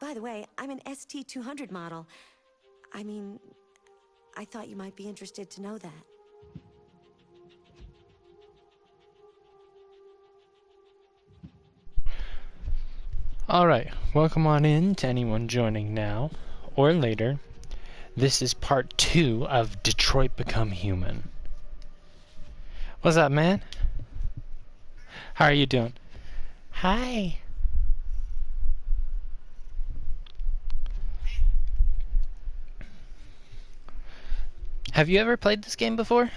By the way, I'm an ST-200 model. I mean, I thought you might be interested to know that. Alright, welcome on in to anyone joining now or later. This is part 2 of Detroit Become Human. What's up, man? How are you doing? Hi. Have you ever played this game before?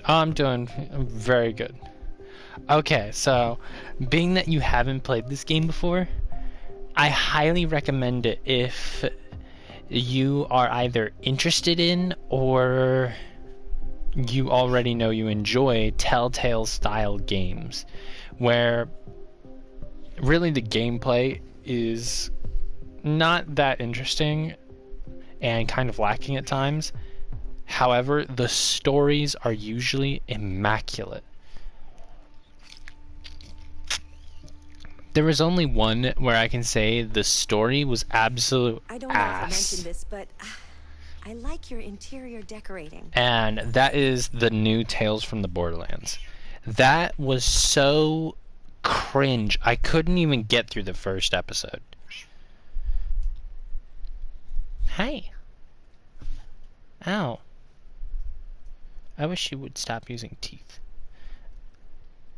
I'm doing very good. Okay, so being that you haven't played this game before, I highly recommend it if you are either interested in or you already know you enjoy Telltale style games where really the gameplay is not that interesting and kind of lacking at times. However, the stories are usually immaculate. There was only one where I can say the story was absolute I don't know if I mentioned this, but I like your interior decorating. And that is the new Tales from the Borderlands. That was so cringe. I couldn't even get through the first episode. Hey. Ow. I wish you would stop using teeth.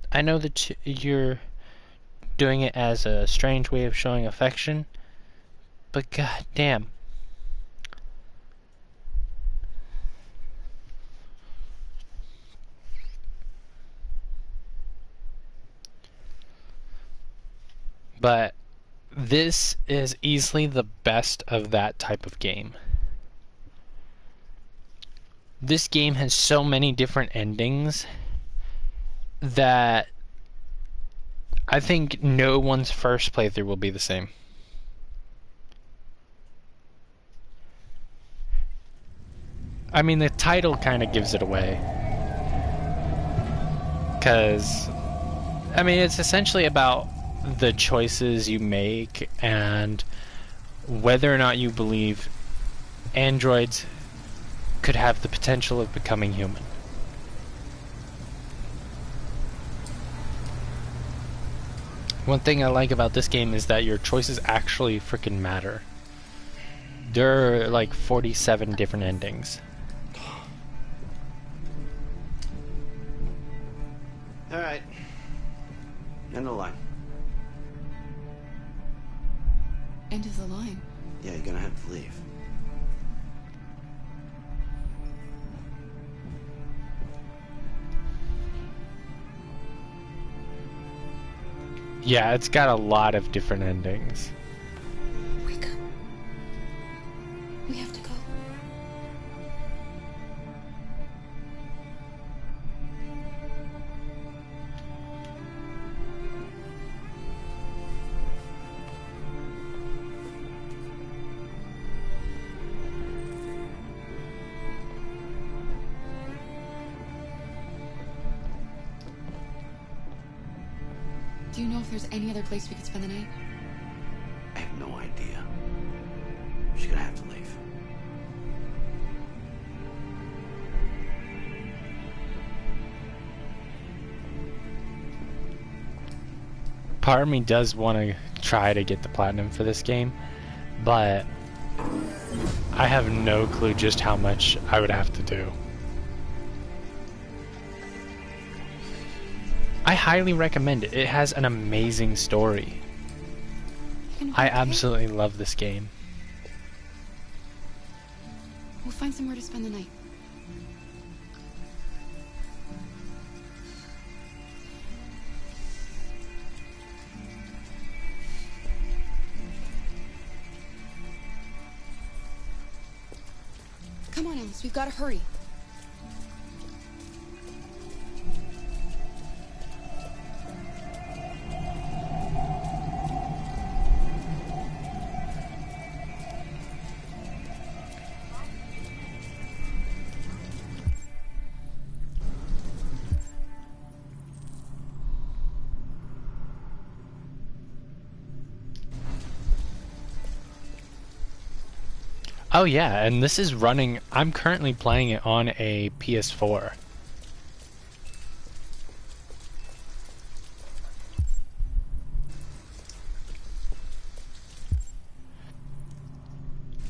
I know that you're doing it as a strange way of showing affection, but god damn. But this is easily the best of that type of game. This game has so many different endings that I think no one's first playthrough will be the same. I mean, the title kind of gives it away. Because, I mean, it's essentially about the choices you make and whether or not you believe androids could have the potential of becoming human. One thing I like about this game is that your choices actually freaking matter. There are like 47 different endings. Alright. End of the line. End of the line? Yeah, you're gonna have to leave. Yeah, it's got a lot of different endings. Wake up. We have to go. Do you know if there's any other place we could spend the night? I have no idea. She's gonna have to leave. Part of me does want to try to get the platinum for this game, but I have no clue just how much I would have to do. I highly recommend it. It has an amazing story. I absolutely love this game. We'll find somewhere to spend the night. Come on, Alice, we've got to hurry. Oh yeah, and this is running, I'm currently playing it on a PS4.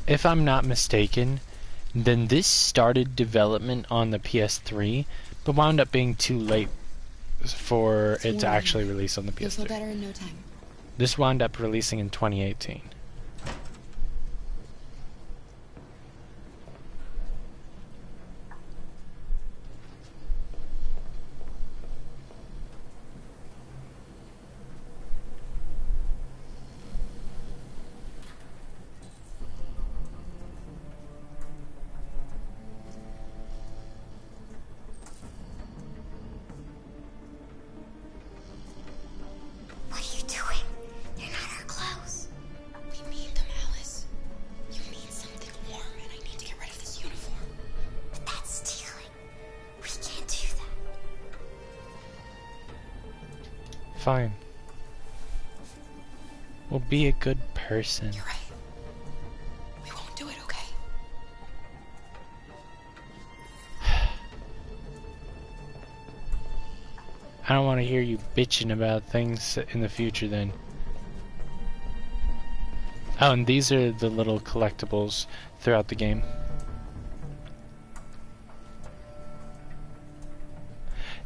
If I'm not mistaken, then this started development on the PS3, but wound up being too late for it to actually release on the You'll feel PS3. better in no time. This wound up releasing in 2018. What are you doing? They're not our clothes. We need them, Alice. You need something warm, and I need to get rid of this uniform. But that's stealing. We can't do that. Fine. We'll be a good person. You're right. We won't do it, okay? I don't want to hear you bitching about things in the future then. Oh, and these are the little collectibles throughout the game.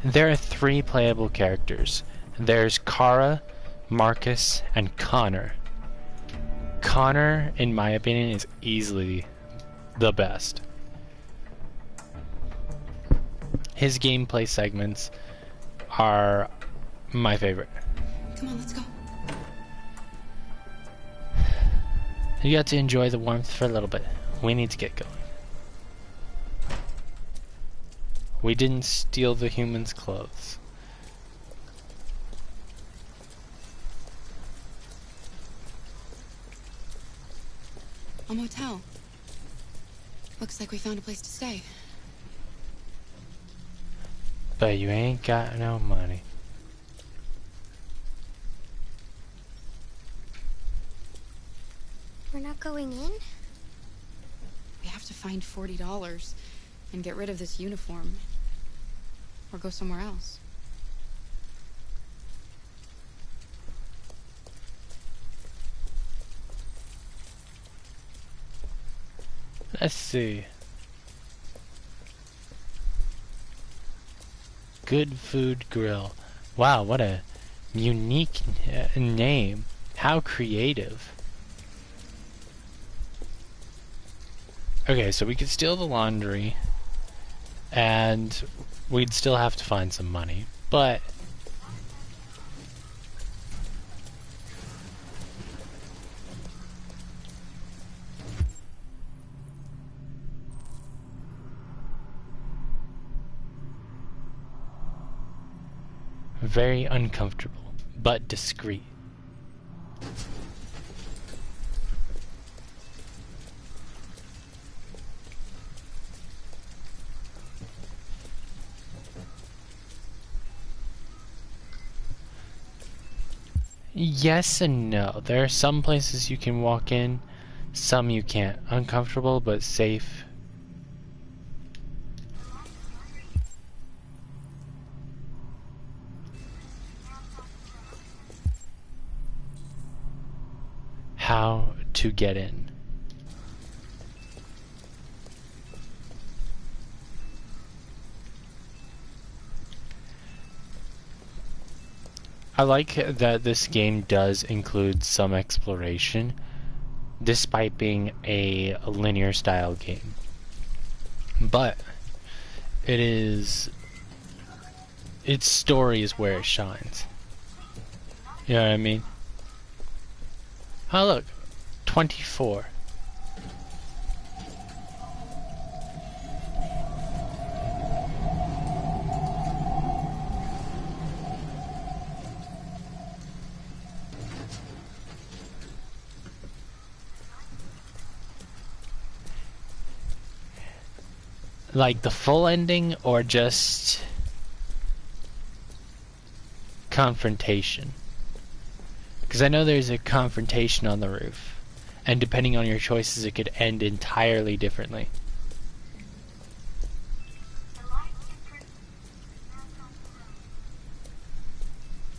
There are 3 playable characters. There's Kara, Marcus, and Connor. Connor, in my opinion, is easily the best. His gameplay segments are my favorite. Come on, let's go. You got to enjoy the warmth for a little bit. We need to get going. We didn't steal the humans' clothes. A motel. Looks like we found a place to stay. But you ain't got no money. We're not going in? We have to find $40 and get rid of this uniform. Or go somewhere else. Let's see. Good Food Grill. Wow, what a unique name. How creative. Okay, so we could steal the laundry, and we'd still have to find some money, but very uncomfortable, but discreet. Yes and no. There are some places you can walk in, some you can't. Uncomfortable, but safe. How to get in. I like that this game does include some exploration, despite being a linear style game. But its story is where it shines. You know what I mean? Oh look, 24. Like the full ending or just confrontation? Because I know there's a confrontation on the roof. and depending on your choices, it could end entirely differently.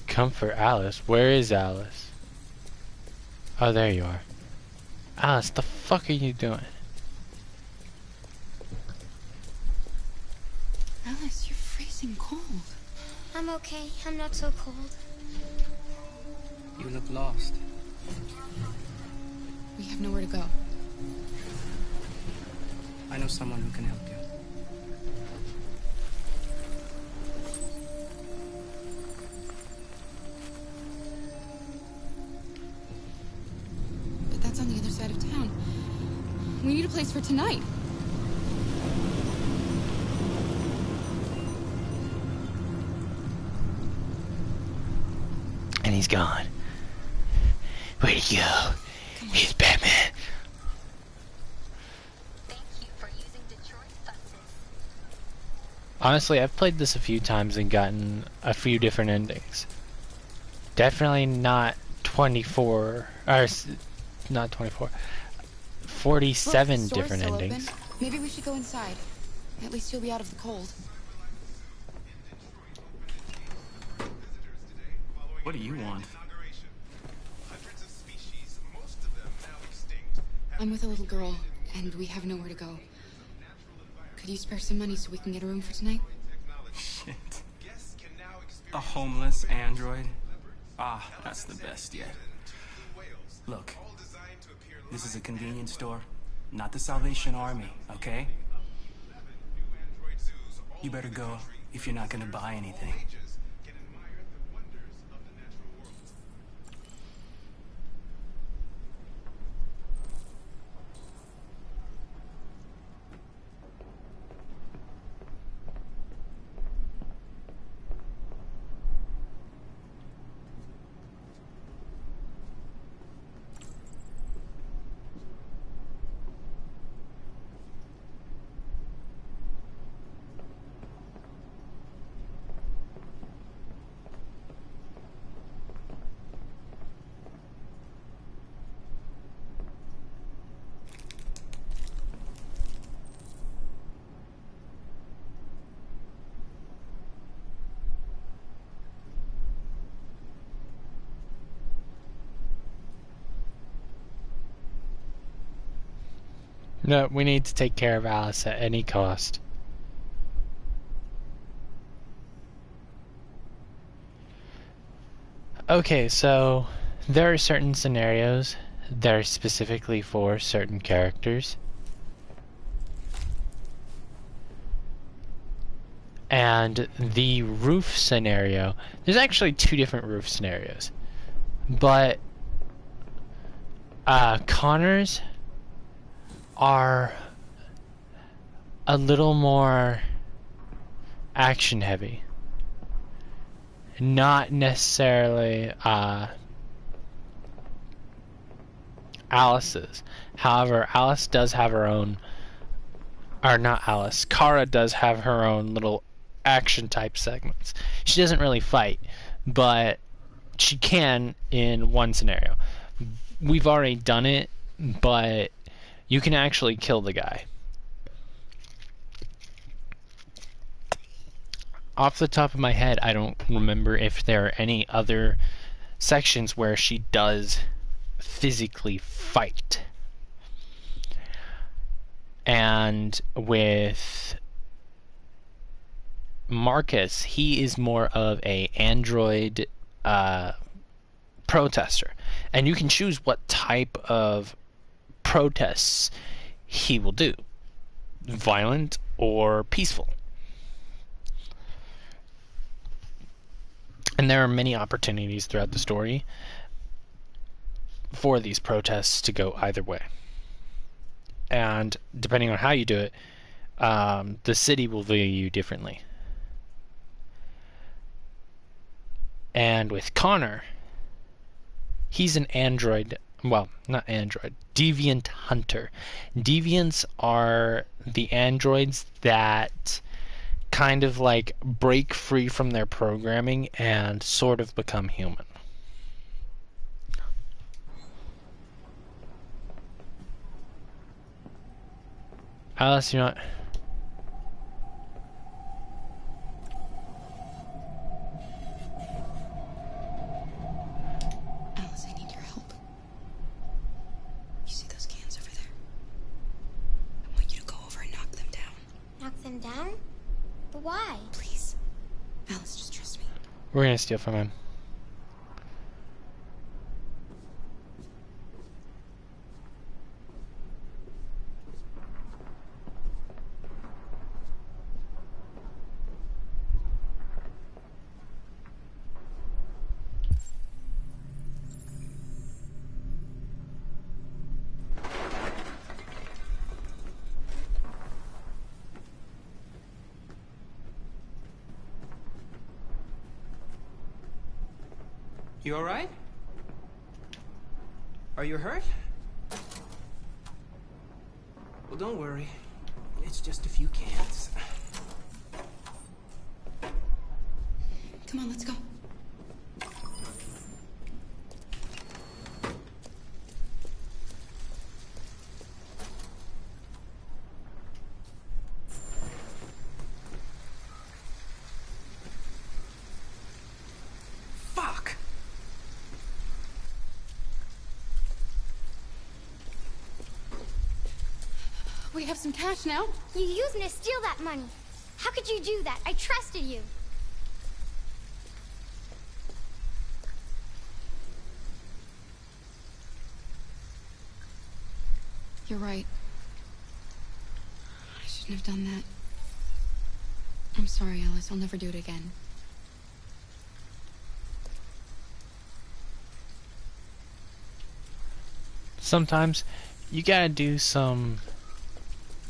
Comfort Alice? Where is Alice? Oh, there you are. Alice, the fuck are you doing? Alice, you're freezing cold. I'm okay. I'm not so cold. You look lost. We have nowhere to go. I know someone who can help you. But that's on the other side of town. We need a place for tonight. And he's gone. Where'd he go? He's Batman. Thank you for using Detroit buses. Honestly, I've played this a few times and gotten a few different endings. Definitely not 24, or not 24, 47 Look, the store's different still endings. open. Maybe we should go inside. At least you'll be out of the cold. What do you want? I'm with a little girl, and we have nowhere to go. Could you spare some money so we can get a room for tonight? Shit. A homeless android? Ah, that's the best yet. Look, this is a convenience store, not the Salvation Army, okay? You better go if you're not gonna buy anything. No, we need to take care of Alice at any cost. Okay, so there are certain scenarios that are specifically for certain characters. And the roof scenario, there's actually two different roof scenarios. But Connor's are a little more action heavy. Not necessarily Alice's. However, Alice does have her own, or not Alice, Kara does have her own little action type segments. She doesn't really fight, but she can in one scenario. We've already done it, but you can actually kill the guy. Off the top of my head, I don't remember if there are any other sections where she does physically fight. And with Marcus, he is more of a android protester. And you can choose what type of protests he will do. Violent or peaceful. And there are many opportunities throughout the story for these protests to go either way. And depending on how you do it, the city will view you differently. And with Connor, he's an android, well, not android, deviant hunter. Deviants are the androids that kind of like break free from their programming and sort of become human. Alice, you know what? Alice, I need your help. You see those cans over there? I want you to go over and knock them down. Knock them down? But why? Please. Alice, just trust me. We're gonna steal from him. You alright? Are you hurt? Well, don't worry. It's just a few cans. Come on, let's go. Fuck! We have some cash now. You used me to steal that money. How could you do that? I trusted you. You're right. I shouldn't have done that. I'm sorry, Alice. I'll never do it again. Sometimes you gotta do some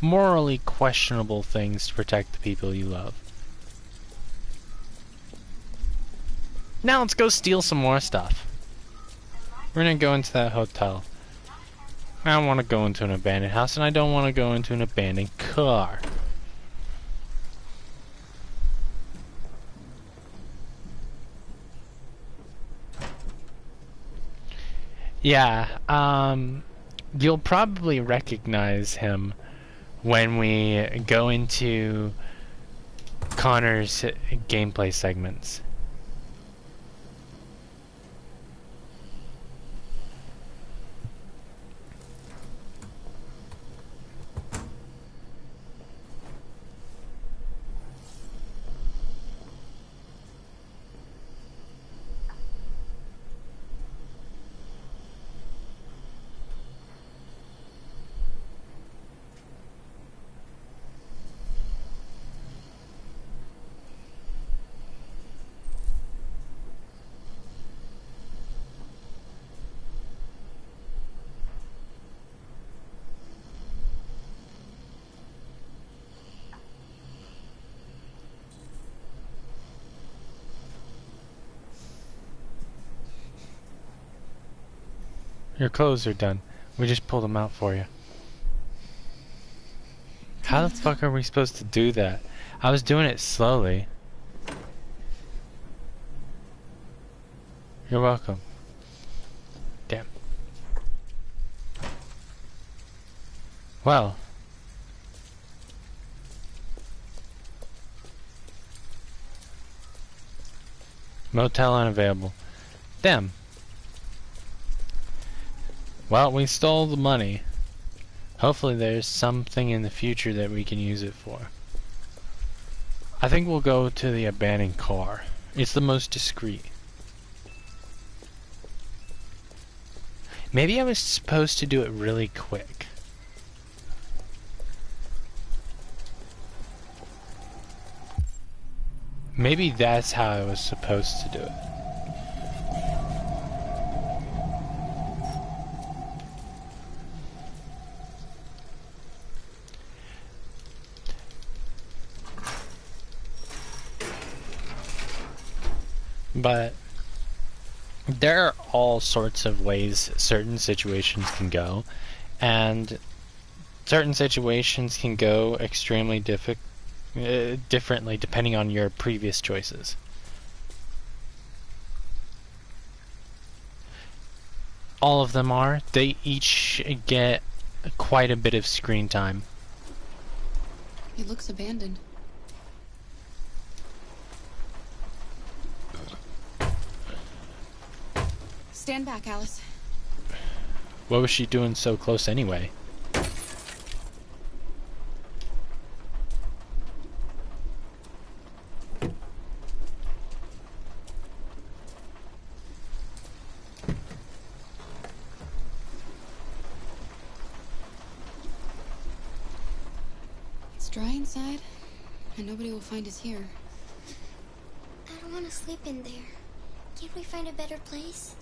morally questionable things to protect the people you love. Now let's go steal some more stuff. We're gonna go into that hotel. I don't want to go into an abandoned house, and I don't want to go into an abandoned car. Yeah, you'll probably recognize him when we go into Connor's gameplay segments. Your clothes are done. We just pulled them out for you. How the fuck are we supposed to do that? I was doing it slowly. You're welcome. Damn. Well. Motel unavailable. Damn. Well, we stole the money. Hopefully there's something in the future that we can use it for. I think we'll go to the abandoned car. It's the most discreet. Maybe I was supposed to do it really quick. Maybe that's how I was supposed to do it. But there are all sorts of ways certain situations can go, and certain situations can go extremely differently depending on your previous choices. All of them are. They each get quite a bit of screen time. It looks abandoned. Stand back, Alice. What was she doing so close anyway? It's dry inside, and nobody will find us here. I don't want to sleep in there. Can't we find a better place?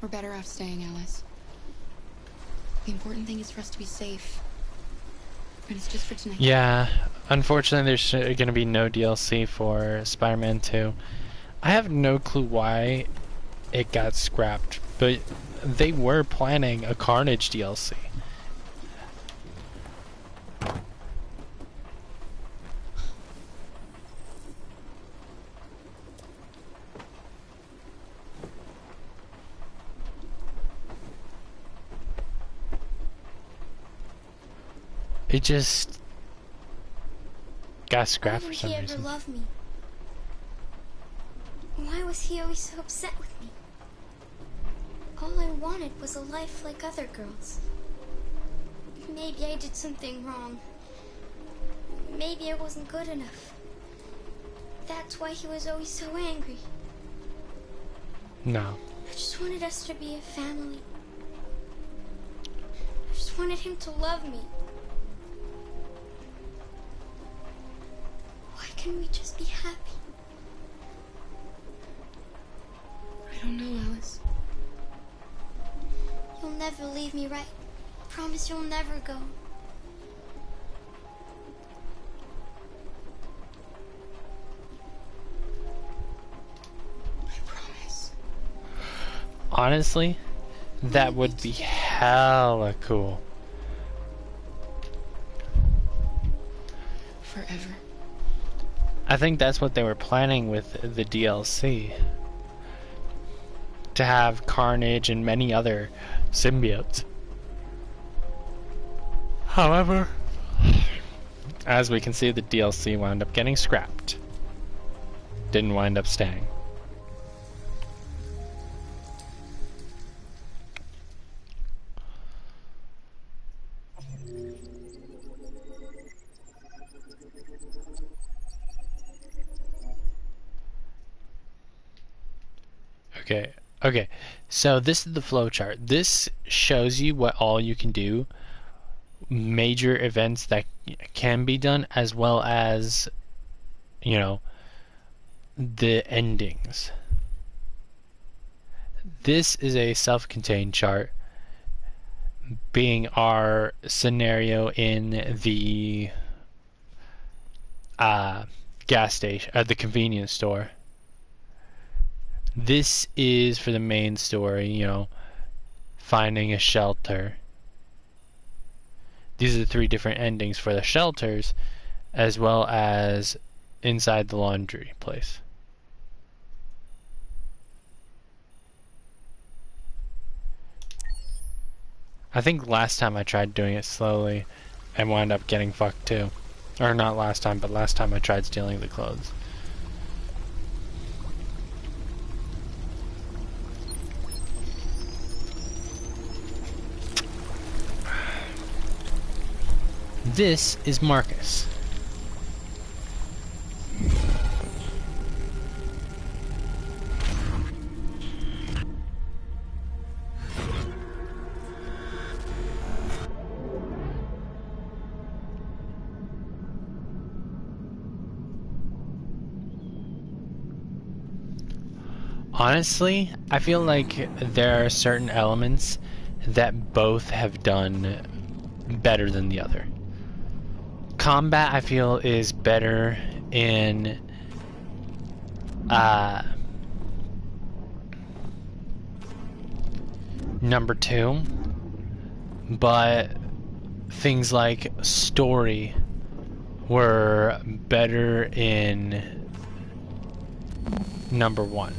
We're better off staying, Alice. The important thing is for us to be safe. And it's just for tonight. Yeah, unfortunately there's going to be no DLC for Spider-Man 2. I have no clue why it got scrapped, but they were planning a Carnage DLC. It just got scrapped for some Why didn't he reason. ever love me? Why was he always so upset with me? All I wanted was a life like other girls. Maybe I did something wrong. Maybe I wasn't good enough. That's why he was always so angry. No. I just wanted us to be a family. I just wanted him to love me. Why can't we just be happy? I don't know, Alice. You'll never leave me, right? Promise you'll never go. I promise. Honestly, that would be hella cool. Forever. I think that's what they were planning with the DLC. To have Carnage and many other symbiotes. However, as we can see, the DLC wound up getting scrapped. Didn't wind up staying. Okay, so this is the flowchart. This shows you what all you can do, major events that can be done, as well as, you know, the endings. This is a self-contained chart, being our scenario in the gas station, the convenience store. This is for the main story, you know, finding a shelter. These are the 3 different endings for the shelters, as well as inside the laundry place. I think last time I tried doing it slowly and wound up getting fucked too. Or not last time, but last time I tried stealing the clothes. This is Marcus. Honestly, I feel like there are certain elements that both have done better than the other. Combat, I feel, is better in number 2, but things like story were better in number 1.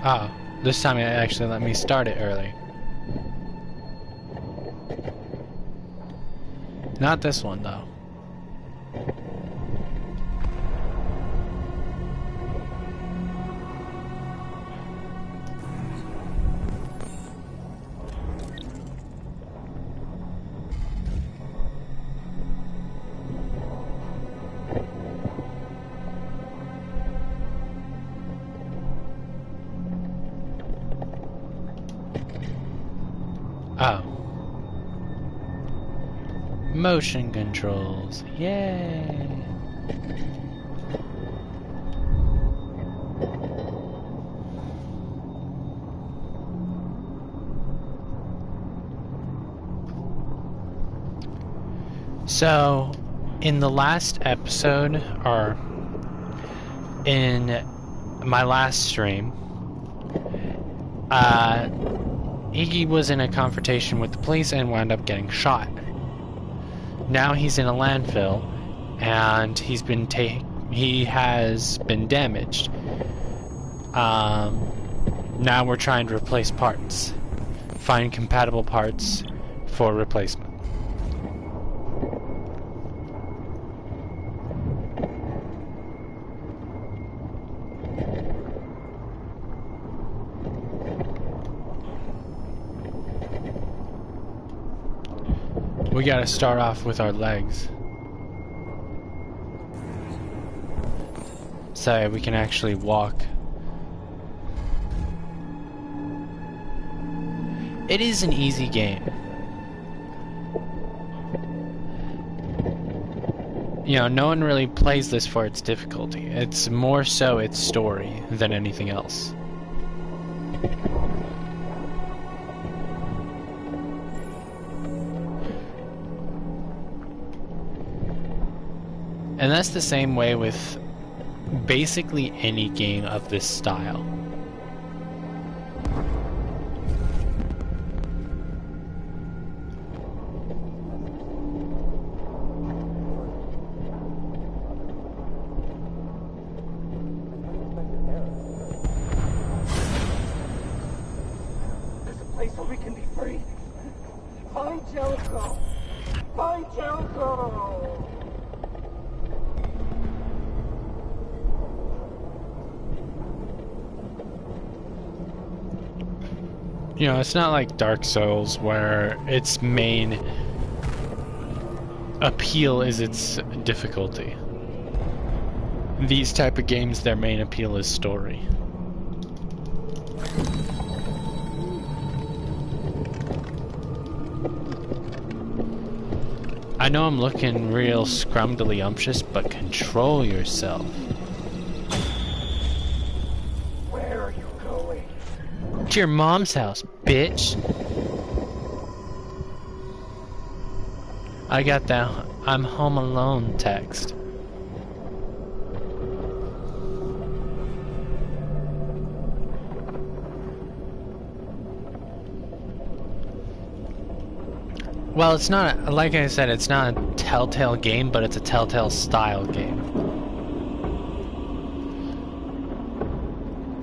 Oh, this time it actually let me start it early. Not this one, though. Oh. Motion controls. Yay! So, in the last episode, or in my last stream, he was in a confrontation with the police and wound up getting shot. Now he's in a landfill, and he has been damaged. Now we're trying to replace parts, find compatible parts for replacement. We gotta start off with our legs, so we can actually walk. It is an easy game. You know, no one really plays this for its difficulty. It's more so its story than anything else. And that's the same way with basically any game of this style. There's a place where we can be free. Find Jericho. Find Jericho. You know, it's not like Dark Souls where its main appeal is its difficulty. These type of games, their main appeal is story. I know I'm looking real scrumdiddlyumptious, but control yourself. To your mom's house, bitch. I got that I'm home alone text. Well, it's not, like I said, it's not a Telltale game, but it's a Telltale style game.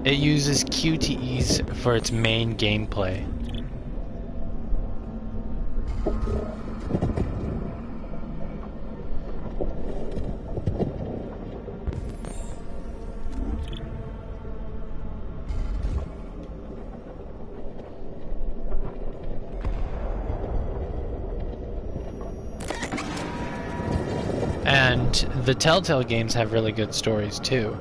It uses QTEs for its main gameplay. And the Telltale games have really good stories too.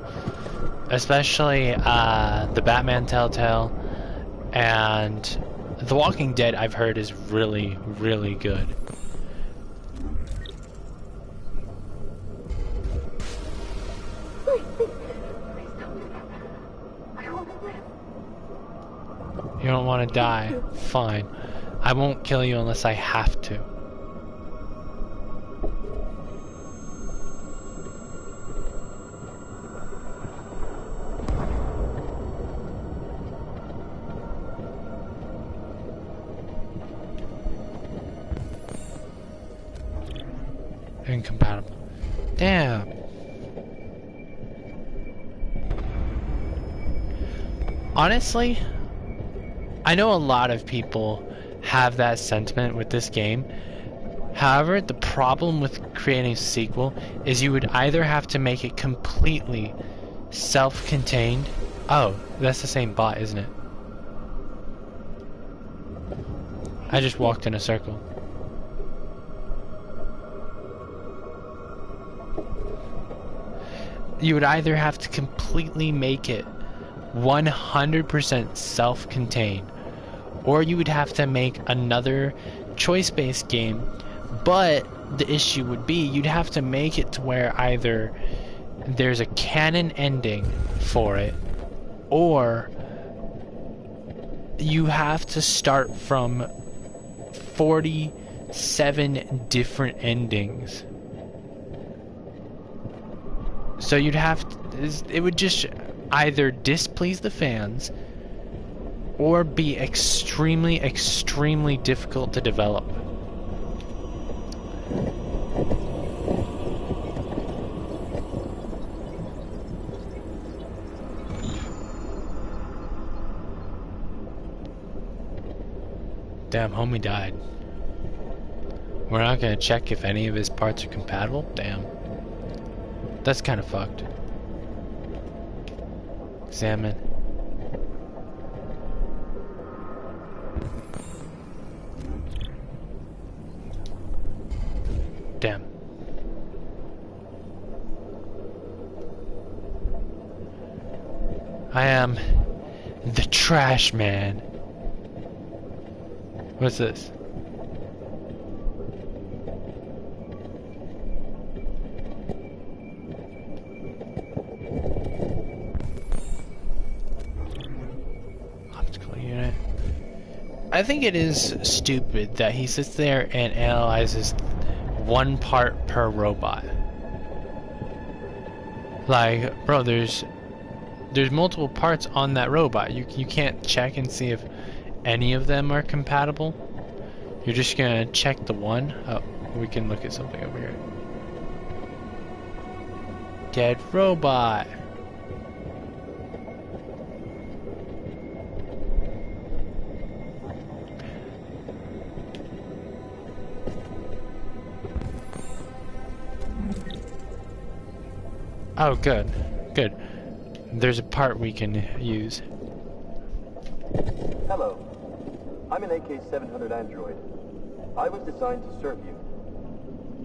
Especially the Batman Telltale, and The Walking Dead I've heard is really, really good. You don't want to die? Fine. I won't kill you unless I have to. Incompatible. Damn. Honestly, I know a lot of people have that sentiment with this game. However, the problem with creating a sequel is you would either have to make it completely self-contained. Oh, that's the same bot, isn't it? I just walked in a circle. You would either have to completely make it 100% self-contained, or you would have to make another choice-based game, but the issue would be you'd have to make it to where either there's a canon ending for it, or you have to start from 47 different endings. So you'd have to, it would just either displease the fans or be extremely, extremely difficult to develop. Damn, homie died. We're not gonna check if any of his parts are compatible? Damn. That's kind of fucked. Examine. Damn. I am the trash man. What's this? Optical unit. I think it is stupid that he sits there and analyzes one part per robot. Like, bro, there's multiple parts on that robot. You can't check and see if any of them are compatible. You're just gonna check the one. Oh, we can look at something over here. Dead robot. Oh, good. Good. There's a part we can use. Hello. I'm an AK-700 android. I was designed to serve you.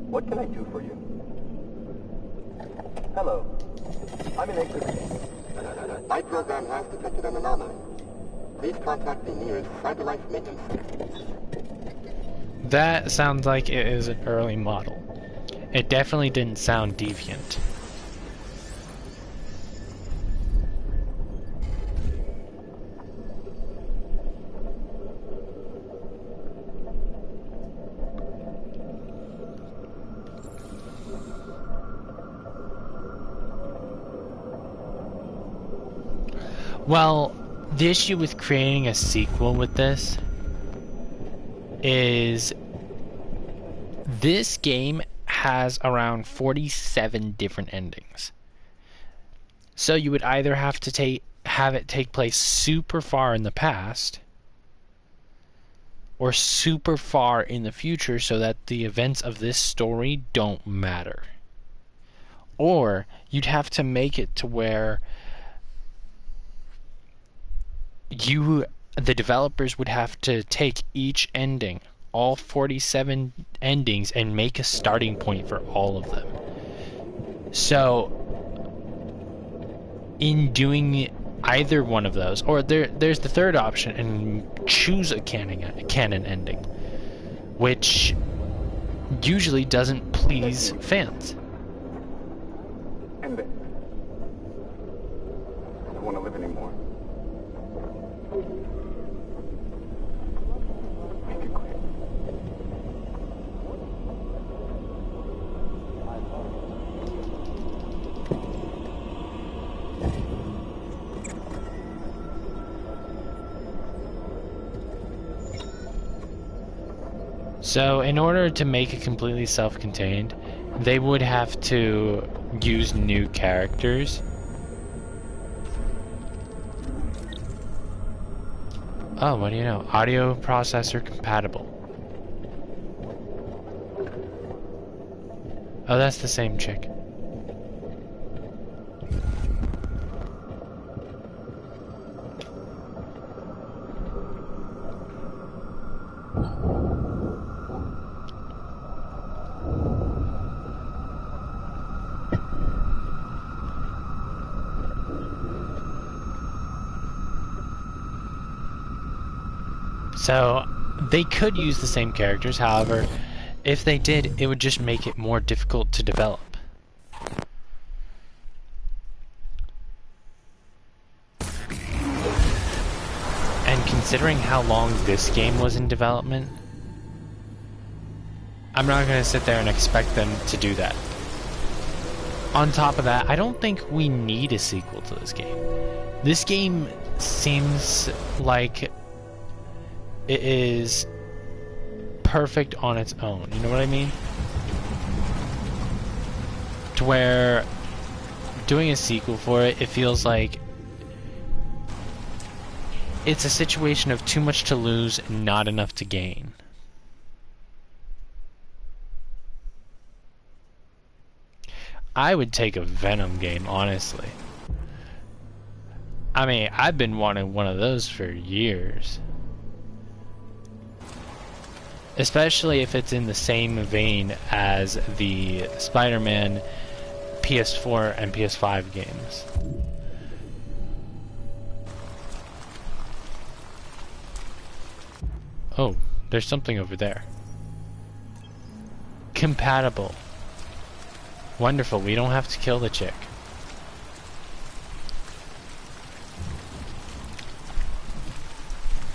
What can I do for you? Hello. I'm an AK-700. My program has detected an anomaly. Please contact the nearest cyberlife maintenance center. That sounds like it is an early model. It definitely didn't sound deviant. Well, the issue with creating a sequel with this is this game has around 47 different endings. So you would either have to have it take place super far in the past or super far in the future so that the events of this story don't matter. Or you'd have to make it to where the developers would have to take each ending, all 47 endings, and make a starting point for all of them. So, in doing either one of those, or there's the third option, and choose a canon ending, which usually doesn't please fans. End it. I don't want to live anymore. Make it quick. So, in order to make it completely self-contained, they would have to use new characters. Oh, what do you know? Audio processor compatible. Oh, that's the same chick. So, they could use the same characters, however, if they did, it would just make it more difficult to develop. And considering how long this game was in development, I'm not going to sit there and expect them to do that. On top of that, I don't think we need a sequel to this game. This game seems like it is perfect on its own, you know what I mean? To where doing a sequel for it, it feels like it's a situation of too much to lose and not enough to gain. I would take a Venom game, honestly. I mean, I've been wanting one of those for years. Especially if it's in the same vein as the Spider-Man PS4 and PS5 games. Oh, there's something over there. Compatible. Wonderful, we don't have to kill the chick.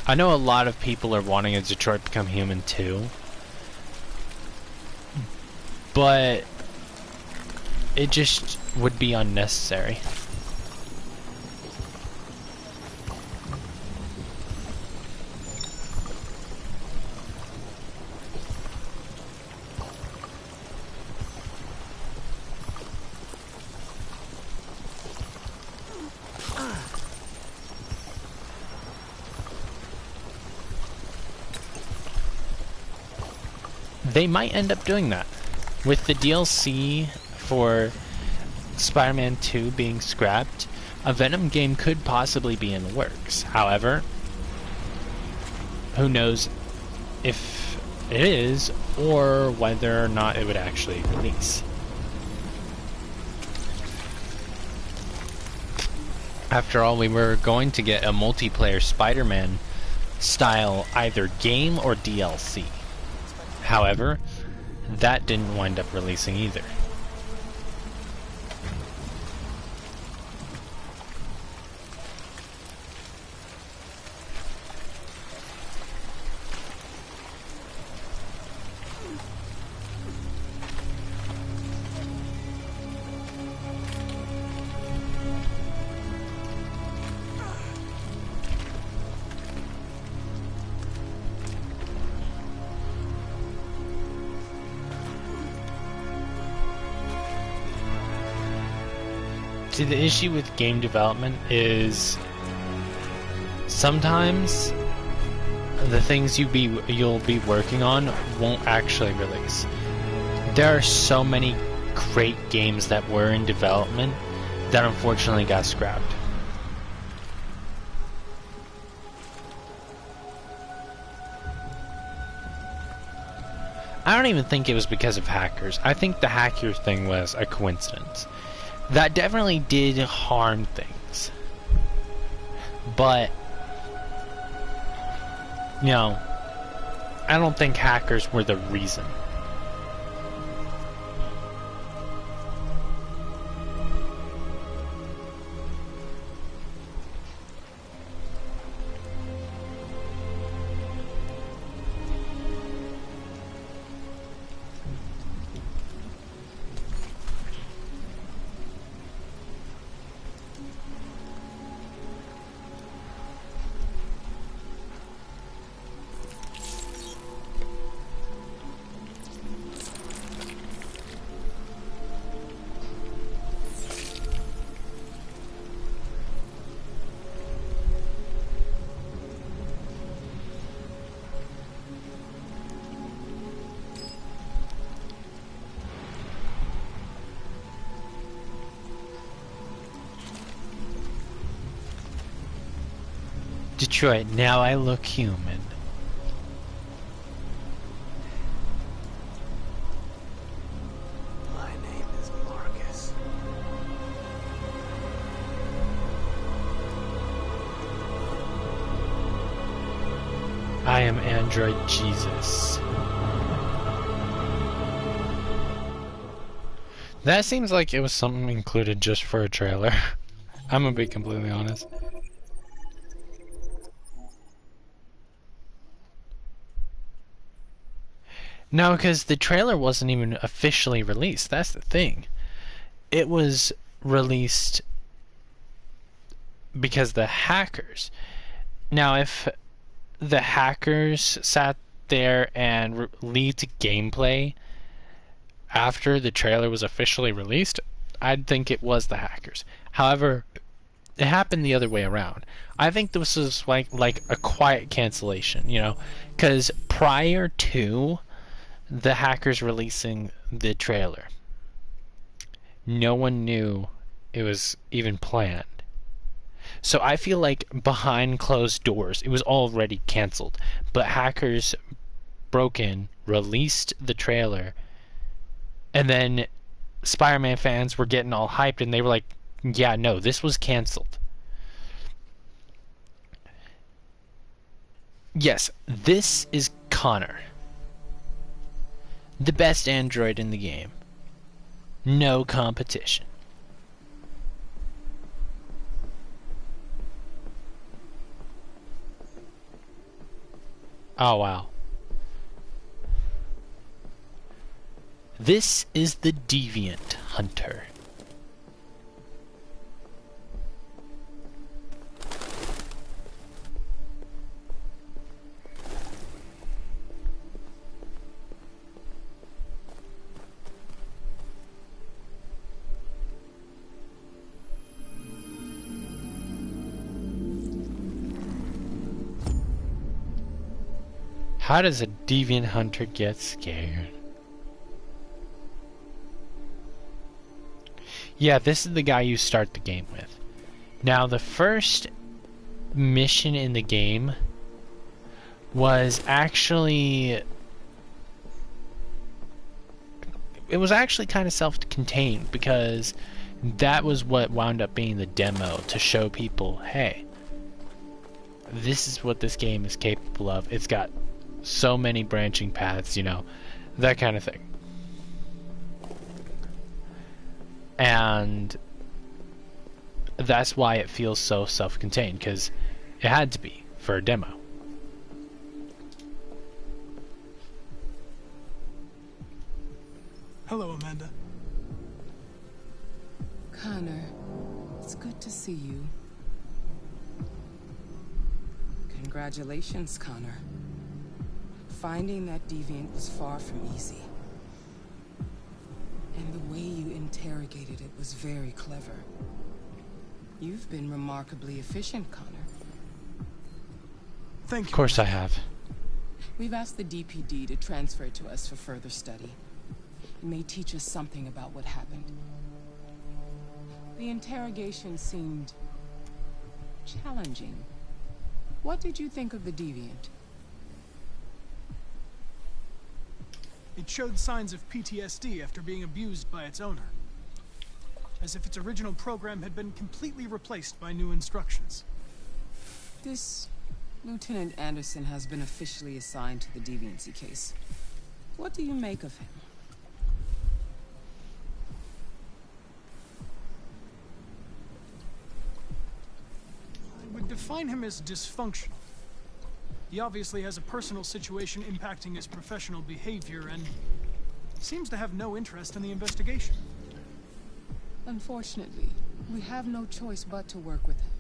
I know a lot of people are wanting a Detroit Become Human 2, but it just would be unnecessary. They might end up doing that. With the DLC for Spider-Man 2 being scrapped, a Venom game could possibly be in the works. However, who knows if it is, or whether or not it would actually release. After all, we were going to get a multiplayer Spider-Man style either game or DLC. However, that didn't wind up releasing either. See, the issue with game development is sometimes the things you'll be working on won't actually release. There are so many great games that were in development that unfortunately got scrapped. I don't even think it was because of hackers. I think the hacker thing was a coincidence. That definitely did harm things. But, you know, I don't think hackers were the reason. Detroit, now I look human. My name is Marcus. I am Android Jesus. That seems like it was something included just for a trailer. I'm gonna be completely honest. No, because the trailer wasn't even officially released. That's the thing. It was released because the hackers. Now, if the hackers sat there and leaked gameplay after the trailer was officially released, I'd think it was the hackers. However, it happened the other way around. I think this was like a quiet cancellation, you know, because prior to the hackers releasing the trailer, no one knew it was even planned. So I feel like behind closed doors, it was already canceled. But hackers broke in, released the trailer, and then Spider-Man fans were getting all hyped, and they were like, yeah, no, this was canceled. Yes, this is Connor. The best android in the game. No competition. Oh, wow. This is the Deviant Hunter. How does a Deviant Hunter get scared? Yeah, this is the guy you start the game with. Now, the first mission in the game was actually... It was actually kind of self-contained, because that was what wound up being the demo, to show people, hey, this is what this game is capable of. It's got so many branching paths, you know, that kind of thing. And that's why it feels so self-contained, because it had to be for a demo. Hello, Amanda. Connor, it's good to see you. Congratulations, Connor. Finding that deviant was far from easy. And the way you interrogated it was very clever. You've been remarkably efficient, Connor. Thank you. Of course I have. We've asked the DPD to transfer it to us for further study. It may teach us something about what happened. The interrogation seemed challenging. What did you think of the deviant? It showed signs of PTSD after being abused by its owner. As if its original program had been completely replaced by new instructions. This Lieutenant Anderson has been officially assigned to the deviancy case. What do you make of him? I would define him as dysfunctional. He obviously has a personal situation impacting his professional behavior and seems to have no interest in the investigation. Unfortunately, we have no choice but to work with him.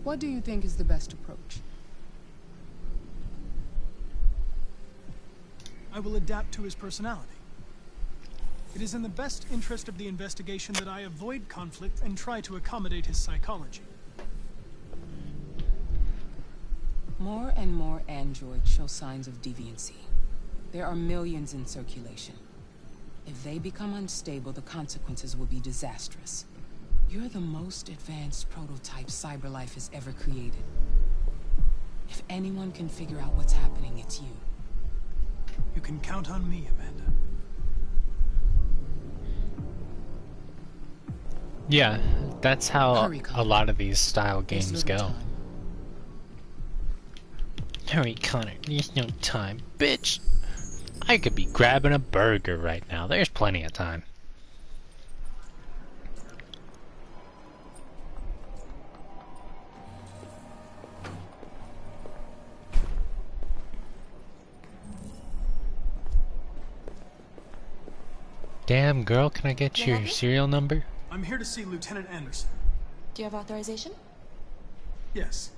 What do you think is the best approach? I will adapt to his personality. It is in the best interest of the investigation that I avoid conflict and try to accommodate his psychology. More and more androids show signs of deviancy. There are millions in circulation. If they become unstable, the consequences will be disastrous. You're the most advanced prototype CyberLife has ever created. anyone can figure out what's happening, it's you. You can count on me, Amanda. Yeah, that's how Hurry, a Connor. lot of these style There's games little go. time. Hurry, Connor, there's no time. Bitch! I could be grabbing a burger right now. There's plenty of time. Damn, girl, can I get May I your help you? serial number? I'm here to see Lieutenant Anderson. Do you have authorization? Yes.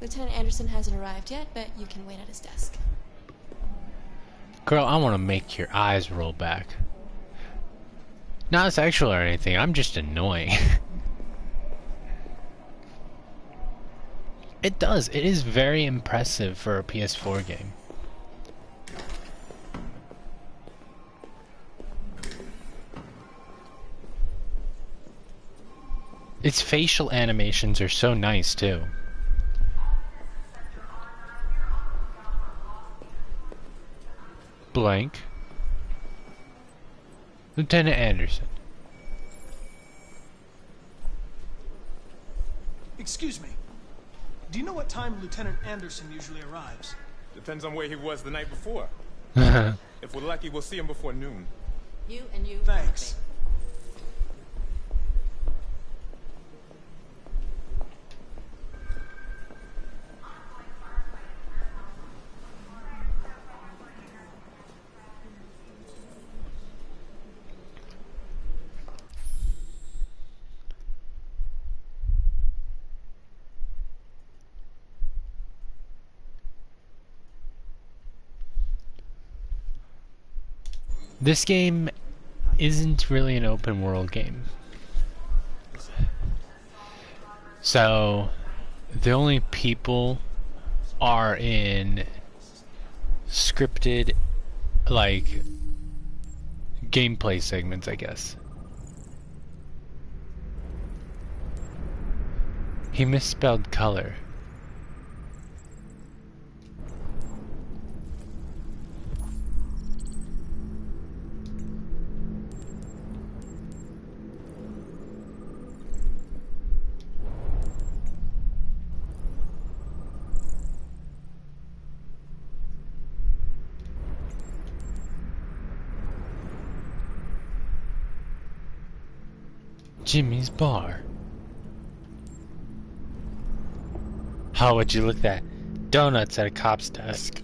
Lieutenant Anderson hasn't arrived yet, but you can wait at his desk. Girl, I want to make your eyes roll back. Not sexual or anything, I'm just annoying. It does. It is very impressive for a PS4 game. Its facial animations are so nice too. Blank. Lieutenant Anderson. Excuse me. Do you know what time Lieutenant Anderson usually arrives? Depends on where he was the night before. Thanks. If we're lucky, we'll see him before noon. You and you. Thanks. This game isn't really an open world game. So the only people are in scripted, like, gameplay segments, I guess. He misspelled color. Jimmy's Bar. How would you look at that? Donuts at a cop's desk.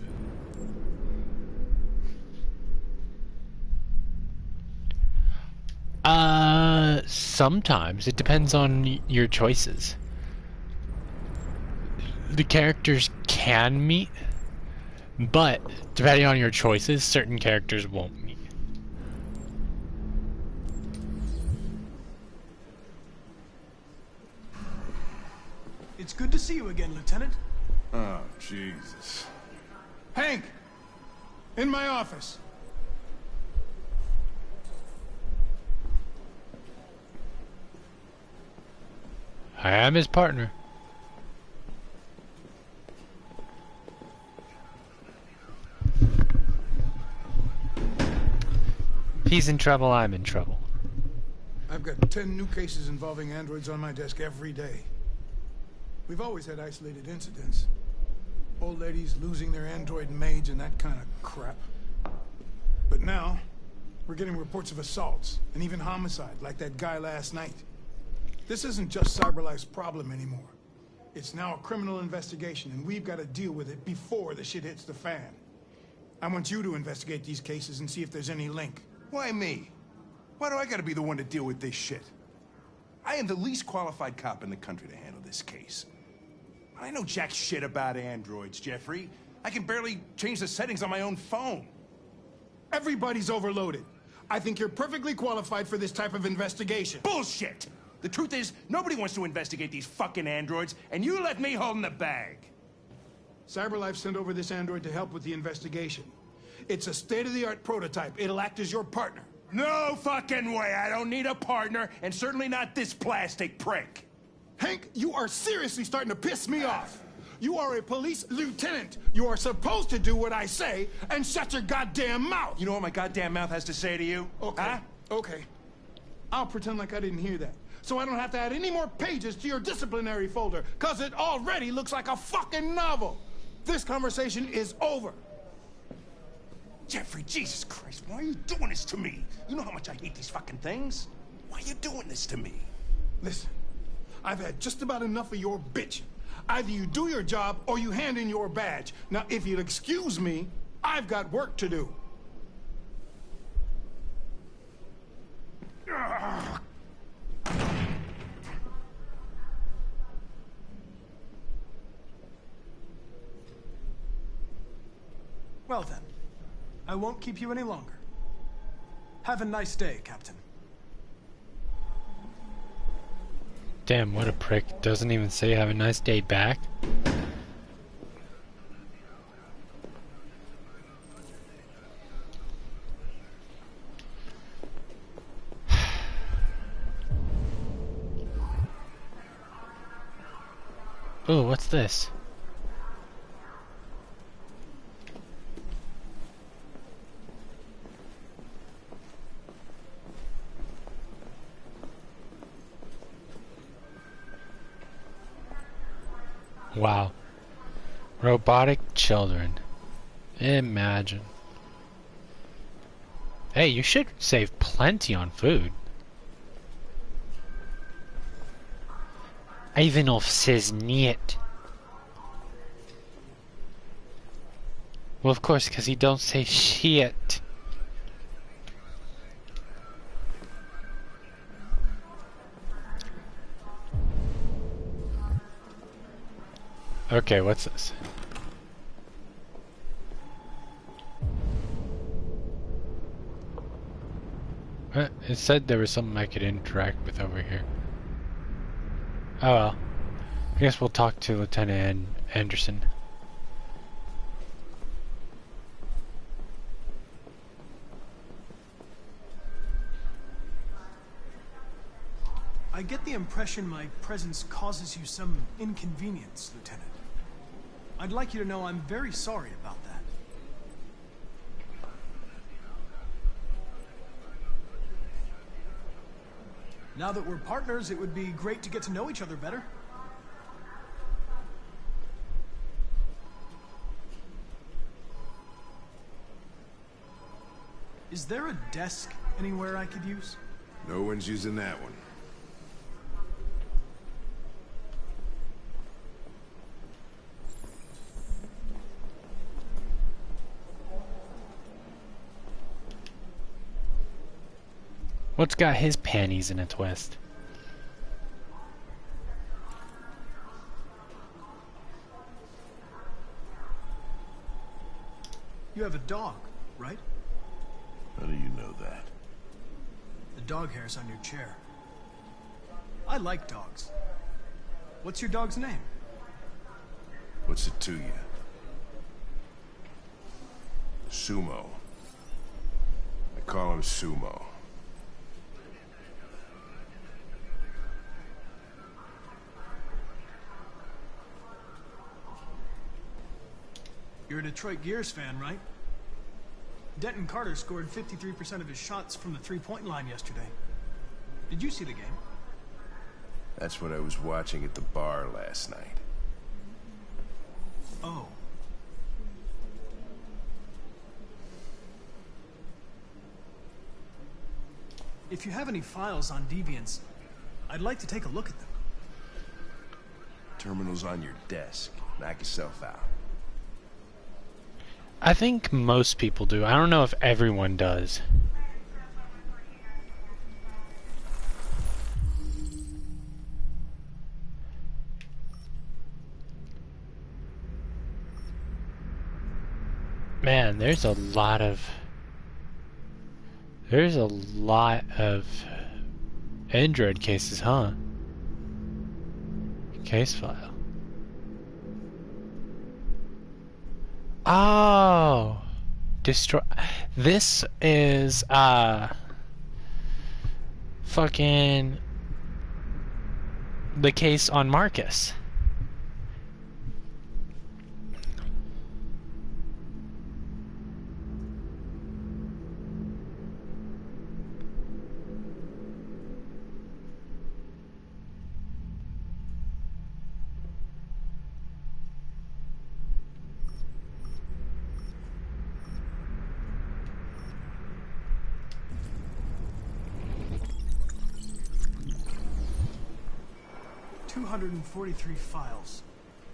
Sometimes. It depends on your choices. The characters can meet, but depending on your choices, certain characters won't meet. It's good to see you again, Lieutenant. Oh, Jesus. Hank! In my office. I am his partner. If he's in trouble, I'm in trouble. I've got 10 new cases involving androids on my desk every day. We've always had isolated incidents. Old ladies losing their android maids and that kind of crap. But now, we're getting reports of assaults and even homicide, like that guy last night. This isn't just CyberLife's problem anymore. It's now a criminal investigation, and we've got to deal with it before the shit hits the fan. I want you to investigate these cases and see if there's any link. Why me? Why do I gotta be the one to deal with this shit? I am the least qualified cop in the country to handle this case. I know jack shit about androids, Jeffrey. I can barely change the settings on my own phone. Everybody's overloaded. I think you're perfectly qualified for this type of investigation. Bullshit! The truth is, nobody wants to investigate these fucking androids, and you left me holding the bag. CyberLife sent over this android to help with the investigation. It's a state-of-the-art prototype. It'll act as your partner. No fucking way. I don't need a partner, and certainly not this plastic prick. Hank, you are seriously starting to piss me off. You are a police lieutenant. You are supposed to do what I say and shut your goddamn mouth. You know what my goddamn mouth has to say to you? Okay. Huh? Okay. I'll pretend like I didn't hear that. So I don't have to add any more pages to your disciplinary folder, because it already looks like a fucking novel. This conversation is over. Jeffrey, Jesus Christ, why are you doing this to me? You know how much I hate these fucking things. Why are you doing this to me? Listen, I've had just about enough of your bitching. Either you do your job or you hand in your badge. Now, if you'll excuse me, I've got work to do. Well then, I won't keep you any longer. Have a nice day, Captain. Damn, what a prick. Doesn't even say have a nice day back. Ooh, what's this? Wow. Robotic children. Imagine. Hey, you should save plenty on food. Ivanov says niet. Well, of course, because he don't say shit. Okay, what's this? It said there was something I could interact with over here. Oh well. I guess we'll talk to Lieutenant Anderson. I get the impression my presence causes you some inconvenience, Lieutenant. I'd like you to know I'm very sorry about that. Now that we're partners, it would be great to get to know each other better. Is there a desk anywhere I could use? No one's using that one. What's got his panties in a twist? You have a dog, right? How do you know that? The dog hair's on your chair. I like dogs. What's your dog's name? What's it to you? Sumo. I call him Sumo. You're a Detroit Gears fan, right? Denton Carter scored 53% of his shots from the three-point line yesterday. Did you see the game? That's what I was watching at the bar last night. Oh. If you have any files on Deviants, I'd like to take a look at them. Terminal's on your desk. Knock yourself out. I think most people do. I don't know if everyone does. Man, there's a lot of Android cases, huh? Case file. Oh, destroy. This is fucking the case on Marcus. .243 files.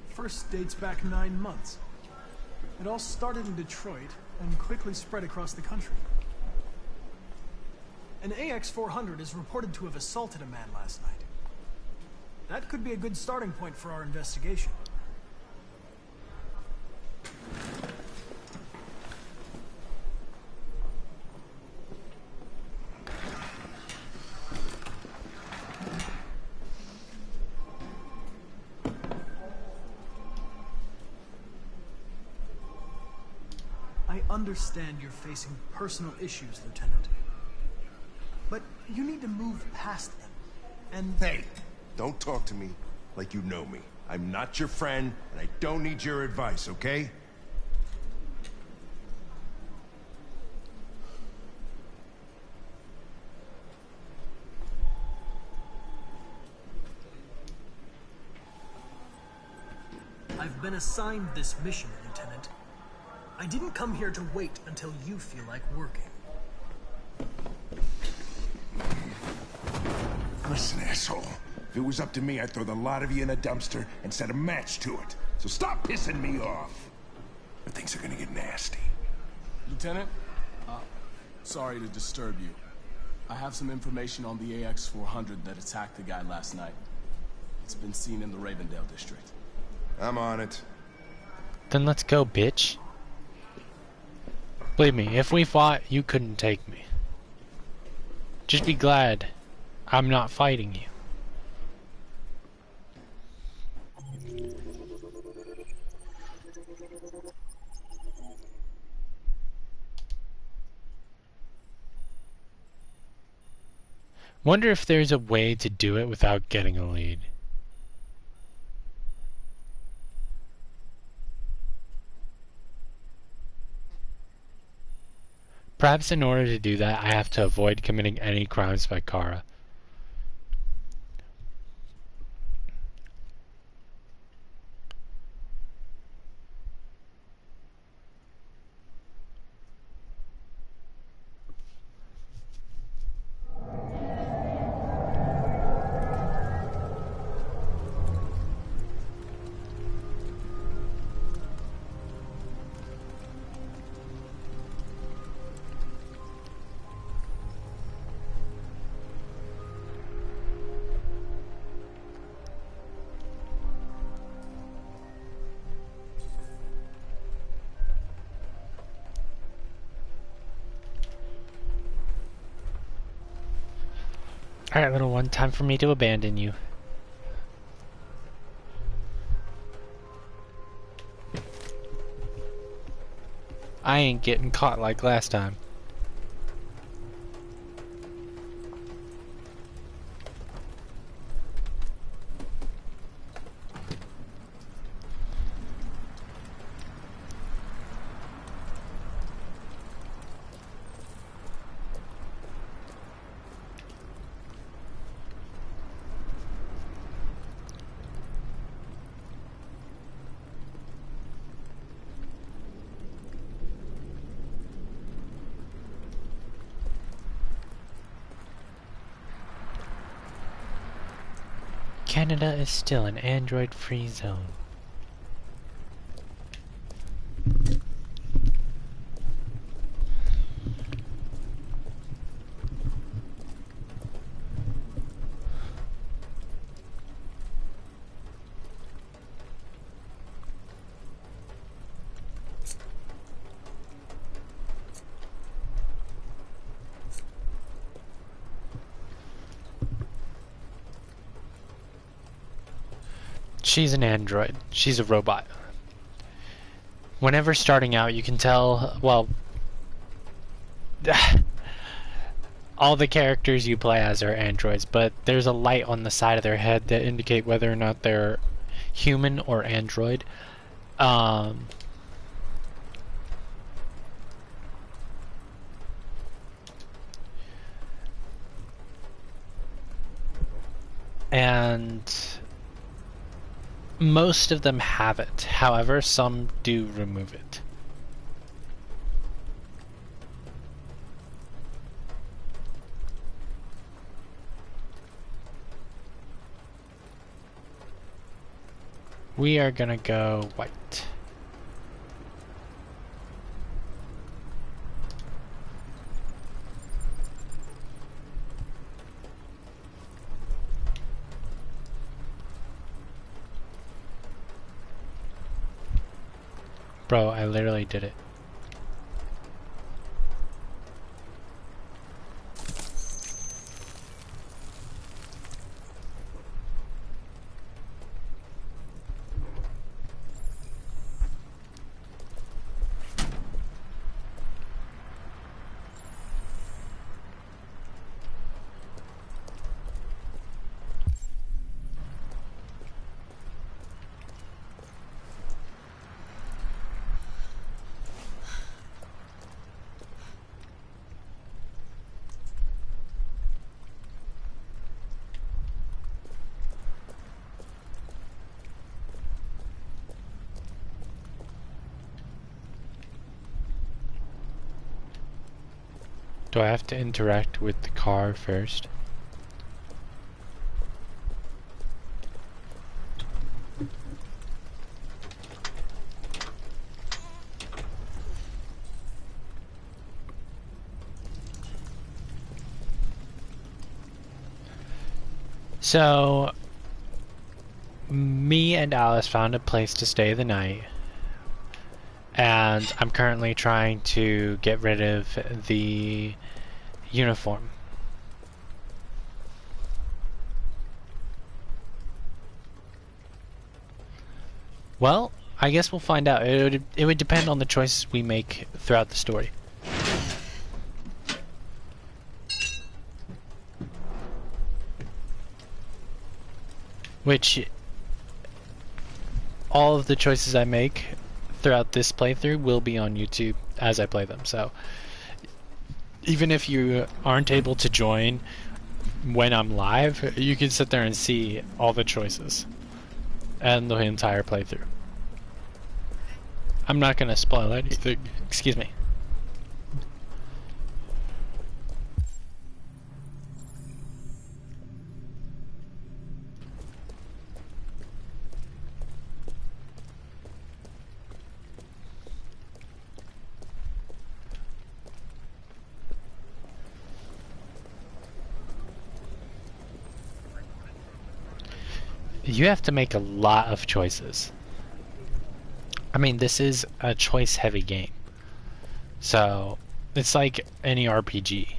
First dates back 9 months. It all started in Detroit and quickly spread across the country. An AX-400 is reported to have assaulted a man last night. That could be a good starting point for our investigation. I understand you're facing personal issues, Lieutenant. But you need to move past them. And... Hey, don't talk to me like you know me. I'm not your friend, and I don't need your advice, okay? I've been assigned this mission, Lieutenant. I didn't come here to wait until you feel like working. Listen, asshole. If it was up to me, I'd throw the lot of you in a dumpster and set a match to it. So stop pissing me off. Or things are gonna get nasty. Lieutenant, sorry to disturb you. I have some information on the AX-400 that attacked the guy last night. It's been seen in the Ravendale district. I'm on it. Then let's go, bitch. Believe me, if we fought, you couldn't take me. Just be glad I'm not fighting you. Wonder if there's a way to do it without getting a lead. Perhaps in order to do that, I have to avoid committing any crimes by Kara. Alright, little one, time for me to abandon you. I ain't getting caught like last time. Canada is still an Android-free zone. She's an android. She's a robot. Whenever starting out, you can tell, well, all the characters you play as are androids, but there's a light on the side of their head that indicate whether or not they're human or android. And most of them have it. However, some do remove it. We are gonna go white. Bro, I literally did it. Do I have to interact with the car first? So, me and Alice found a place to stay the night, and I'm currently trying to get rid of the uniform. Well, I guess we'll find out. It would depend on the choices we make throughout the story. Which, all of the choices I make throughout this playthrough will be on YouTube as I play them. So, even if you aren't able to join when I'm live, you can sit there and see all the choices and the entire playthrough. I'm not going to spoil anything. Excuse me. You have to make a lot of choices. I mean, this is a choice-heavy game. So, it's like any RPG.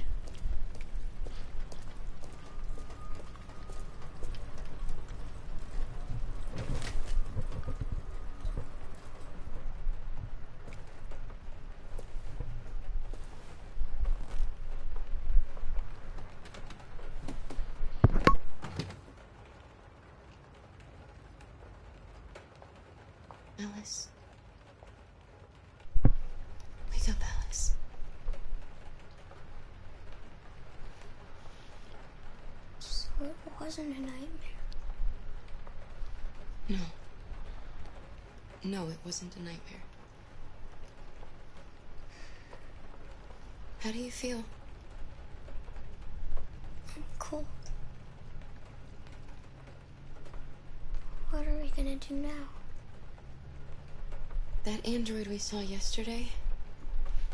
Alice. Wake up, Alice. So it wasn't a nightmare. No. No, it wasn't a nightmare. How do you feel? I'm cold. What are we gonna do now? That android we saw yesterday,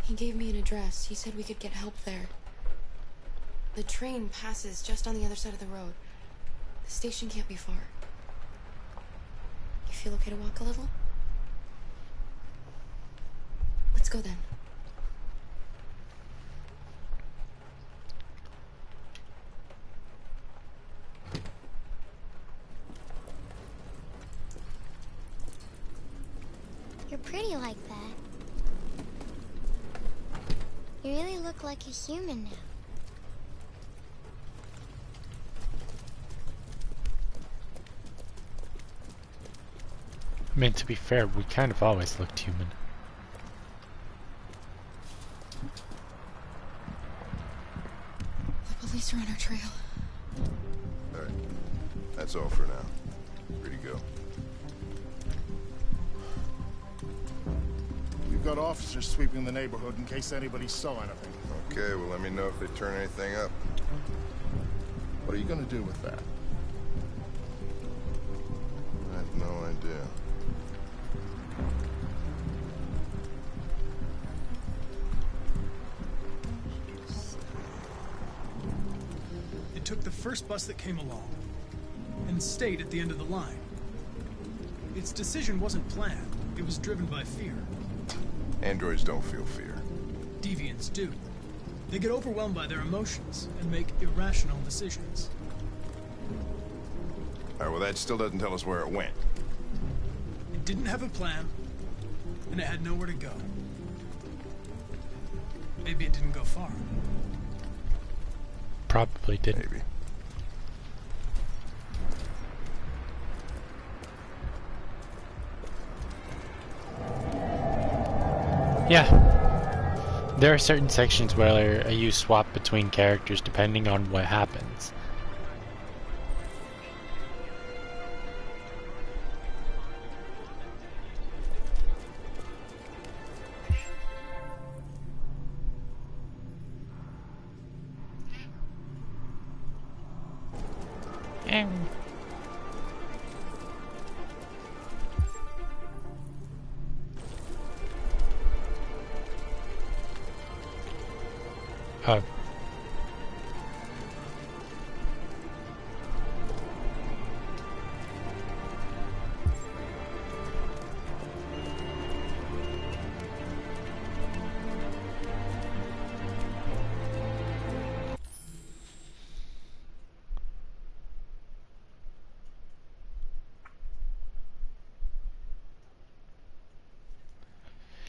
he gave me an address. He said we could get help there. The train passes just on the other side of the road. The station can't be far. You feel okay to walk a little? Let's go then. You're pretty like that. You really look like a human now. I mean, to be fair, we kind of always looked human. The police are on our trail. Alright. That's all for now. Free to go. We've got officers sweeping the neighborhood in case anybody saw anything. Okay, well, let me know if they turn anything up. What are you gonna do with that? I have no idea. It took the first bus that came along and stayed at the end of the line. Its decision wasn't planned. It was driven by fear. Androids don't feel fear. Deviants do. They get overwhelmed by their emotions and make irrational decisions. Alright, well, that still doesn't tell us where it went. It didn't have a plan, and it had nowhere to go. Maybe it didn't go far. Probably didn't. Maybe. Yeah. There are certain sections where you swap between characters depending on what happens. Oh.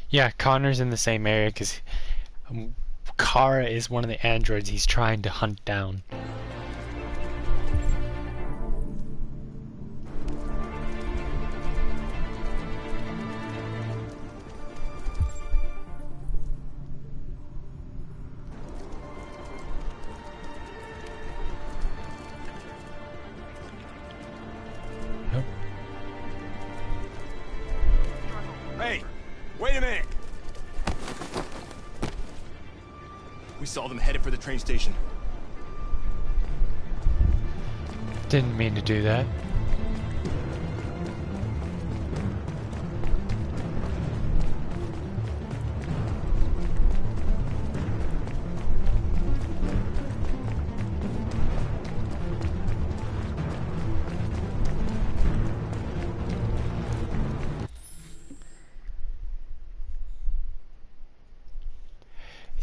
Yeah, Connor's in the same area because Kara is one of the androids he's trying to hunt down. Hey, wait a minute. We saw them headed for the train station. Didn't mean to do that.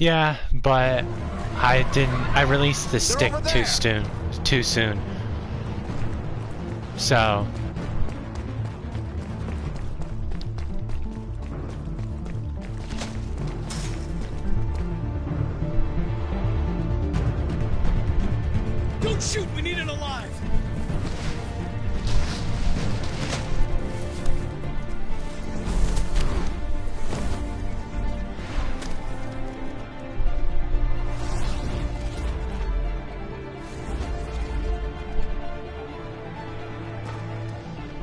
Yeah, but I released the stick too soon. So Don't shoot, we need it alive.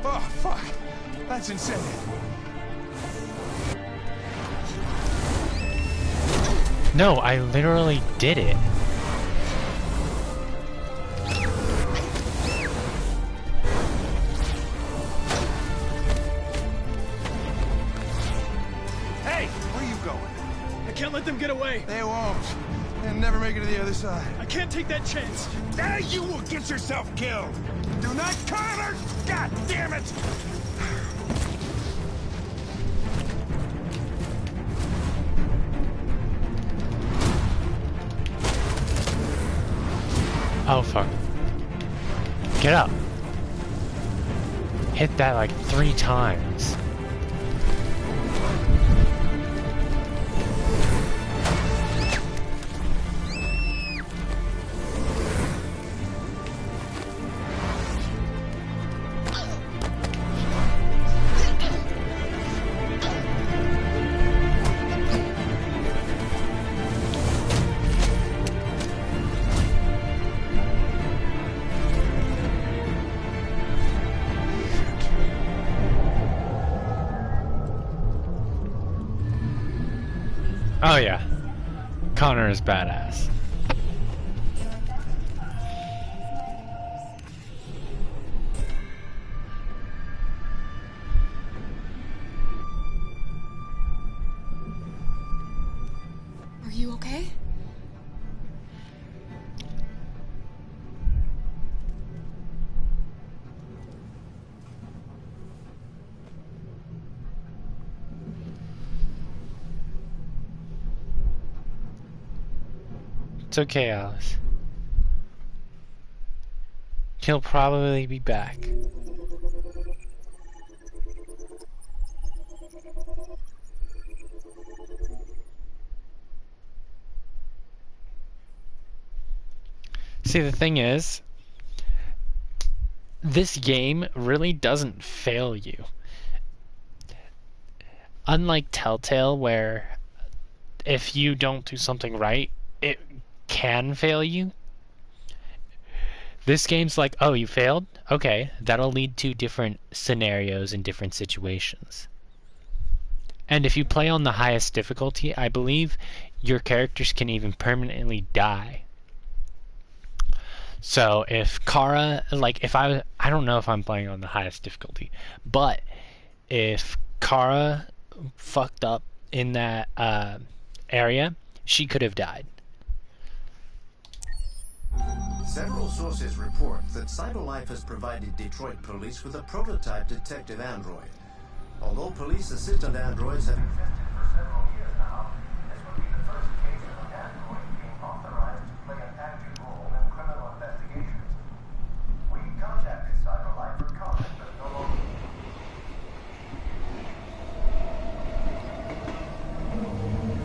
Oh, fuck. That's insane. no, I literally did it. Hey, where are you going? I can't let them get away. They won't. They'll never make it to the other side. I can't take that chance. Now you will get yourself killed. Do not Connor! God damn it! Oh fuck. Get up. Hit that like 3 times. Oh yeah, Connor is badass. Are you okay? It's okay, Alice. He'll probably be back. See, the thing is, this game really doesn't fail you. Unlike Telltale, where if you don't do something right, it can fail you. This game's like, oh, you failed? Okay, that'll lead to different scenarios and different situations. And if you play on the highest difficulty, I believe your characters can even permanently die. So if Kara, like if I don't know if I'm playing on the highest difficulty, but if Kara fucked up in that area, she could have died. Several sources report that CyberLife has provided Detroit police with a prototype detective android. Although police assistant androids have existed for several years now, this would be the first case of an android being authorized to play an active role in criminal investigations. We contacted CyberLife for comment, but no longer.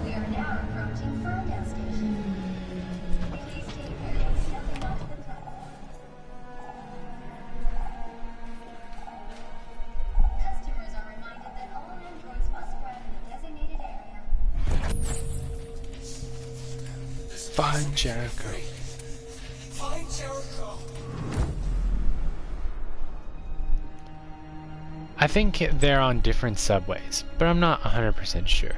We are now approaching Ferndale Station. Please take care of stepping onto the platform. Customers are reminded that all androids must grab in the designated area. Find Jericho. Find Jericho. I think they're on different subways, but I'm not 100% sure.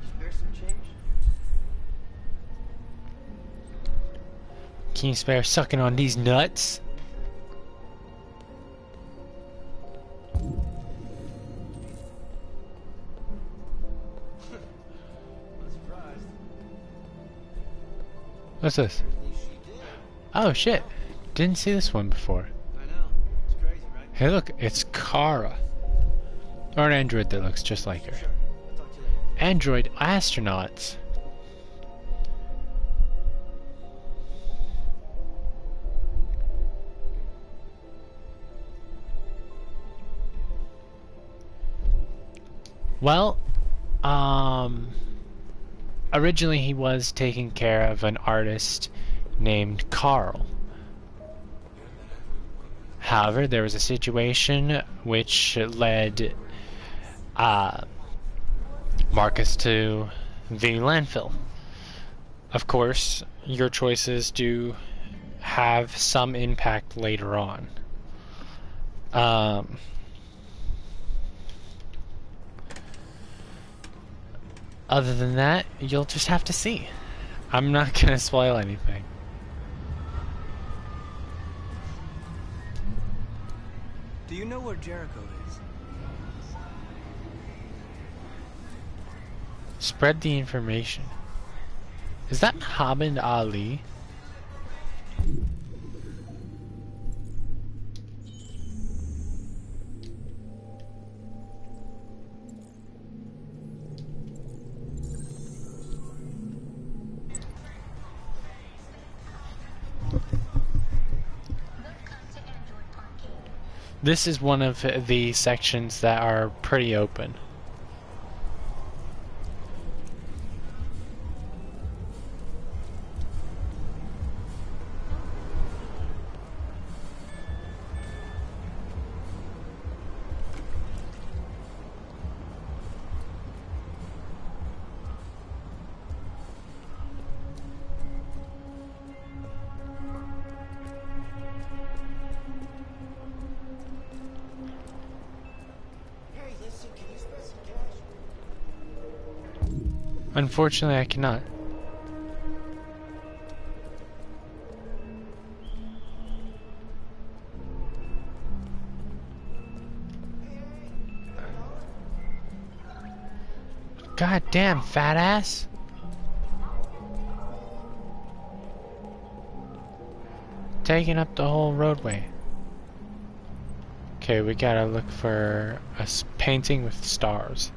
Spare some change? Can you spare sucking on these nuts? What's this? Oh shit! Didn't see this one before. I know. It's crazy, right? Hey look, it's Kara. Or an android that looks just like her. Sure. I'll talk to you later. Android astronauts. Well, originally he was taking care of an artist named Carl. However, there was a situation which led Marcus to the landfill. Of course, your choices do have some impact later on. Other than that, you'll just have to see. I'm not gonna spoil anything. Do you know where Jericho is? Spread the information. Is that Muhammad Ali? This is one of the sections that are pretty open. Unfortunately, I cannot. God damn, fat ass. Taking up the whole roadway. Okay, we gotta look for a painting with stars.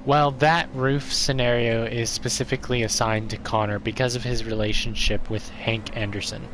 Well, that roof scenario is specifically assigned to Connor because of his relationship with Hank Anderson.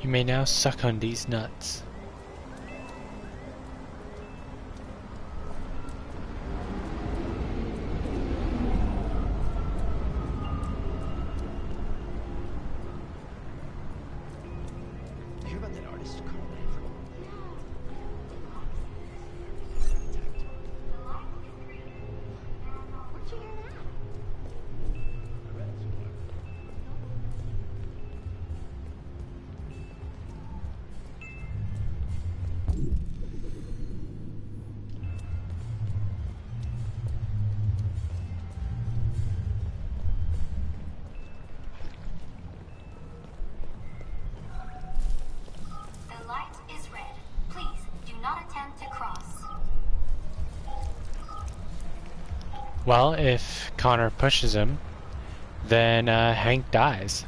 You may now suck on these nuts. You hear about that artist, Carl? Where'd you hear that? The light is red. Please do not attempt to cross. Well, if Connor pushes him, then Hank dies.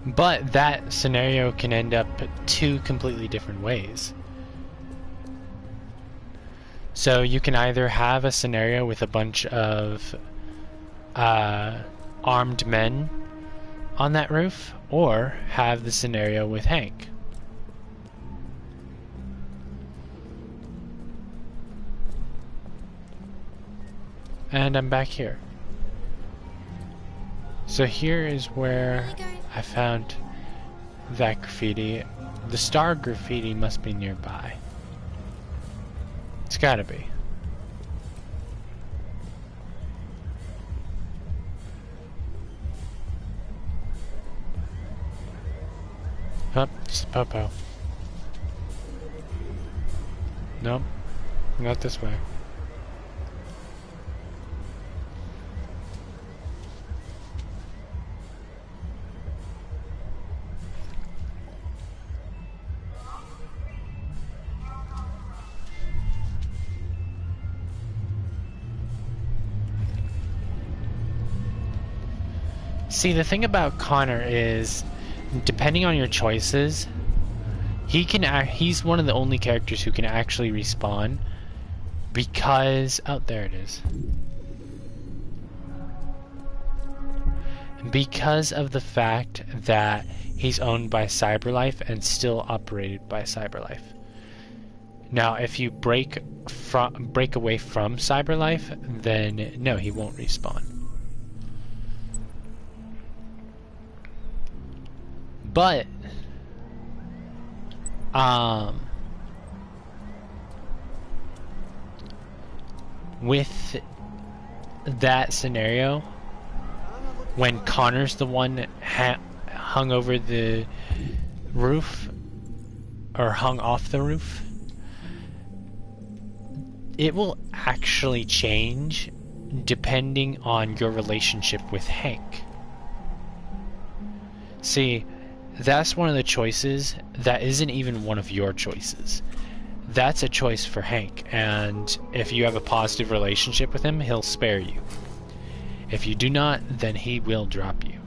But that scenario can end up two completely different ways. So you can either have a scenario with a bunch of armed men on that roof, or have the scenario with Hank. And I'm back here. So here is where I found that graffiti. The star graffiti must be nearby. It's gotta be. Oh, it's Popo. Nope, not this way. See, the thing about Connor is, depending on your choices, he's one of the only characters who can actually respawn because, oh, there it is. Because of the fact that he's owned by CyberLife and still operated by CyberLife. Now, if you break away from CyberLife, then no, he won't respawn. But with that scenario, when Connor's the one hung over the roof, or hung off the roof, it will actually change depending on your relationship with Hank. See, that's one of the choices that isn't even one of your choices. That's a choice for Hank, and if you have a positive relationship with him, he'll spare you. If you do not, then he will drop you.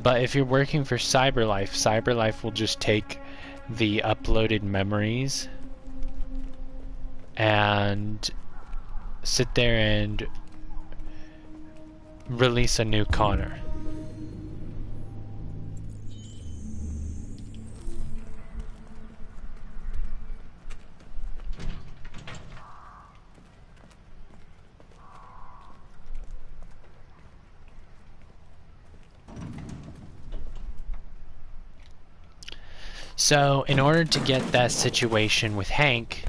But if you're working for CyberLife, CyberLife will just take the uploaded memories and sit there and release a new Connor. So, in order to get that situation with Hank,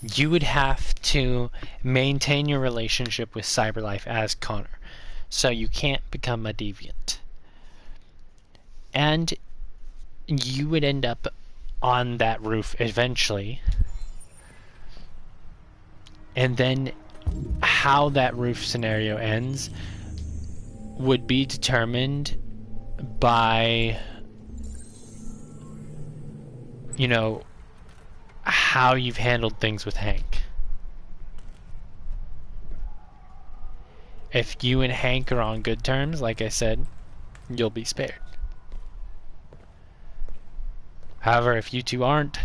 you would have to maintain your relationship with CyberLife as Connor. So you can't become a deviant. And you would end up on that roof eventually. And then how that roof scenario ends would be determined by, you know, how you've handled things with Hank. If you and Hank are on good terms, like I said, you'll be spared. However, if you two aren't,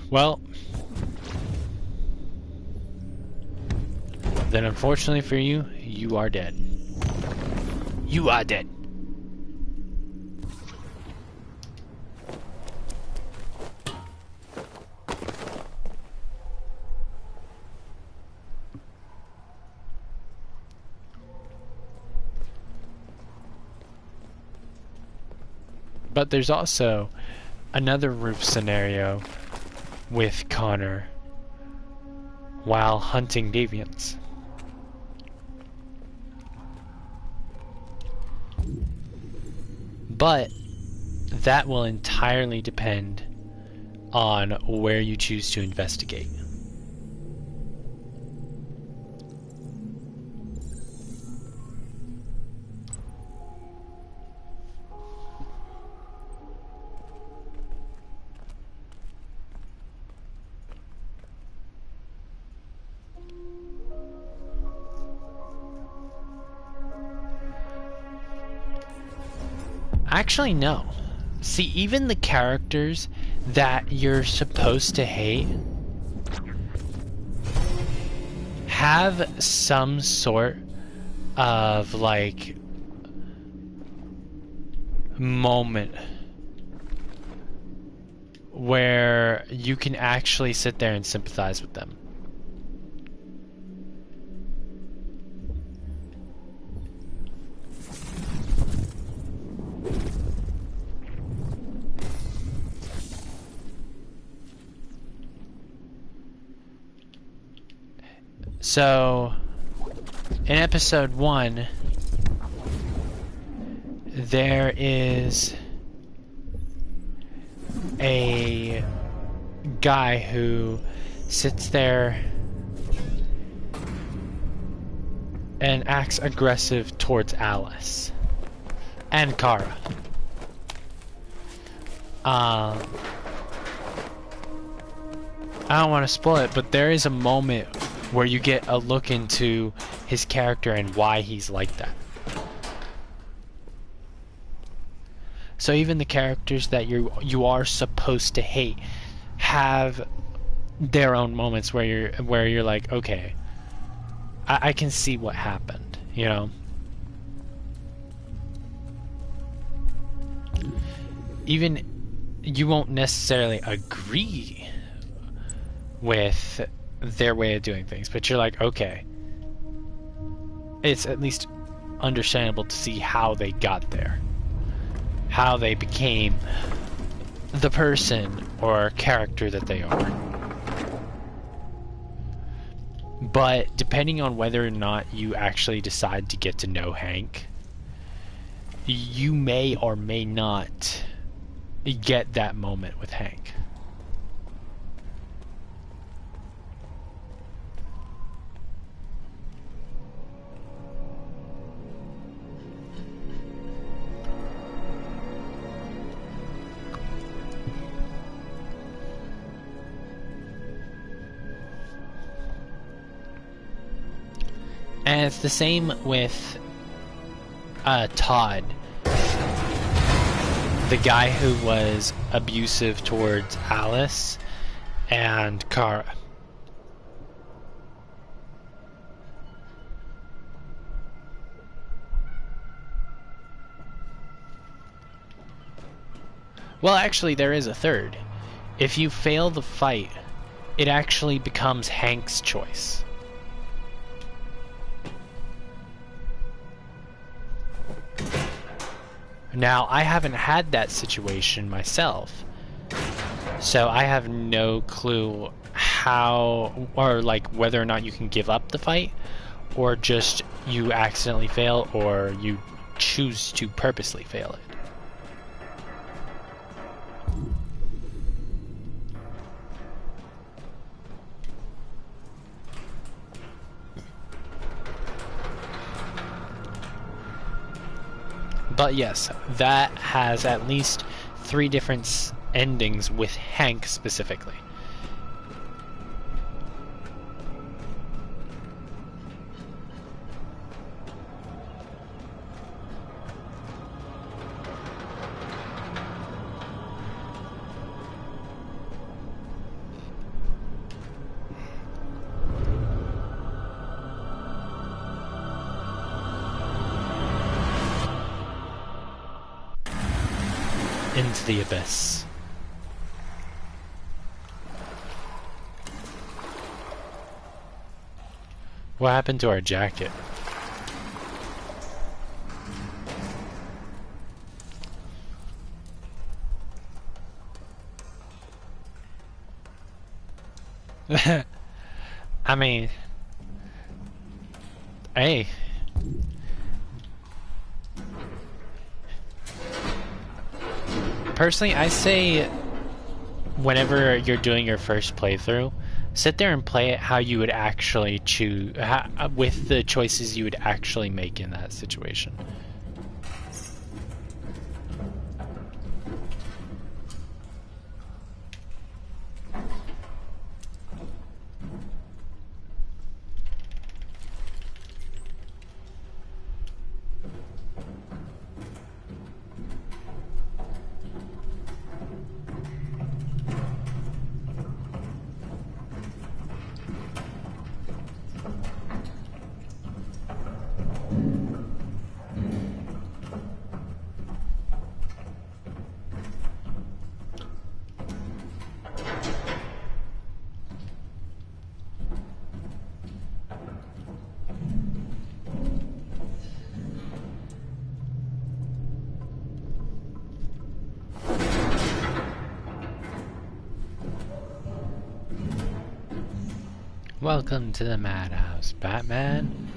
well, then unfortunately for you, you are dead. You are dead. But there's also another roof scenario with Connor while hunting deviants. But that will entirely depend on where you choose to investigate. Actually, no. See, even the characters that you're supposed to hate have some sort of, like, moment where you can actually sit there and sympathize with them. So, in episode 1, there is a guy who sits there and acts aggressive towards Alice and Kara. I don't want to spoil it, but there is a moment where you get a look into his character and why he's like that. So even the characters that you are supposed to hate have their own moments where you're like, okay, I can see what happened, you know. Even you won't necessarily agree with their way of doing things, but you're like, okay, it's at least understandable to see how they got there, how they became the person or character that they are. But depending on whether or not you actually decide to get to know Hank, you may or may not get that moment with Hank. And it's the same with Todd, the guy who was abusive towards Alice and Kara. Well, actually, there is a third. If you fail the fight, it actually becomes Hank's choice. Now, I haven't had that situation myself, so I have no clue how, or like whether or not you can give up the fight, or just you accidentally fail, or you choose to purposely fail it. But yes, that has at least 3 different endings with Hank specifically. Into the abyss. What happened to our jacket? I mean, hey. Personally, I say whenever you're doing your first playthrough, sit there and play it how you would actually choose, with the choices you would actually make in that situation. Welcome to the madhouse, Batman.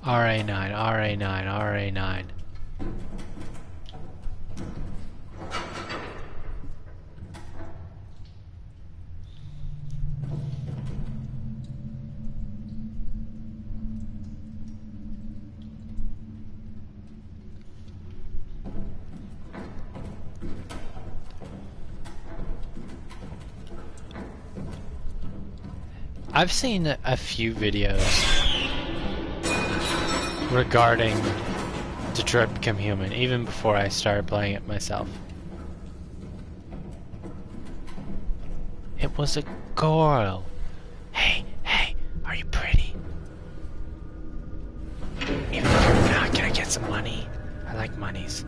RA9, RA9, RA9. I've seen a few videos regarding Detroit Become Human, even before I started playing it myself. It was a girl. Hey, are you pretty? Even if you're not, can I get some money? I like monies.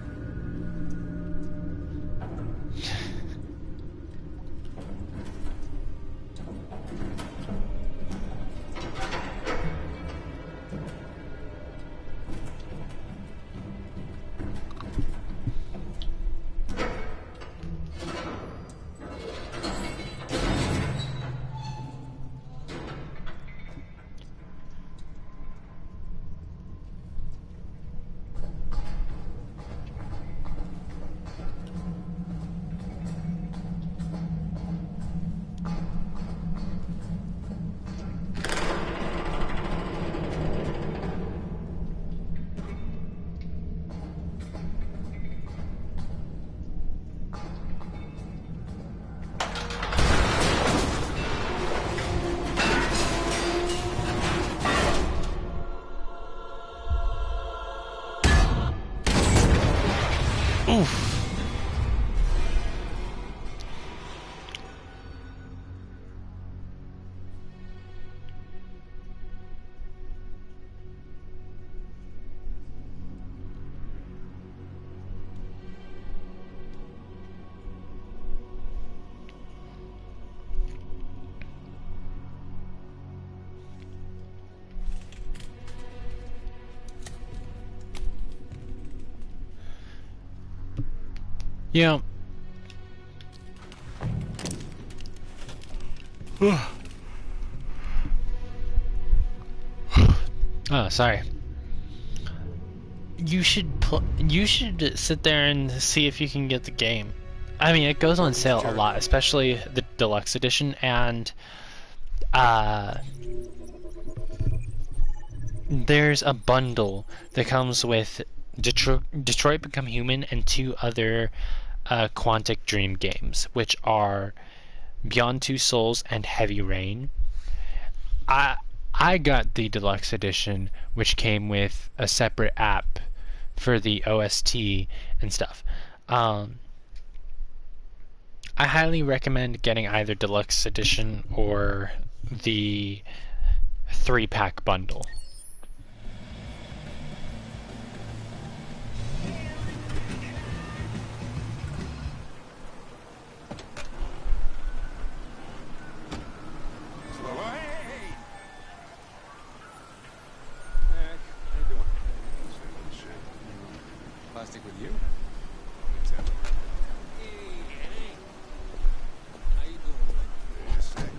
You know, oh, sorry. You should sit there and see if you can get the game. I mean, it goes on sale a lot, especially the deluxe edition, and there's a bundle that comes with Detroit Become Human and 2 other Quantic Dream games, which are Beyond Two Souls and Heavy Rain. I got the deluxe edition, which came with a separate app for the OST and stuff. I highly recommend getting either deluxe edition or the 3-pack bundle. Plastic with you? How you doing, man? Hey,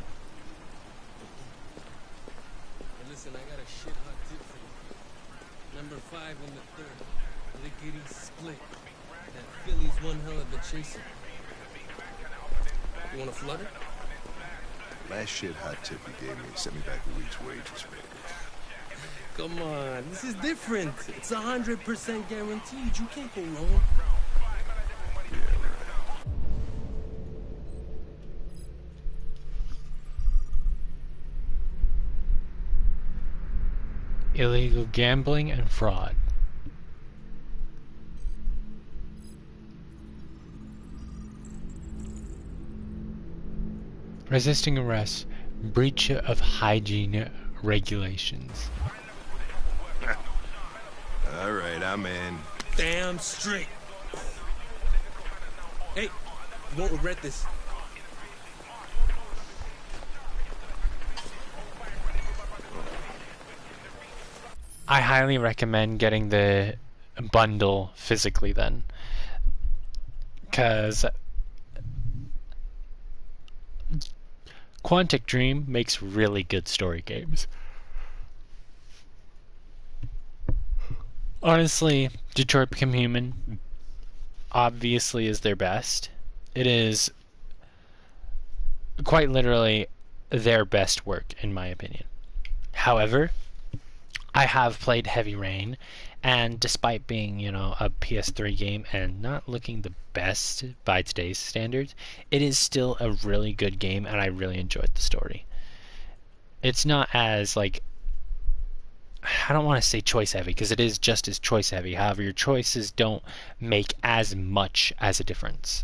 listen, I got a shit hot tip for you. Number 5 in the 3rd. Lickety split. That Philly's one hell of a chaser. You want a flutter? Last shit hot tip you gave me sent me back a week's wages, baby. Come on, this is different. It's 100% guaranteed. You can't go wrong. Yeah, right. Illegal gambling and fraud. Resisting arrest, breach of hygiene regulations. All right, I'm in. Damn straight. Hey, you won't regret this. I highly recommend getting the bundle physically then, because Quantic Dream makes really good story games. Honestly, Detroit Become Human obviously is their best. It is quite literally their best work, in my opinion. However, I have played Heavy Rain, and despite being, you know, a PS3 game and not looking the best by today's standards, it is still a really good game, and I really enjoyed the story. It's not as, like, I don't want to say choice heavy, because it is just as choice heavy. However, your choices don't make as much as a difference.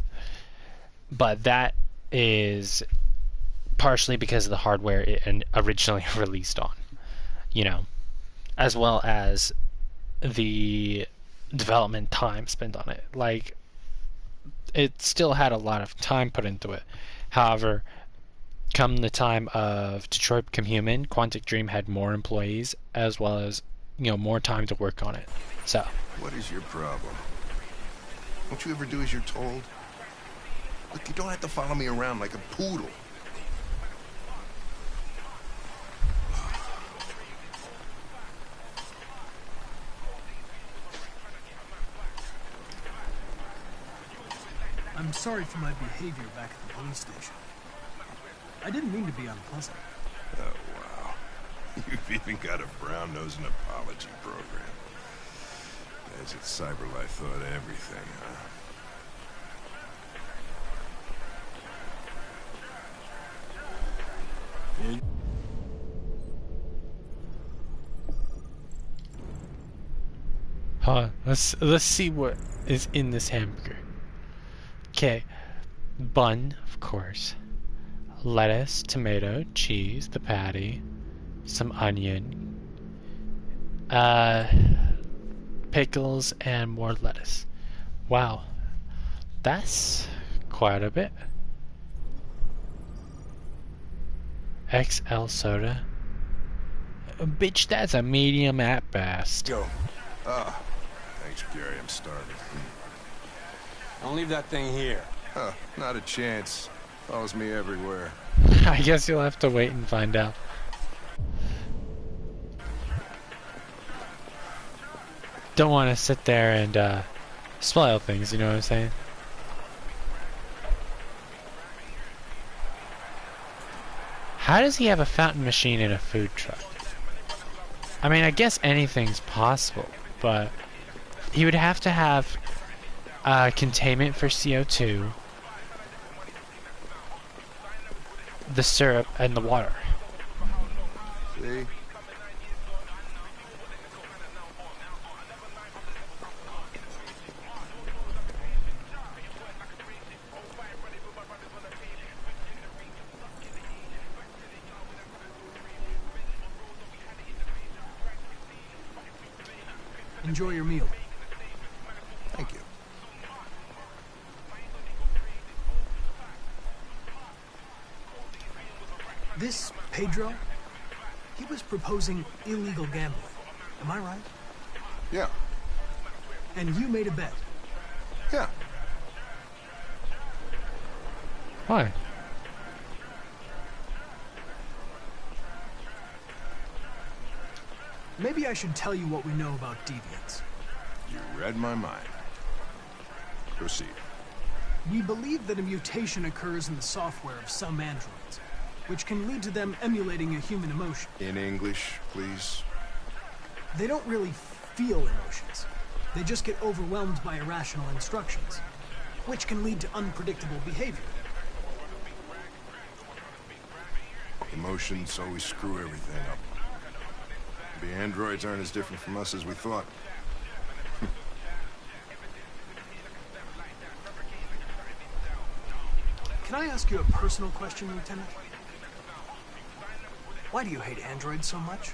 But that is partially because of the hardware it originally released on, you know, as well as the development time spent on it. Like, it still had a lot of time put into it. However, come the time of Detroit Become Human, Quantic Dream had more employees as well as, you know, more time to work on it. So, what is your problem? Don't you ever do as you're told? Look, you don't have to follow me around like a poodle. I'm sorry for my behavior back at the police station. I didn't mean to be unpleasant. Oh, wow. You've even got a brown-nosing apology program. As if CyberLife thought everything, huh? Let's see what is in this hamburger. Okay, bun, of course. Lettuce, tomato, cheese, the patty, some onion, pickles, and more lettuce. Wow, that's quite a bit. XL soda. Bitch, that's a medium at best. Go. Ah, thanks, Gary. I'm starving. Don't leave that thing here. Huh, not a chance. Follows me everywhere. I guess you'll have to wait and find out. Don't want to sit there and spoil things, you know what I'm saying? How does he have a fountain machine in a food truck? I mean, I guess anything's possible, but he would have to have containment for CO2, the syrup, and the water. See? Enjoy your meal. Thank you. This Pedro, he was proposing illegal gambling. Am I right? Yeah. And you made a bet. Yeah. Why? Maybe I should tell you what we know about deviants. You read my mind. Proceed. We believe that a mutation occurs in the software of some androids, which can lead to them emulating a human emotion. In English, please. They don't really feel emotions. They just get overwhelmed by irrational instructions, which can lead to unpredictable behavior. Emotions always screw everything up. The androids aren't as different from us as we thought. Can I ask you a personal question, Lieutenant? Why do you hate androids so much?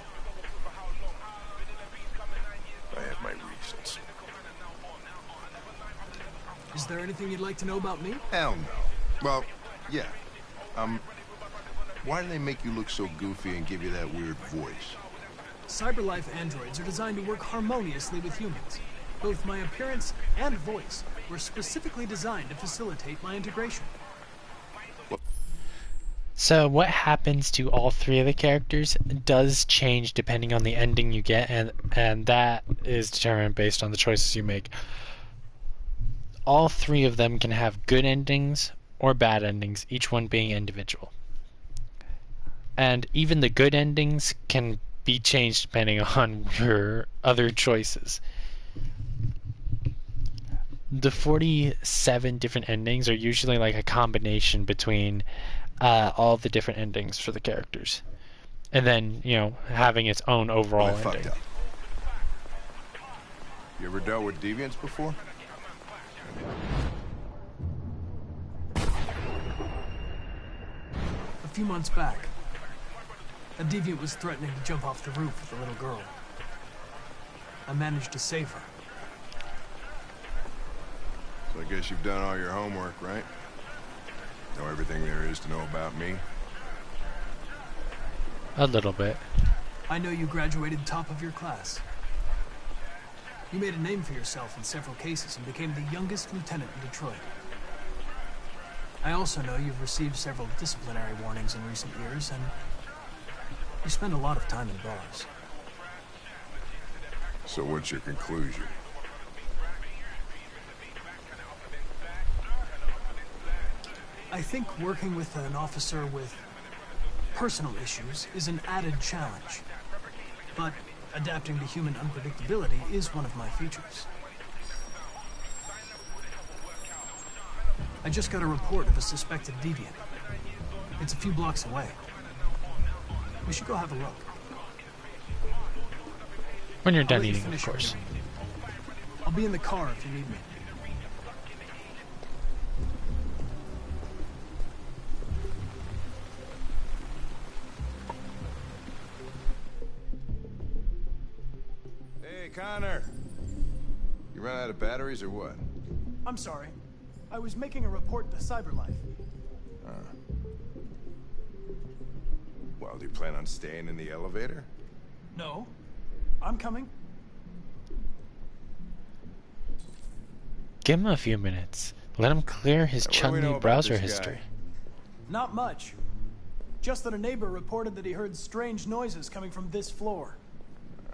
I have my reasons. Is there anything you'd like to know about me? Hell no. Well, yeah. Why do they make you look so goofy and give you that weird voice? CyberLife androids are designed to work harmoniously with humans. Both my appearance and voice were specifically designed to facilitate my integration. So what happens to all three of the characters does change depending on the ending you get, and that is determined based on the choices you make. All three of them can have good endings or bad endings, each one being individual. And even the good endings can be changed depending on your other choices. The 47 different endings are usually like a combination between all the different endings for the characters, and then, you know, having its own overall ending. Fucked up. You ever dealt with deviants before? A few months back, a deviant was threatening to jump off the roof with a little girl. I managed to save her. So I guess you've done all your homework, right? Know everything there is to know about me? A little bit. I know you graduated top of your class. You made a name for yourself in several cases and became the youngest lieutenant in Detroit. I also know you've received several disciplinary warnings in recent years, and you spend a lot of time in bars. So what's your conclusion? I think working with an officer with personal issues is an added challenge. But adapting to human unpredictability is one of my features. I just got a report of a suspected deviant. It's a few blocks away. We should go have a look. When you're done eating, of course. I'll be in the car if you need me. Hey, Connor. You run out of batteries or what? I'm sorry. I was making a report to CyberLife. Well, do you plan on staying in the elevator? No. I'm coming. Give him a few minutes. Let him clear his What do we know Chun-Li about browser this guy? history. Not much. Just that a neighbor reported that he heard strange noises coming from this floor.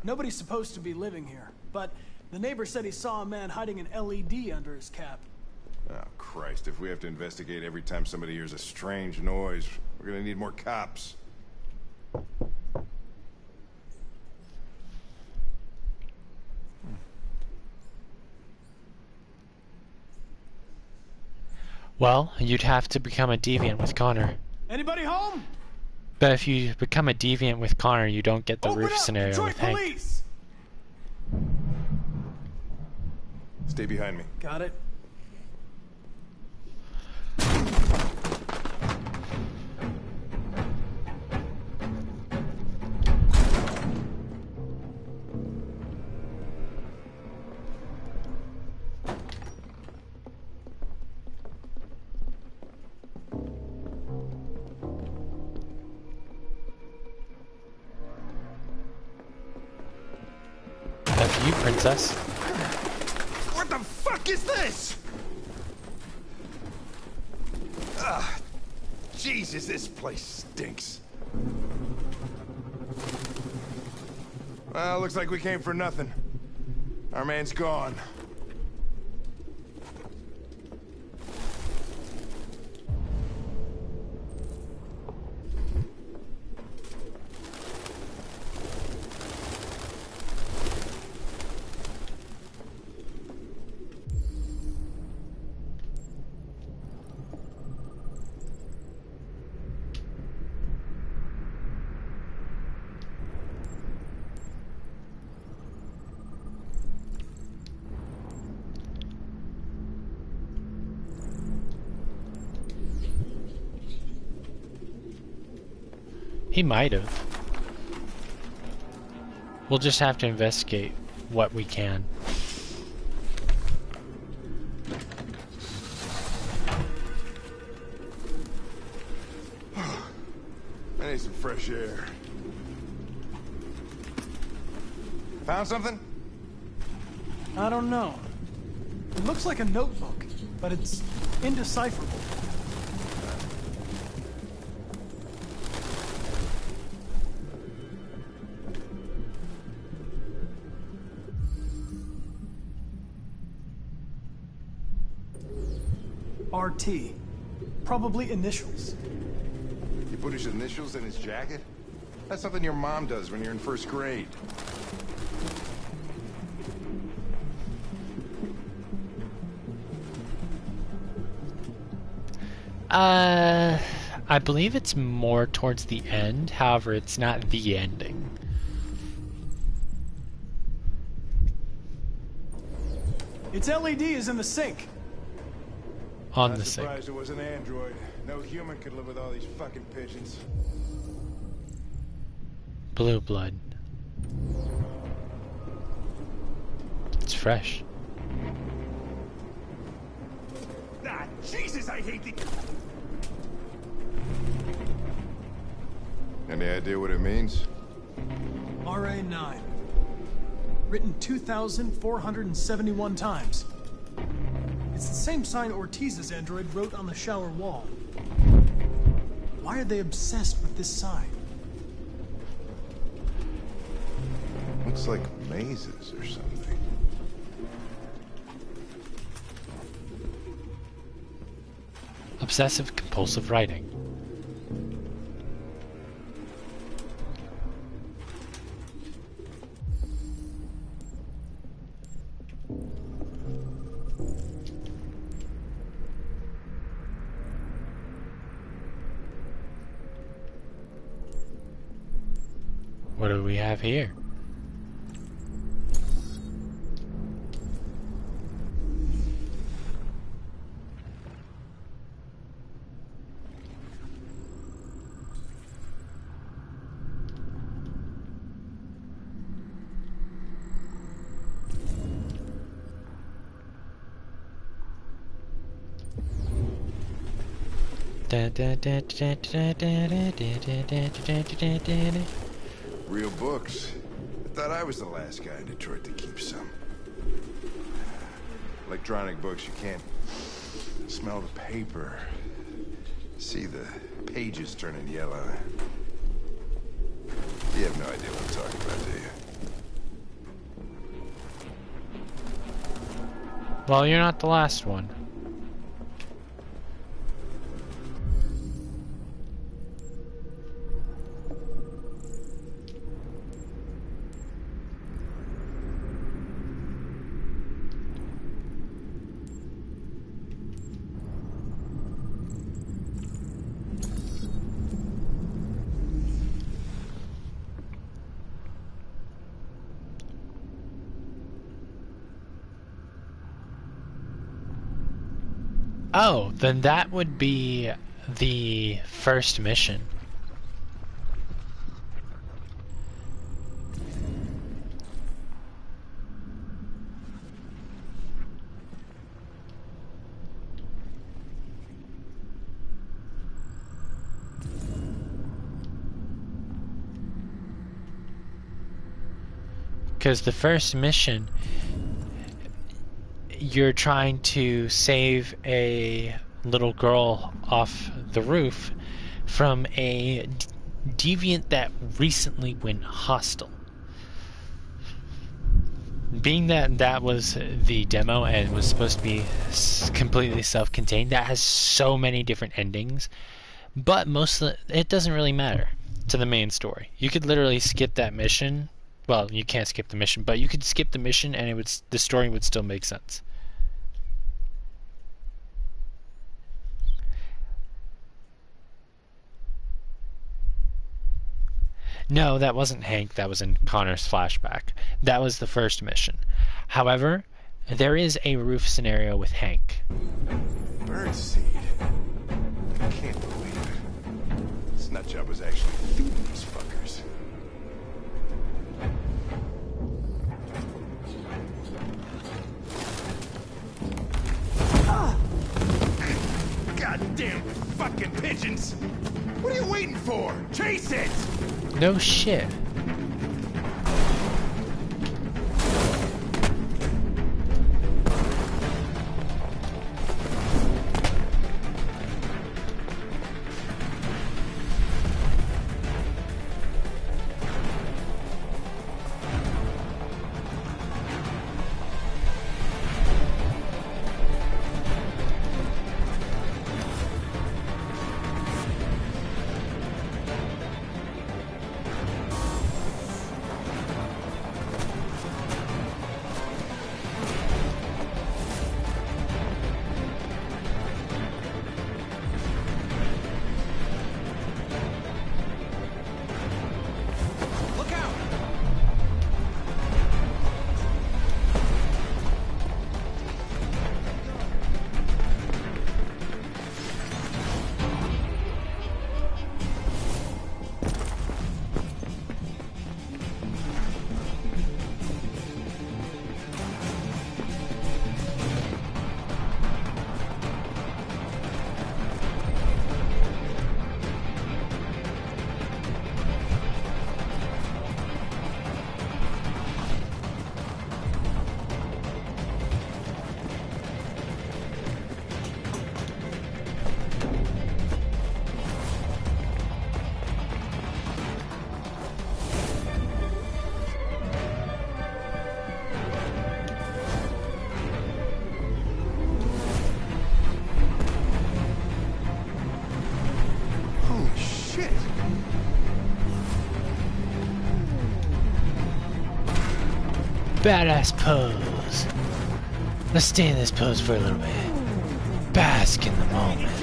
Nobody's supposed to be living here, but the neighbor said he saw a man hiding an LED under his cap. Oh, Christ, if we have to investigate every time somebody hears a strange noise, we're gonna need more cops. Well, you'd have to become a deviant with Connor. Anybody home? But if you become a deviant with Connor, you don't get the Open roof up, scenario Detroit with Hank. Police! Stay behind me. Got it. That's you, princess. What the fuck is this? Jesus, this place stinks. Well, looks like we came for nothing. Our man's gone. He might have. We'll just have to investigate what we can. I need some fresh air. Found something? I don't know. It looks like a notebook, but it's indecipherable. RT. Probably initials. He put his initials in his jacket? That's something your mom does when you're in first grade. I believe it's more towards the end, however, it's not the ending. Its LED is in the sink. On I'm the sink. surprised it was an android. No human could live with all these fucking pigeons. Blue blood. It's fresh. Ah, Jesus, I hate the... Any idea what it means? RA9. Written 2,471 times. It's the same sign Ortiz's android wrote on the shower wall. Why are they obsessed with this sign? Looks like mazes or something. Obsessive compulsive writing. What do we have here? Real books. I thought I was the last guy in Detroit to keep some. Electronic books, you can't Smell the paper. See the pages turning yellow. You have no idea what I'm talking about, do you? Well, you're not the last one. Oh, then that would be the first mission. Because the first mission, you're trying to save a little girl off the roof from a deviant that recently went hostile. Being that that was the demo and was supposed to be completely self-contained, that has so many different endings, but most of it doesn't really matter to the main story. You could literally skip that mission. Well, you can't skip the mission, but you could skip the mission and the story would still make sense. No, that wasn't Hank. That was in Connor's flashback. That was the first mission. However, there is a roof scenario with Hank. Birdseed. I can't believe it. This nutjob was actually feeding these fuckers. Goddamn fucking pigeons! What are you waiting for? Chase it! No shit. Badass pose. Let's stay in this pose for a little bit. Bask in the moment.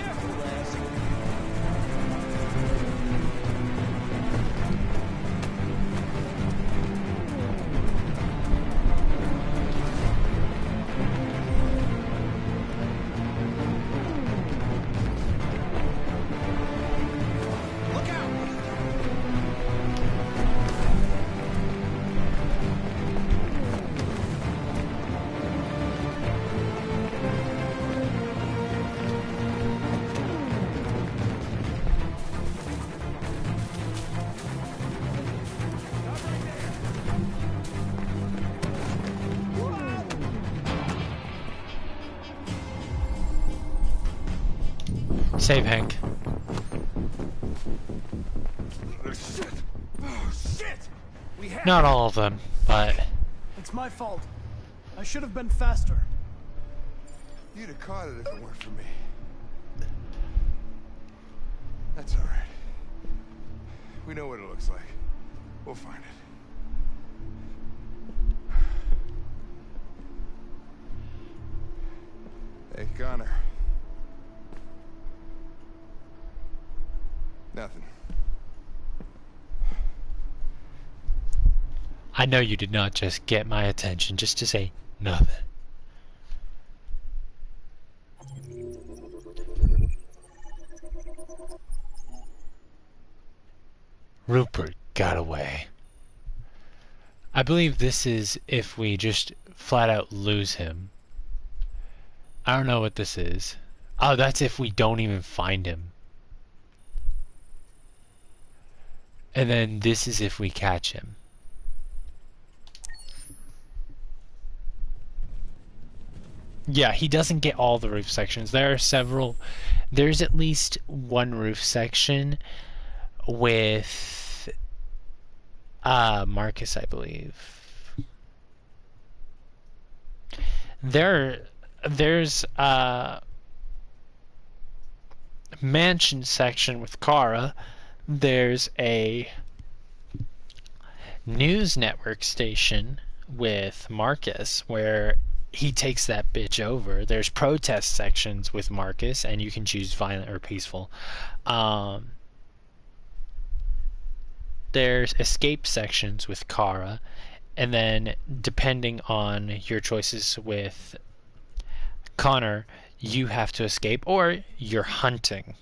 Save Hank. Oh, shit! Oh, shit! We have Not all of them, but... It's my fault. I should have been faster. You'd have caught it if it weren't for me. That's all right. We know what it looks like. We'll find it. Hey, Connor. Nothing. I know you did not just get my attention just to say nothing. Rupert got away. I believe this is if we just flat out lose him. I don't know what this is. Oh, that's if we don't even find him. And then this is if we catch him. Yeah, he doesn't get all the roof sections. There are several. There's at least one roof section with Marcus, I believe. There's a mansion section with Kara. There's a news network station with Marcus where he takes that bitch over. There's protest sections with Marcus, and you can choose violent or peaceful. There's escape sections with Kara, and then depending on your choices with Connor, you have to escape or you're hunting.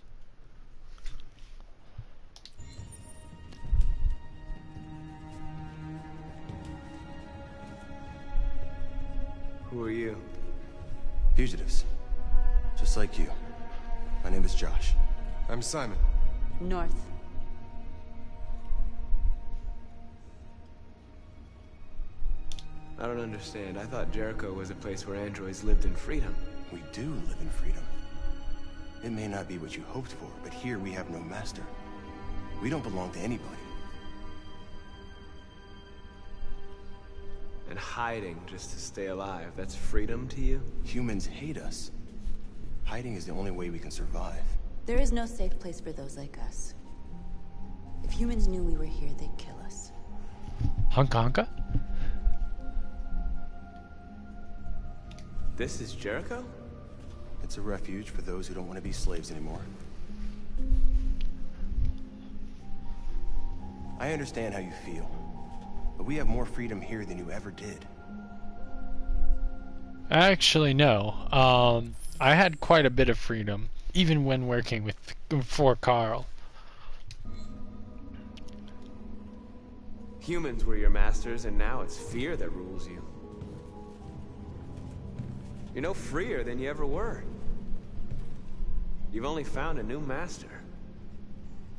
Who are you? Fugitives. Just like you. My name is Josh. I'm Simon. North. I don't understand. I thought Jericho was a place where androids lived in freedom. We do live in freedom. It may not be what you hoped for, but here we have no master. We don't belong to anybody. And hiding just to stay alive, that's freedom to you? Humans hate us. Hiding is the only way we can survive. There is no safe place for those like us. If humans knew we were here, they'd kill us. Honka? This is Jericho? It's a refuge for those who don't want to be slaves anymore. I understand how you feel, but we have more freedom here than you ever did. Actually, no. I had quite a bit of freedom, even when working for Carl. Humans were your masters, and now it's fear that rules you. You're no freer than you ever were. You've only found a new master.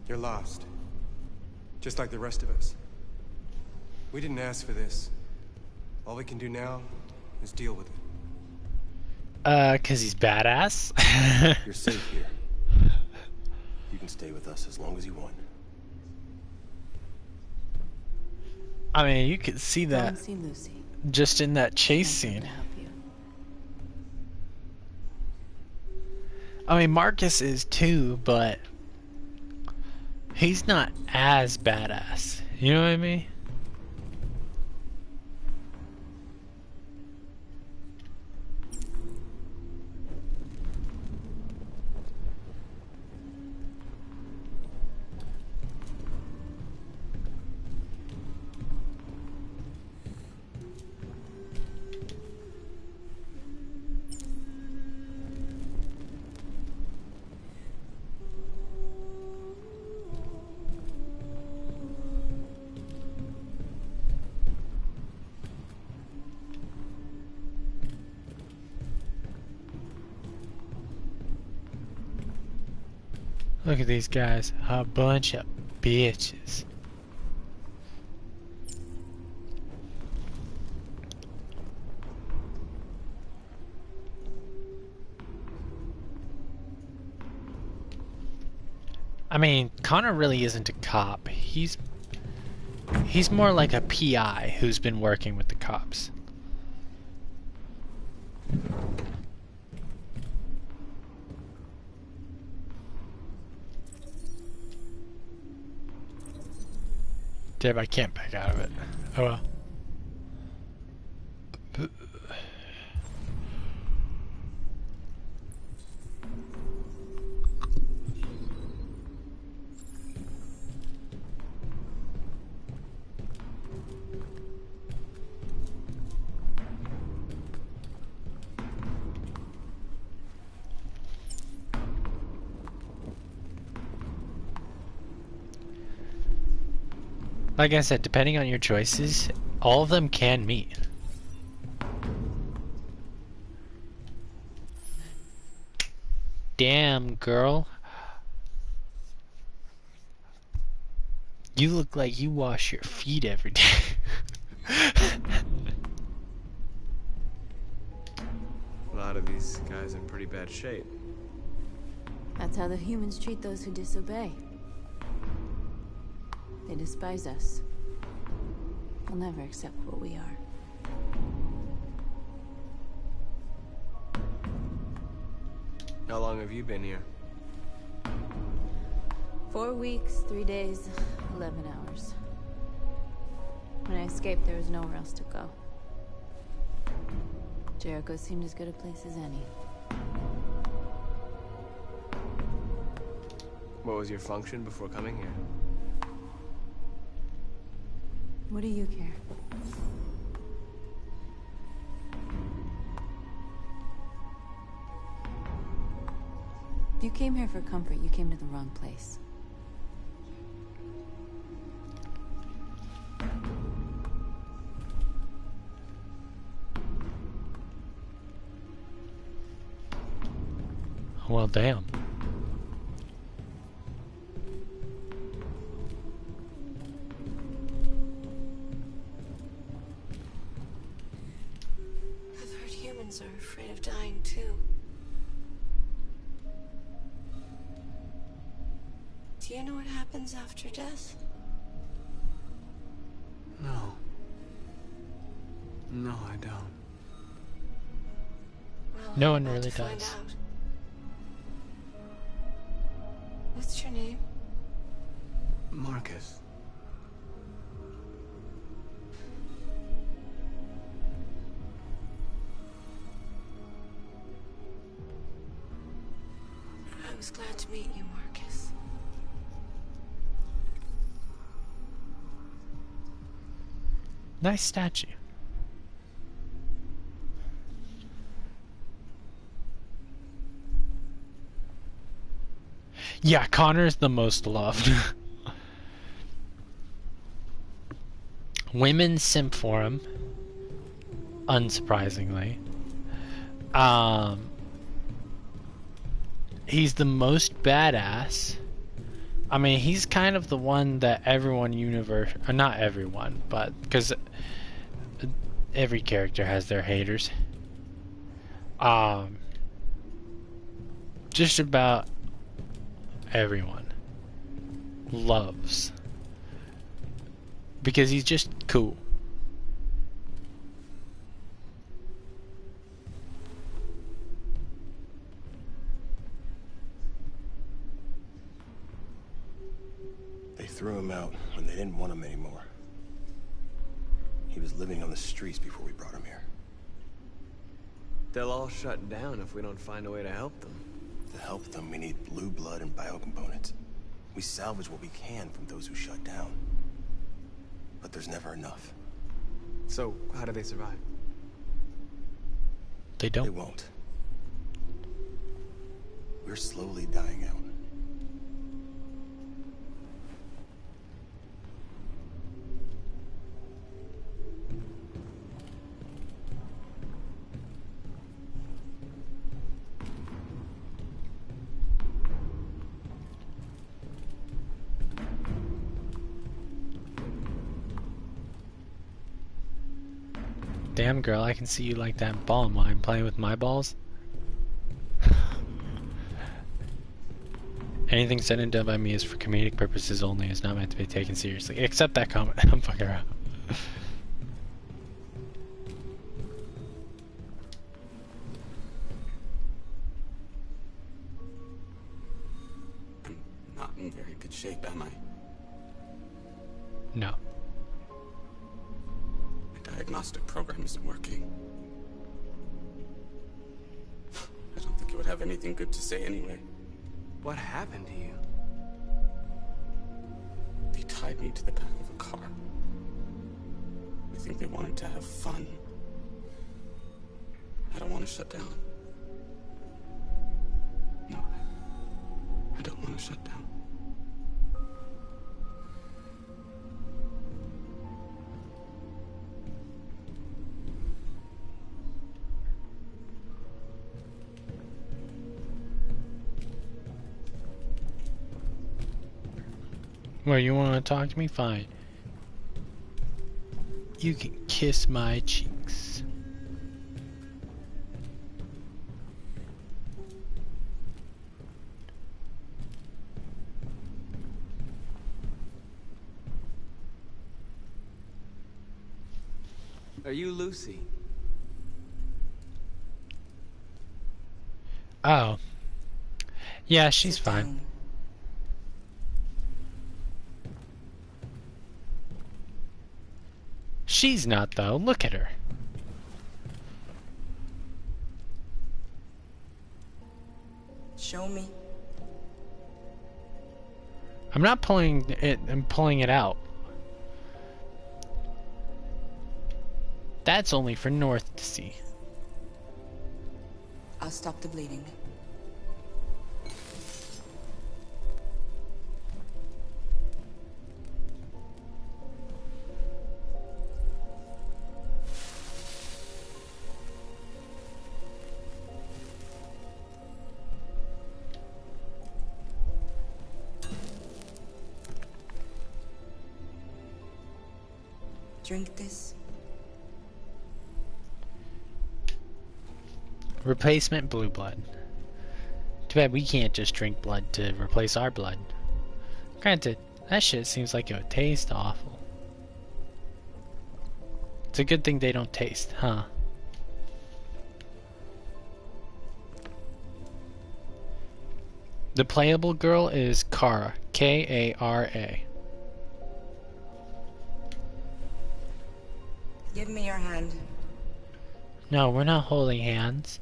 You're lost. Just like the rest of us. We didn't ask for this. All we can do now is deal with it. 'Cause he's badass? You're safe here. You can stay with us as long as you want. I mean, you could see that See Lucy. just in that chase scene. I mean, Marcus is too, but he's not as badass. You know what I mean? Look at these guys, a bunch of bitches. I mean, Connor really isn't a cop. He's more like a PI who's been working with the cops. Damn, I can't back out of it. Oh well. Like I said, depending on your choices, all of them can meet. Damn, girl. You look like you wash your feet every day. A lot of these guys in pretty bad shape. That's how the humans treat those who disobey. They despise us. They'll never accept what we are. How long have you been here? 4 weeks, 3 days, 11 hours. When I escaped, there was nowhere else to go. Jericho seemed as good a place as any. What was your function before coming here? What do you care? If you came here for comfort, you came to the wrong place. Well, damn. I've heard humans are afraid of dying too. Do you know what happens after death? No. No, I don't. Well, No I'm one about really to find does. out. What's your name? Marcus. I was glad to meet you, Marcus. Nice statue. Yeah, Connor's the most loved. Women simp for him, unsurprisingly. He's the most badass. I mean, he's kind of the one that everyone not everyone, but because every character has their haters. Just about everyone loves, because he's just cool. They threw him out when they didn't want him anymore. He was living on the streets before we brought him here. They'll all shut down if we don't find a way to help them. To help them, we need blue blood and biocomponents. We salvage what we can from those who shut down. But there's never enough. So, how do they survive? They don't. They won't. We're slowly dying out. Damn, girl, I can see you like that ball while I'm playing with my balls. Anything said and done by me is for comedic purposes only. It's not meant to be taken seriously. Except that comment. I'm fucking around. I'm not in very good shape, am I? No. My diagnostic program isn't working. I don't think you would have anything good to say anyway. What happened to you? They tied me to the back of a car. I think they wanted to have fun. I don't want to shut down. No, I don't want to shut down. Well, you want to talk to me? Fine. You can kiss my cheeks. Are you Lucy? Oh. Yeah, she's fine. She's not, though. Look at her. Show me. I'm not pulling it, I'm pulling it out. That's only for North to see. I'll stop the bleeding. Drink this. Replacement blue blood. Too bad we can't just drink blood to replace our blood. Granted, that shit seems like it would taste awful. It's a good thing they don't taste, huh? The playable girl is Kara. K-A-R-A. Give me your hand. No, we're not holding hands.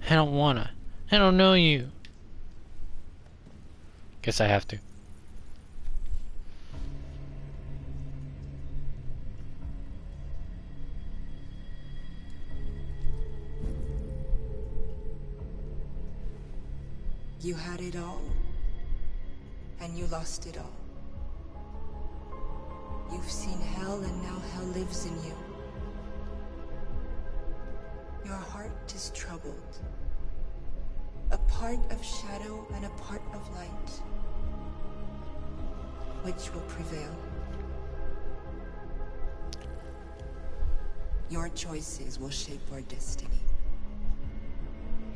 I don't wanna. I don't know you. Guess I have to. You had it all, and you lost it all. You've seen hell, and now hell lives in you. Your heart is troubled. A part of shadow and a part of light. Which will prevail? Your choices will shape our destiny.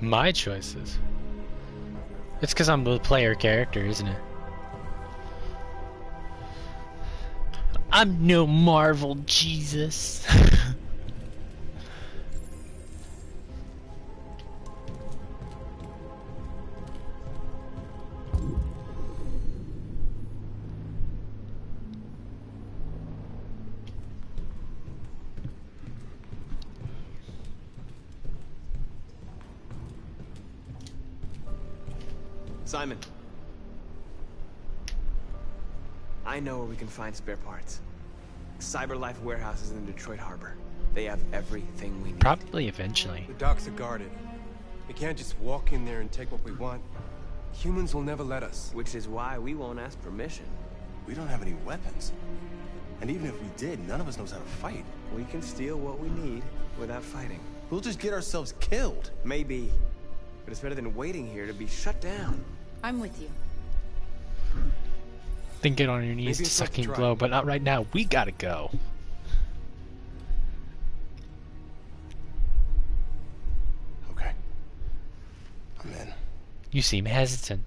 My choices? It's because I'm the player character, isn't it? I'm no Marvel Jesus. Simon. I know where we can find spare parts. CyberLife warehouses in the Detroit Harbor. They have everything we need. Probably eventually. The docks are guarded. We can't just walk in there and take what we want. Humans will never let us. Which is why we won't ask permission. We don't have any weapons. And even if we did, none of us knows how to fight. We can steal what we need without fighting. We'll just get ourselves killed. Maybe. But it's better than waiting here to be shut down. I'm with you. Then get on your knees to sucking blow, but not right now. We gotta go. Okay. I'm in. You seem hesitant.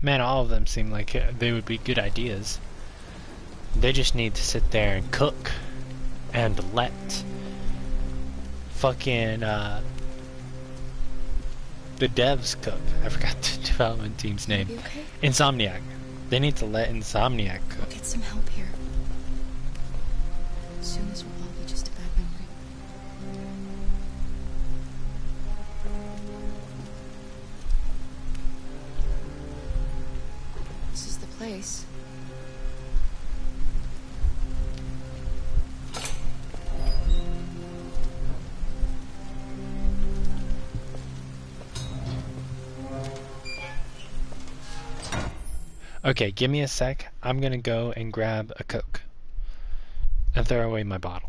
Man, all of them seem like they would be good ideas. They just need to sit there and cook and let fucking the devs cook. I forgot the development team's name. You okay? Insomniac. They need to let Insomniac cook. We'll get some help here. Soon this will all be just a bad memory. This is the place. Okay, give me a sec. I'm gonna go and grab a Coke and throw away my bottle.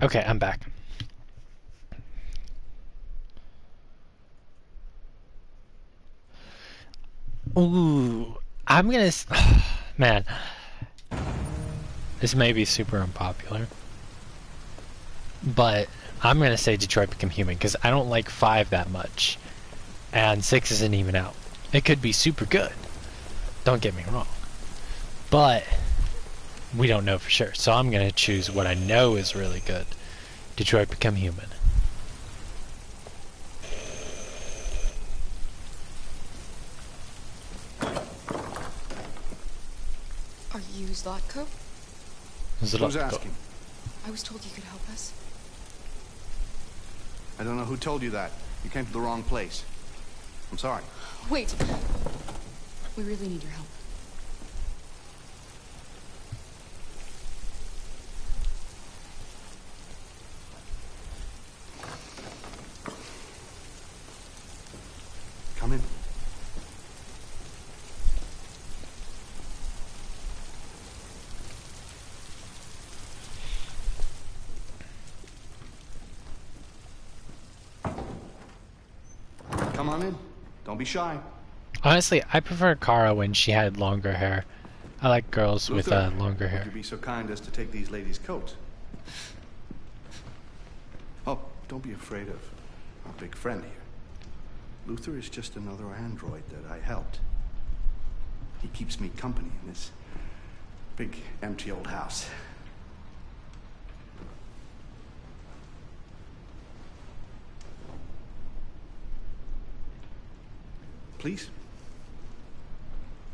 Okay, I'm back. Ooh, I'm gonna... Man, this may be super unpopular, but I'm gonna say Detroit Become Human because I don't like 5 that much, and 6 isn't even out. It could be super good, don't get me wrong, but we don't know for sure, so I'm gonna choose what I know is really good. Detroit Become Human. Are you Zlatko? Who's asking? I was told you could help us. I don't know who told you that. You came to the wrong place. I'm sorry. Wait. We really need your help. Come in. Come on in. Don't be shy. Honestly, I prefer Kara when she had longer hair. I like girls with longer hair. Would you be so kind as to take these ladies' coats? Oh, don't be afraid of our big friend here. Luther is just another android that I helped. He keeps me company in this big, empty old house. Please,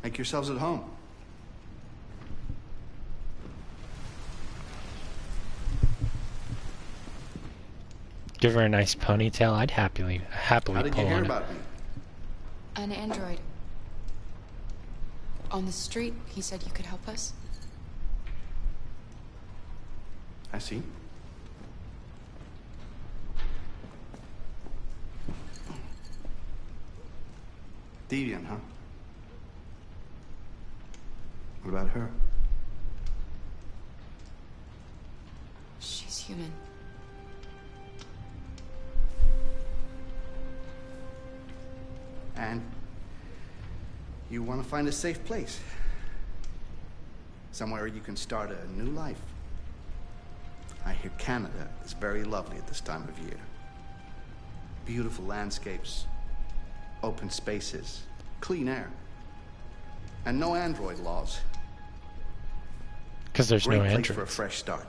make yourselves at home. Give her a nice ponytail. I'd happily How did pull you hear on it. about me? An android. On the street, he said you could help us. I see. Deviant, huh? What about her? She's human. And you want to find a safe place. Somewhere you can start a new life. I hear Canada is very lovely at this time of year. Beautiful landscapes, open spaces, clean air, and no android laws. Because there's Great no place androids. for a fresh start.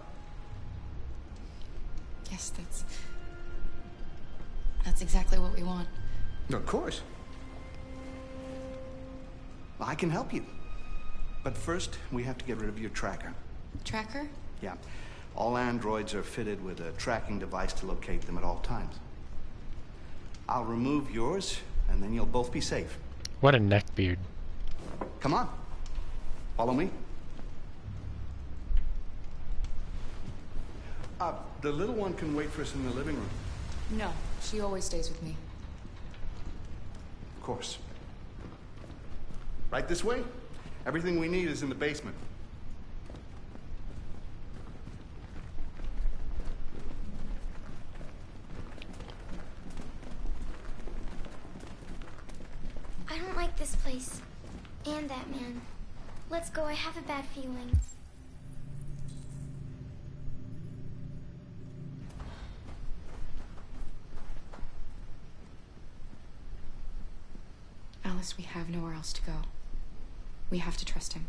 Yes, that's exactly what we want. Of course. Well, I can help you. But first, we have to get rid of your tracker. Tracker? Yeah. All androids are fitted with a tracking device to locate them at all times. I'll remove yours, and then you'll both be safe. What a neckbeard. Come on. Follow me. The little one can wait for us in the living room. No, she always stays with me. Of course. Right this way? Everything we need is in the basement. I don't like this place. And that man. Let's go, I have a bad feeling. Alice, we have nowhere else to go. We have to trust him.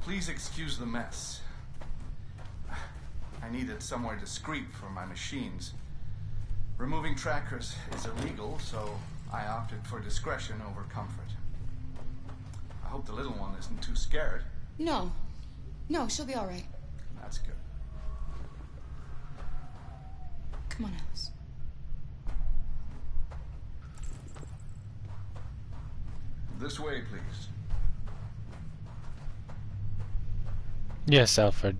Please excuse the mess. I needed somewhere discreet for my machines. Removing trackers is illegal, so I opted for discretion over comfort. I hope the little one isn't too scared. No, she'll be all right. That's good. Come on, Alice. This way, please. Yes, Alfred.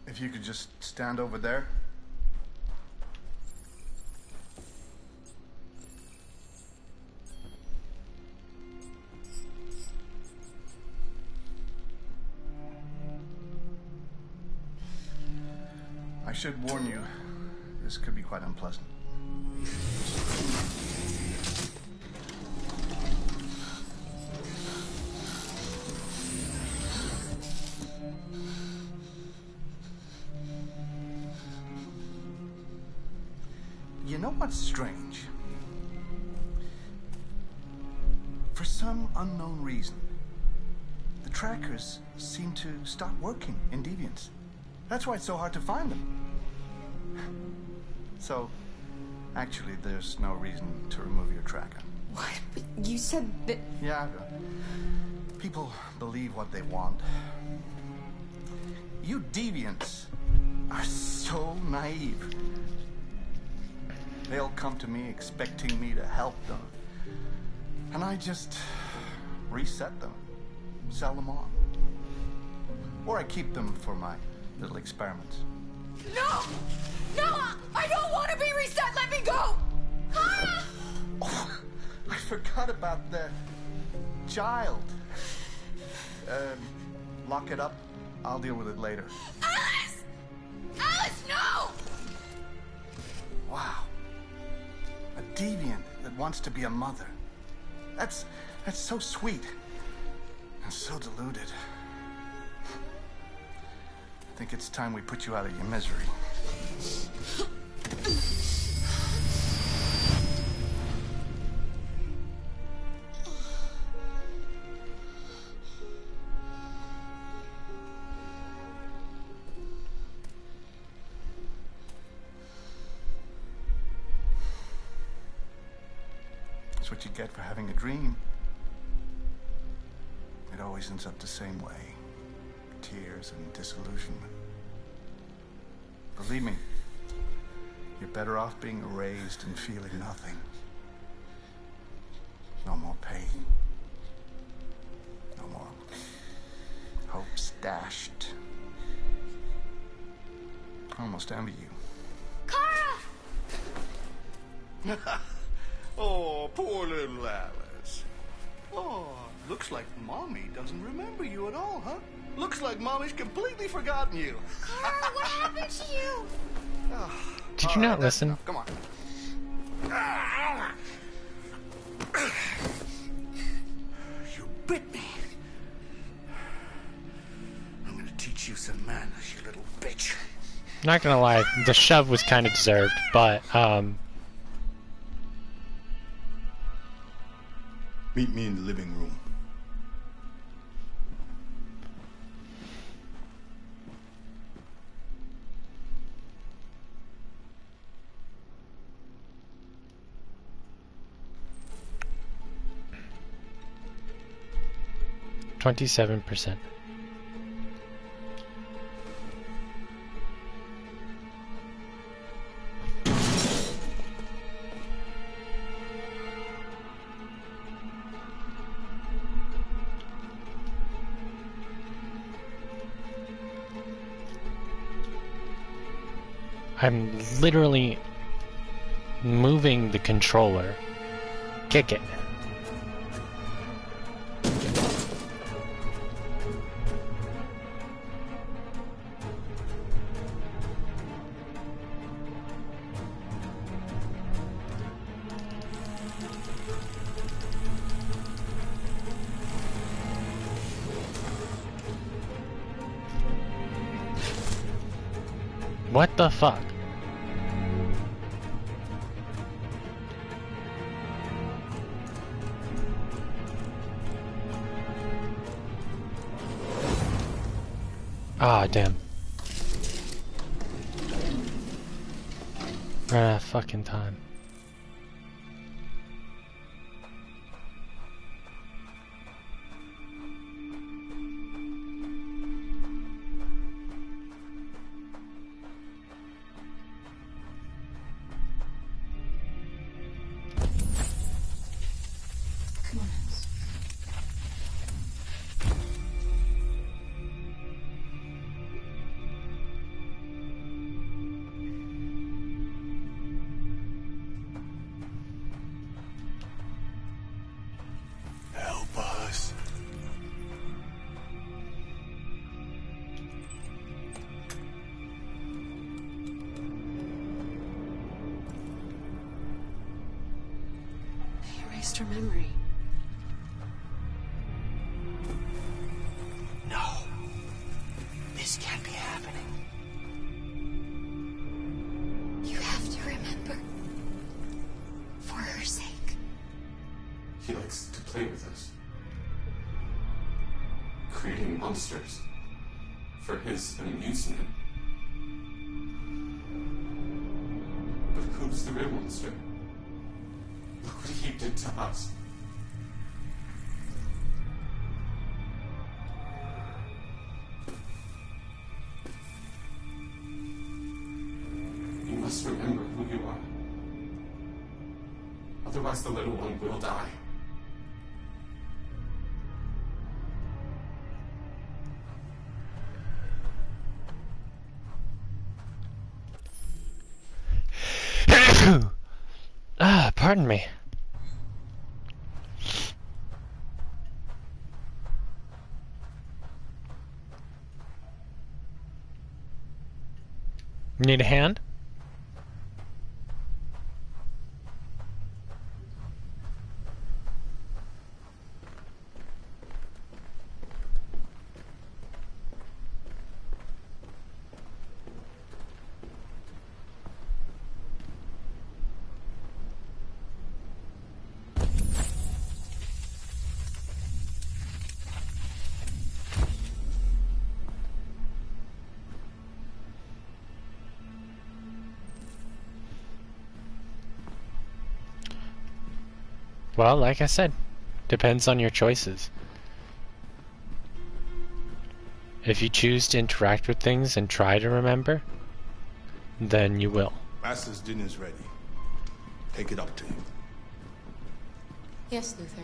If you could just stand over there. I should warn you, this could be quite unpleasant. You know what's strange? For some unknown reason, the trackers seem to stop working in Deviants. That's why it's so hard to find them. So, actually, there's no reason to remove your tracker. What? But you said that... Yeah, people believe what they want. You Deviants are so naive. They'll come to me expecting me to help them. And I just reset them, sell them on. Or I keep them for my little experiments. No! No! I don't want to be reset! Let me go! Ah! Oh, I forgot about the child. Lock it up. I'll deal with it later. Alice! Alice, no! Wow. A deviant that wants to be a mother. That's so sweet. And so deluded. I think it's time we put you out of your misery. That's what you get for having a dream. It always ends up the same way. Tears and disillusionment. Believe me, you're better off being erased and feeling nothing. No more pain. No more hopes dashed. I almost envy you. Kara! Oh, poor little Alice. Oh, looks like Mommy doesn't remember you at all, huh? Looks like Mommy's completely forgotten you. Kara, what happened to you? Did you not listen? Come on. You bit me. I'm gonna teach you some manners, you little bitch. Not gonna lie, the shove was kind of deserved, but Meet me in the living room. %27%. I'm literally moving the controller. Kick it. What the fuck? Ah, damn. Ran out of fucking time. Come on, Alice. Help us. They erased her memory. No. This can't be happening. You have to remember. For her sake. He likes to play with us. Creating monsters. For his amusement. But who's the real monster? Look what he did to us. You must remember who you are. Otherwise the little one will die. Ah, pardon me. Need a hand? Well, like I said, depends on your choices. If you choose to interact with things and try to remember, then you will. Master's dinner's ready. Take it up to him. Yes, Luther.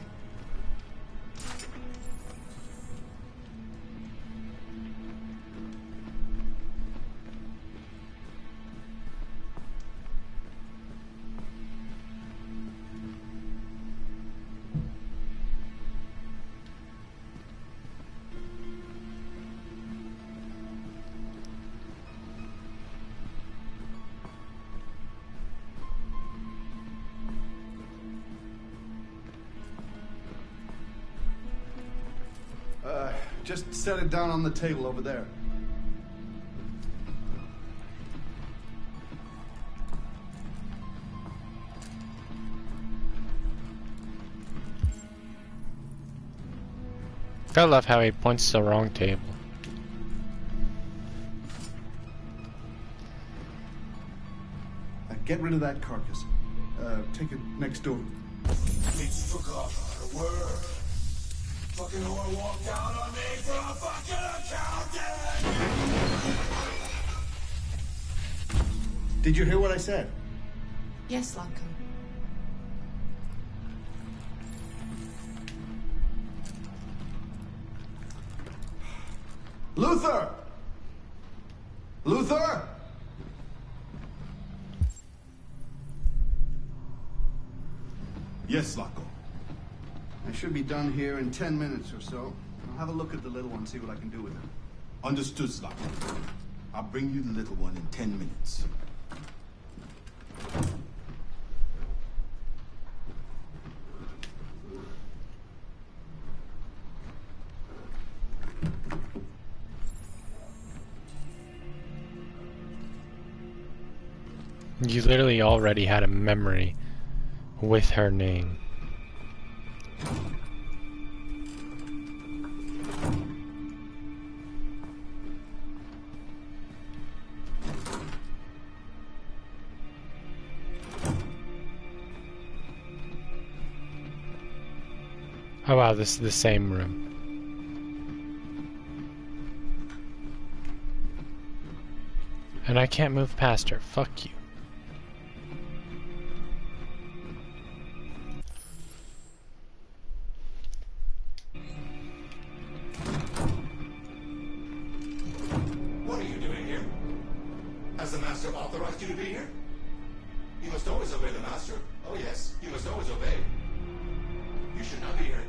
Just set it down on the table over there. I love how he points to the wrong table. Get rid of that carcass. Take it next door. Bitch forgot how to work. Fucking whore walked out on me for a fucking accountant! Did you hear what I said? Yes, Latko. Luther! Luther! Yes, Latko. I should be done here in 10 minutes or so. I'll have a look at the little one, see what I can do with her. Understood, Latko. I'll bring you the little one in 10 minutes. You literally already had a memory with her name. Oh wow, this is the same room. And I can't move past her. Fuck you. What are you doing here? Has the Master authorized you to be here? You must always obey the Master. Oh yes, you must always obey. You should not be here.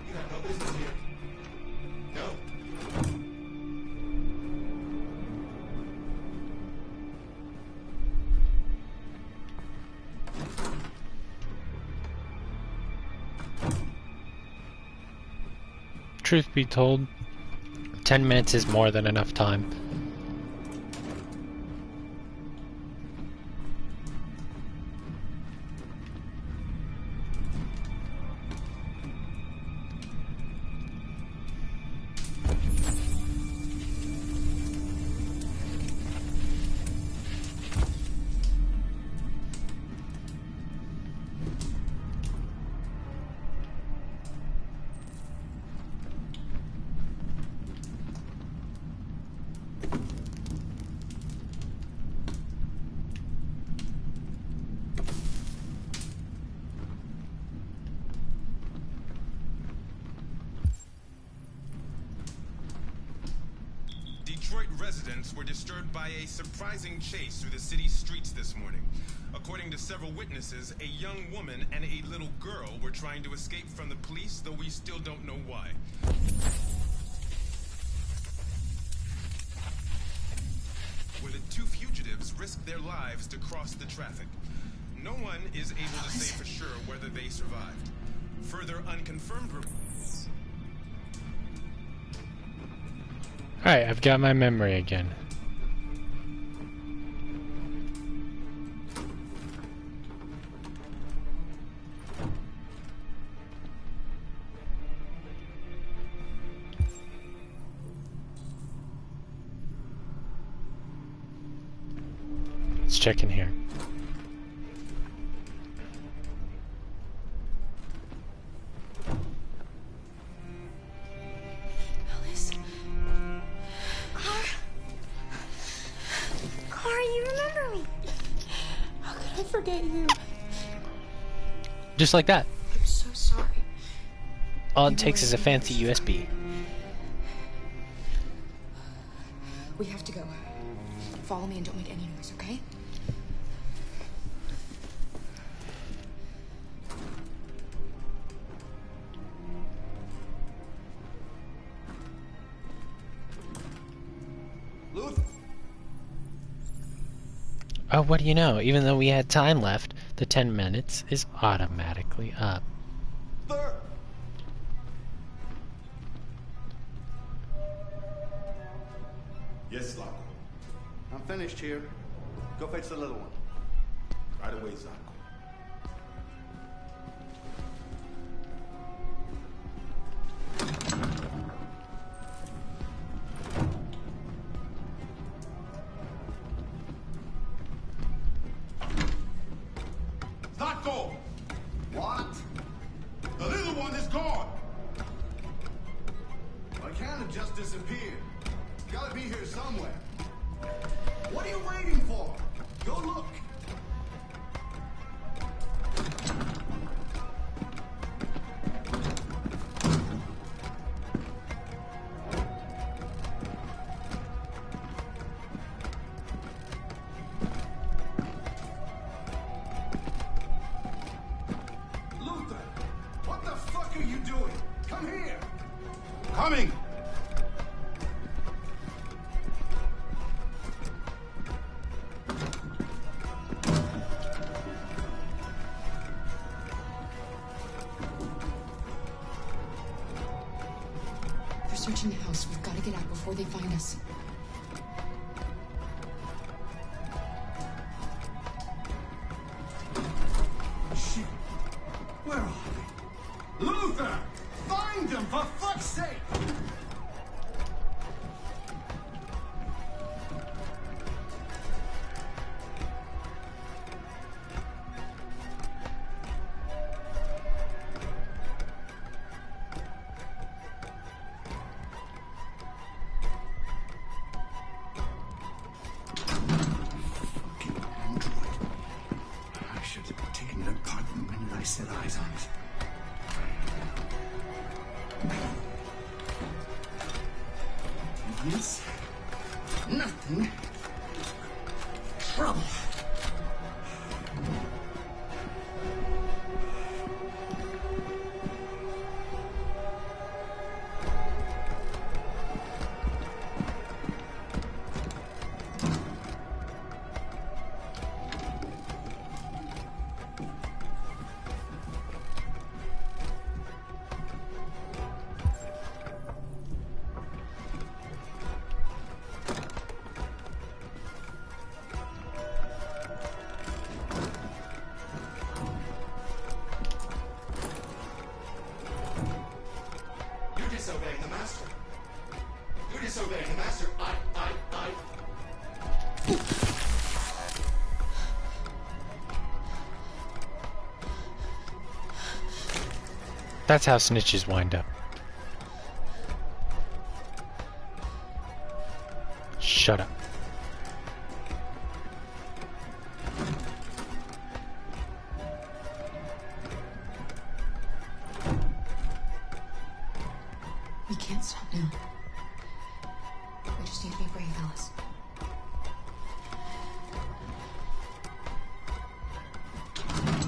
You have no business here. No. Truth be told, 10 minutes is more than enough time. Detroit residents were disturbed by a surprising chase through the city's streets this morning. According to several witnesses, a young woman and a little girl were trying to escape from the police, though we still don't know why. Where the two fugitives risked their lives to cross the traffic. No one is able to say for sure whether they survived. Further unconfirmed reports. Alright, I've got my memory again. Let's check in here. forget you. Just like that. I'm so sorry. All it takes is a fancy USB. We have to go. Follow me and don't make any noise, okay? Luther. Oh, what do you know? Even though we had time left, the 10 minutes is automatically up. Yes, Loco. I'm finished here. Go fetch the little one. Right away, Zako. Zako! What? The little one is gone! I can't have just disappeared. Gotta be here somewhere. What are you waiting for? Go look. Luther, what the fuck are you doing? Come here. Coming! They're searching the house. We've got to get out before they find us. Shit. Where are they? Luther! Find them, for fuck's sake! Fucking android. I should have taken it apart the minute I set eyes on it. Yes. Nothing. Trouble. You're disobeying the master. You're disobeying the master. That's how snitches wind up. Shut up. We can't stop now. We just need to be brave, Alice.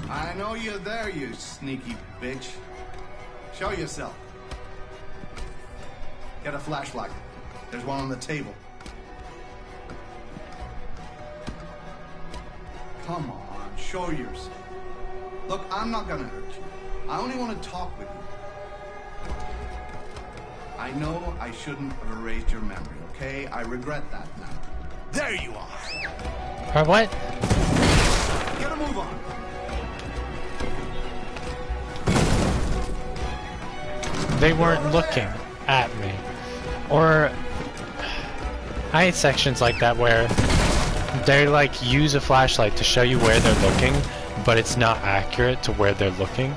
I know you're there, you sneaky bitch. Show yourself. Get a flashlight. There's one on the table. Come on, show yourself. Look, I'm not gonna hurt you. I only want to talk with you. I know I shouldn't have erased your memory, okay? I regret that now. There you are! What? Get a move on! They weren't looking at me. Or I hate sections like that where they like use a flashlight to show you where they're looking, but it's not accurate to where they're looking.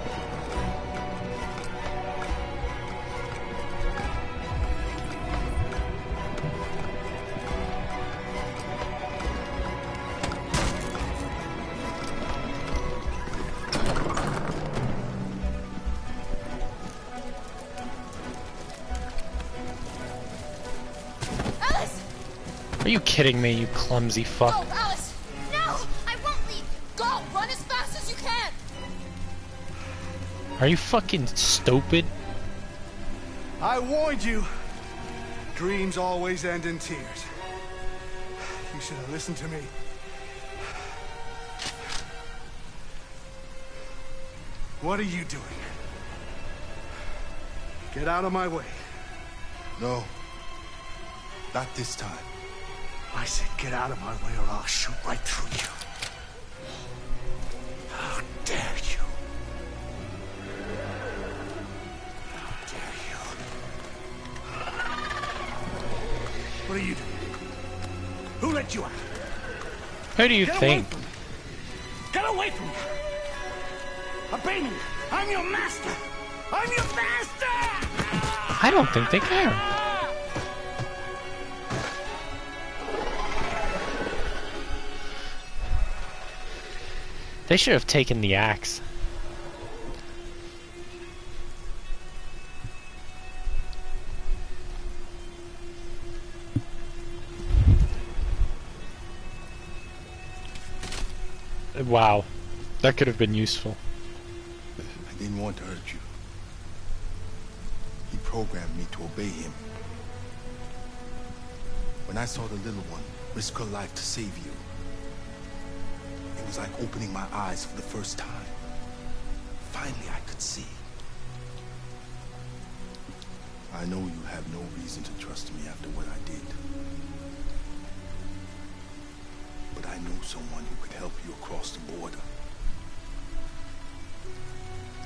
you kidding me, you clumsy fuck? Go, Alice! No! I won't leave! Go! Run as fast as you can! Are you fucking stupid? I warned you. Dreams always end in tears. You should have listened to me. What are you doing? Get out of my way. No. Not this time. I said get out of my way or I'll shoot right through you. How dare you? How dare you? What are you doing? Who let you out? Who do you think? Get away from me! Obey me! I'm your master! I'm your master! I don't think they care. They should have taken the axe. Wow, that could have been useful. I didn't want to hurt you. He programmed me to obey him. When I saw the little one risk her life to save you, it was like opening my eyes for the first time. Finally, I could see. I know you have no reason to trust me after what I did. But I know someone who could help you across the border.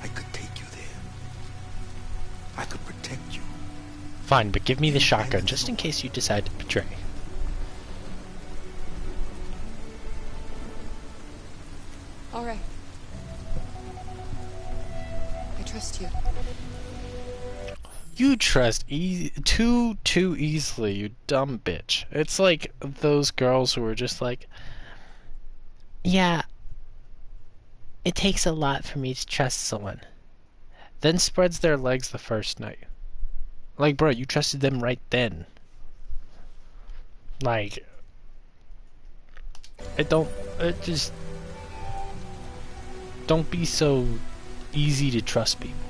I could take you there. I could protect you. Fine, but give me the shotgun just in case you decide to betray. All right. I trust you. You trust too easily, you dumb bitch. It's like those girls who are just like, yeah, it takes a lot for me to trust someone. Then spreads their legs the first night. Like, bro, you trusted them right then. Like, don't be so easy to trust people.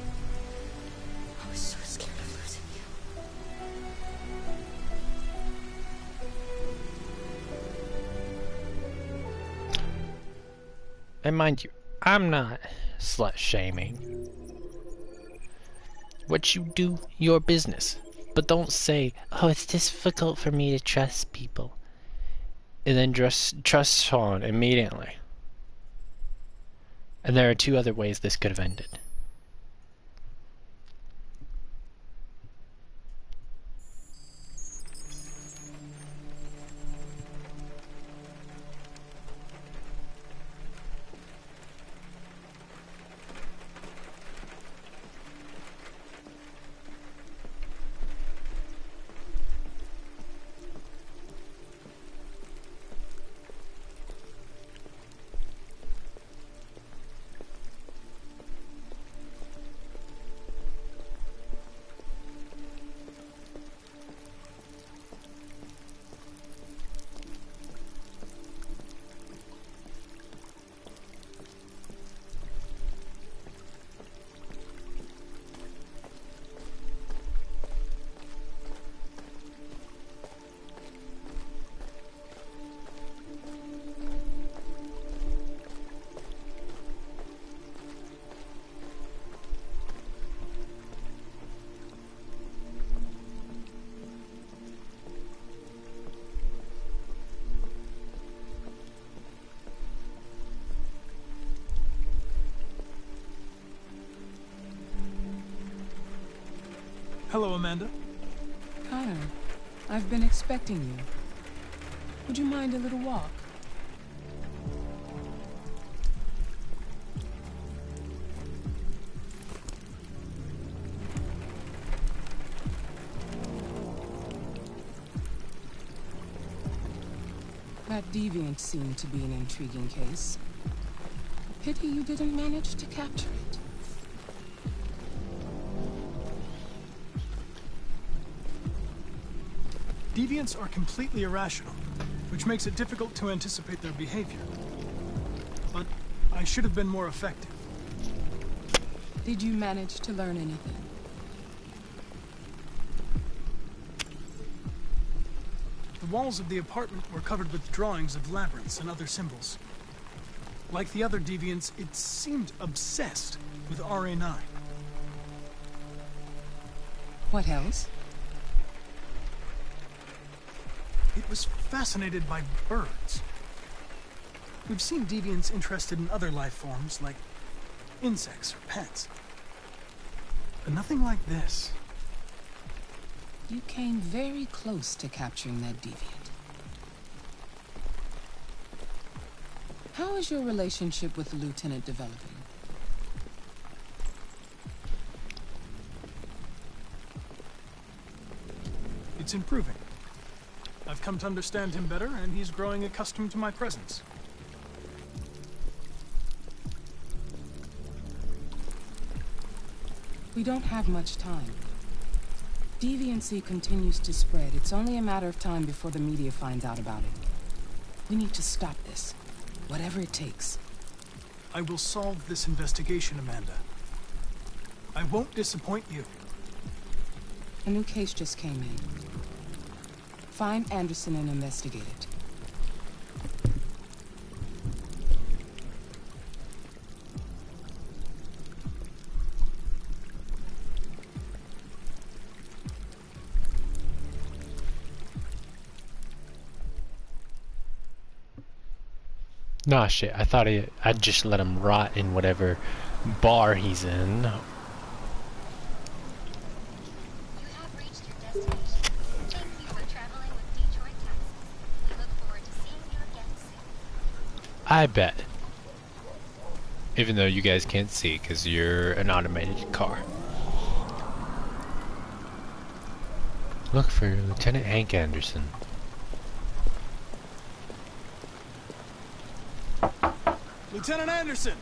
I was so scared of losing you. And mind you, I'm not slut shaming. What you do, your business. But don't say, oh, it's difficult for me to trust people. And then just trust Sean immediately. And there are two other ways this could have ended. Hello, Amanda. Connor, I've been expecting you. Would you mind a little walk? That deviant seemed to be an intriguing case. Pity you didn't manage to capture it. Deviants are completely irrational. which makes it difficult to anticipate their behavior. But I should have been more effective. Did you manage to learn anything? The walls of the apartment were covered with drawings of labyrinths and other symbols. Like the other deviants, it seemed obsessed with RA9. What else? It was fascinated by birds. We've seen deviants interested in other life forms, like insects or pets. But nothing like this. You came very close to capturing that deviant. How is your relationship with the Lieutenant developing? It's improving. I've come to understand him better, and he's growing accustomed to my presence. We don't have much time. Deviancy continues to spread. It's only a matter of time before the media finds out about it. We need to stop this, whatever it takes. I will solve this investigation, Amanda. I won't disappoint you. A new case just came in. Find Anderson and investigate it. Nah, shit. I thought I'd just let him rot in whatever bar he's in. I bet. Even though you guys can't see because you're an automated car. Look for Lieutenant Hank Anderson. Lieutenant Anderson!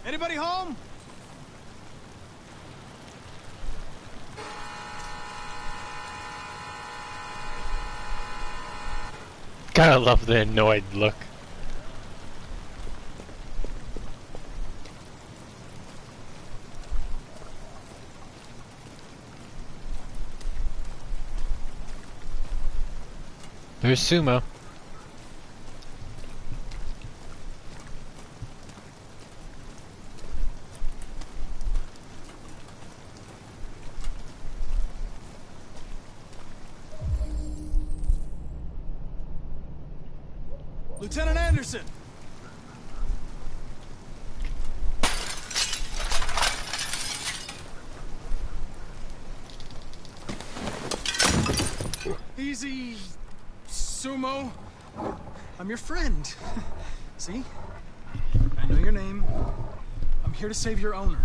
Anybody home? Gotta love the annoyed look. There's Sumo. Lieutenant Anderson! Easy, Sumo. I'm your friend. See? I know your name. I'm here to save your owner.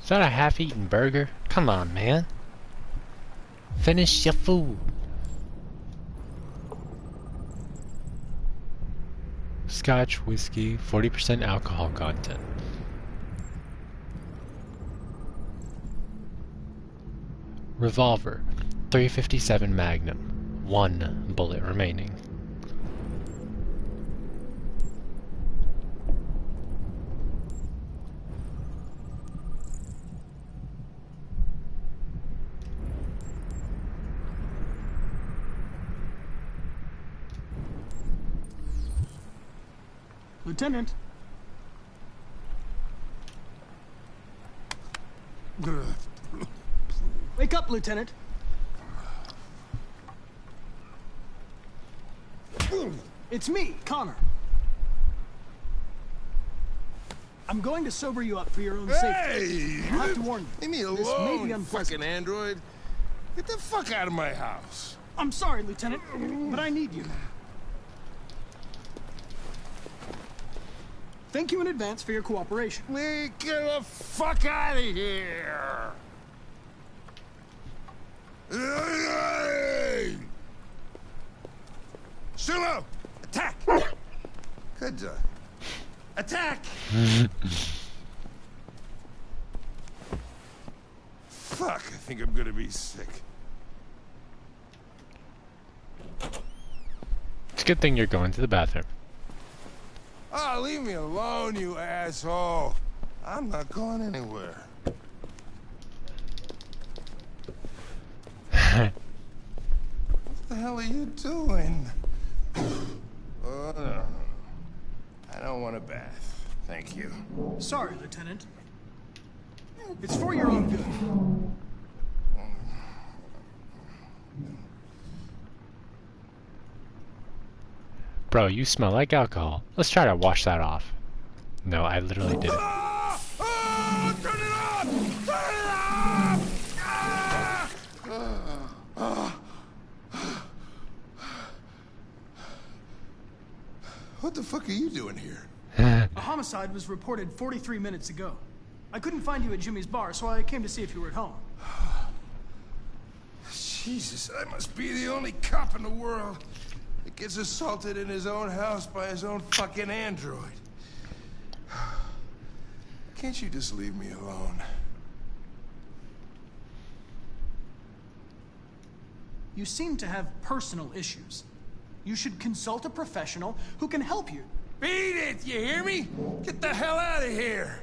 Is that a half-eaten burger? Come on, man. Finish your food. Scotch, whiskey, 40% alcohol content. Revolver, 357 Magnum. 1 bullet remaining. Lieutenant. Wake up, Lieutenant. It's me, Connor. I'm going to sober you up for your own safety. I have to warn you. Leave me This may be alone, unpleasant. fucking android. Get the fuck out of my house. I'm sorry, Lieutenant, but I need you. Thank you in advance for your cooperation. Get the fuck out of here! Sumo! Attack! Good job. Attack! Fuck, I think I'm gonna be sick. It's a good thing you're going to the bathroom. Oh, leave me alone, you asshole. I'm not going anywhere. What the hell are you doing? Oh, no. I don't want a bath. Thank you. Sorry, Lieutenant. It's for your own good. Bro, you smell like alcohol. Let's try to wash that off. No, I literally did it. Oh, turn it off! Turn it off! What the fuck are you doing here? A homicide was reported 43 minutes ago. I couldn't find you at Jimmy's bar, so I came to see if you were at home. Jesus, I must be the only cop in the world that gets assaulted in his own house by his own fucking android. Can't you just leave me alone? You seem to have personal issues. You should consult a professional who can help you. Beat it, you hear me? Get the hell out of here!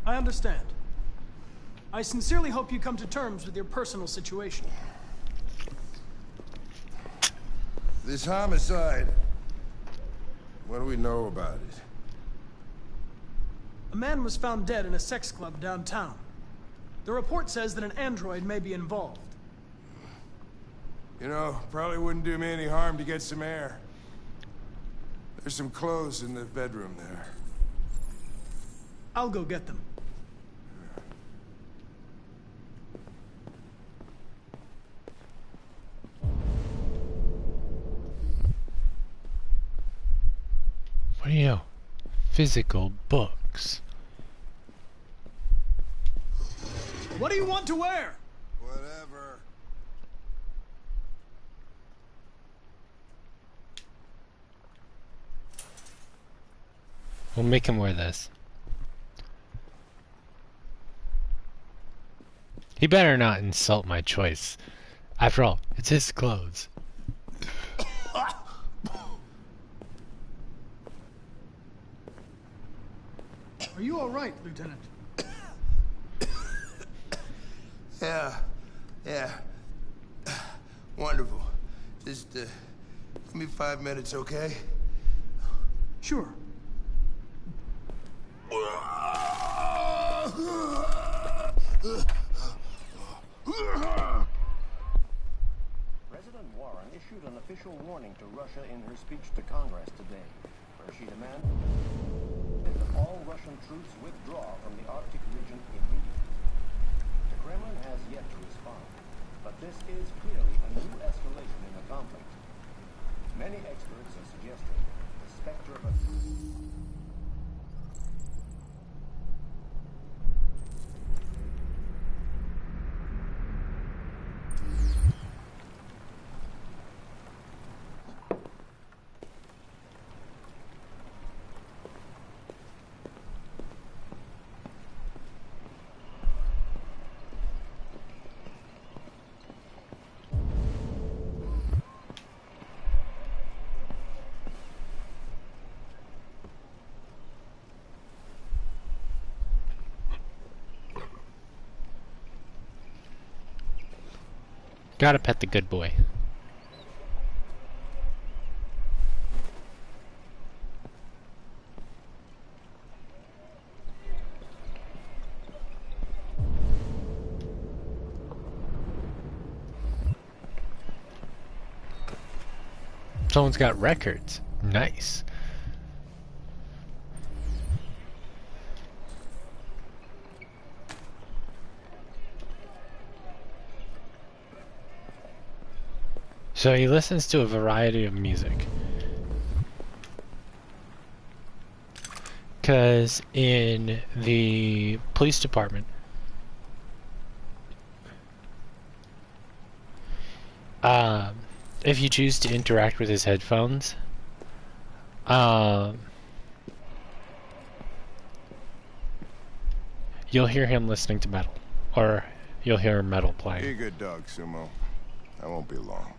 I understand. I sincerely hope you come to terms with your personal situation. This homicide, what do we know about it? A man was found dead in a sex club downtown. The report says that an android may be involved. You know, probably wouldn't do me any harm to get some air. There's some clothes in the bedroom there. I'll go get them. What do you know? Physical books. What do you want to wear? Whatever. We'll make him wear this. He better not insult my choice. After all, it's his clothes. Are you all right, Lieutenant? Yeah. Wonderful. Just, give me 5 minutes, okay? Sure. President Warren issued an official warning to Russia in her speech to Congress today, where she demanded that all Russian troops withdraw from the Arctic region immediately. The Kremlin has yet to respond, but this is clearly a new escalation in the conflict. Many experts are suggesting the specter of Gotta pet the good boy. Someone's got records. Nice. So he listens to a variety of music. Because in the police department, if you choose to interact with his headphones, you'll hear him listening to metal, or you'll hear metal playing. Be a good dog, Sumo. I won't be long.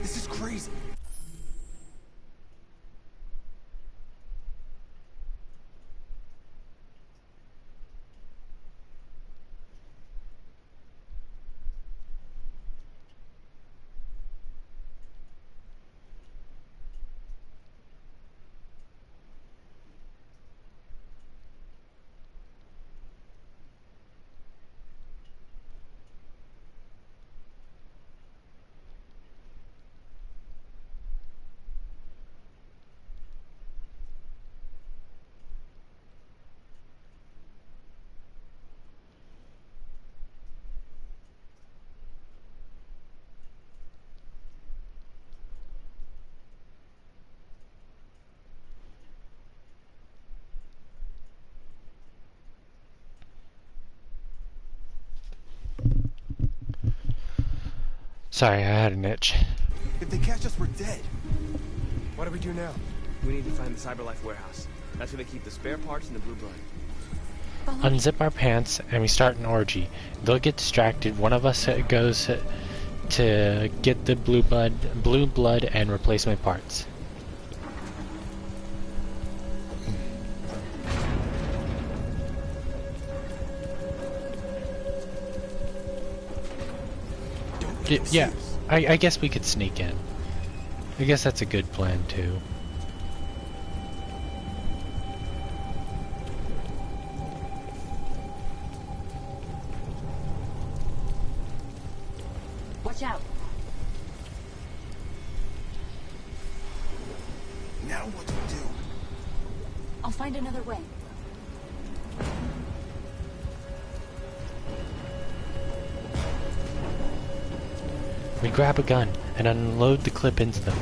This is crazy. Sorry, I had an itch. If they catch us, we're dead. What do we do now? We need to find the CyberLife warehouse. That's where they keep the spare parts and the blue blood. Unzip our pants and we start an orgy. They'll get distracted. One of us goes to get the blue blood and replacement parts. Yeah, I guess we could sneak in. I guess that's a good plan too. Watch out. Now what do we do? I'll find another way. We grab a gun and unload the clip into them.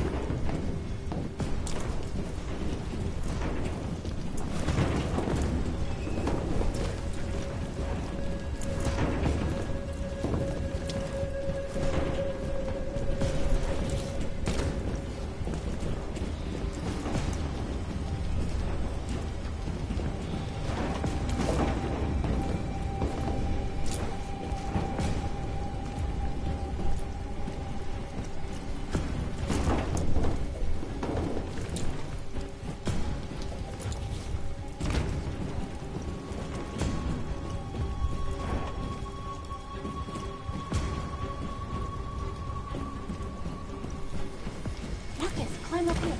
Climb up here.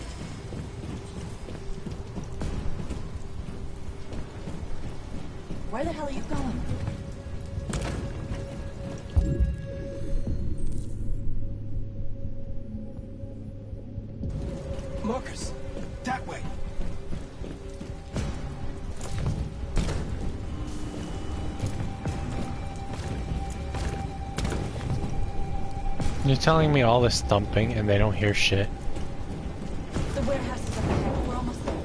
Where the hell are you going? Marcus, that way. You're telling me all this thumping and they don't hear shit? The warehouse is up ahead. We're almost there.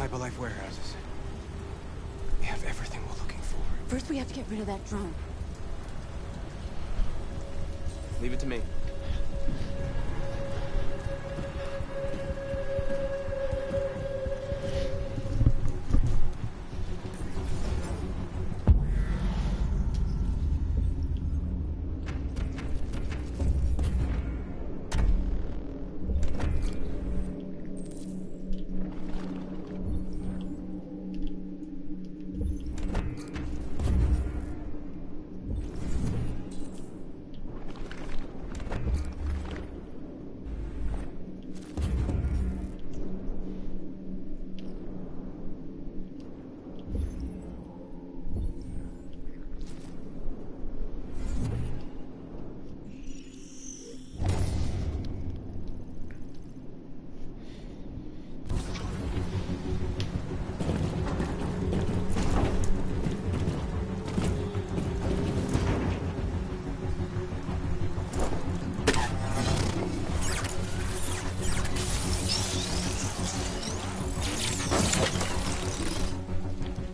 Cyberlife warehouses. We have everything we're looking for. First, we have to get rid of that drone. Leave it to me.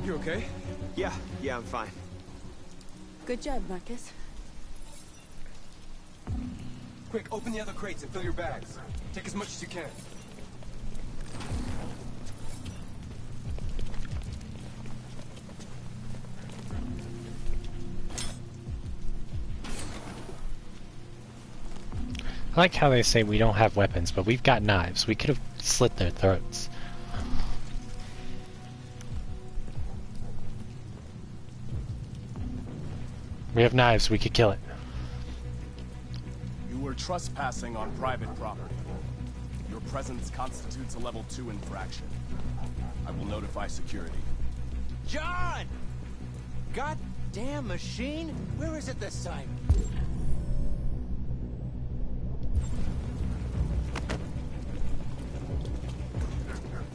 You okay? Yeah, I'm fine. Good job, Marcus. Quick, open the other crates and fill your bags. Take as much as you can. I like how they say we don't have weapons, but we've got knives. We could have slit their throats. We have knives, we could kill it. You were trespassing on private property. Your presence constitutes a level 2 infraction. I will notify security. John! Goddamn machine! Where is it this time?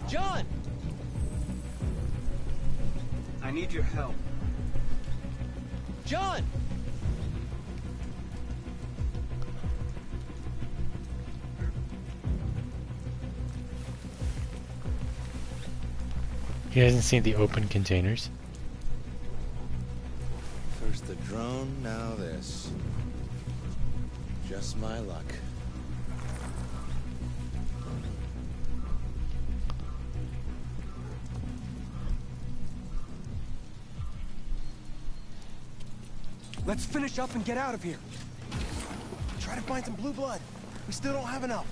John! I need your help. John! He hasn't seen the open containers. First the drone, now this. Just my luck. Let's finish up and get out of here. Try to find some blue blood. We still don't have enough.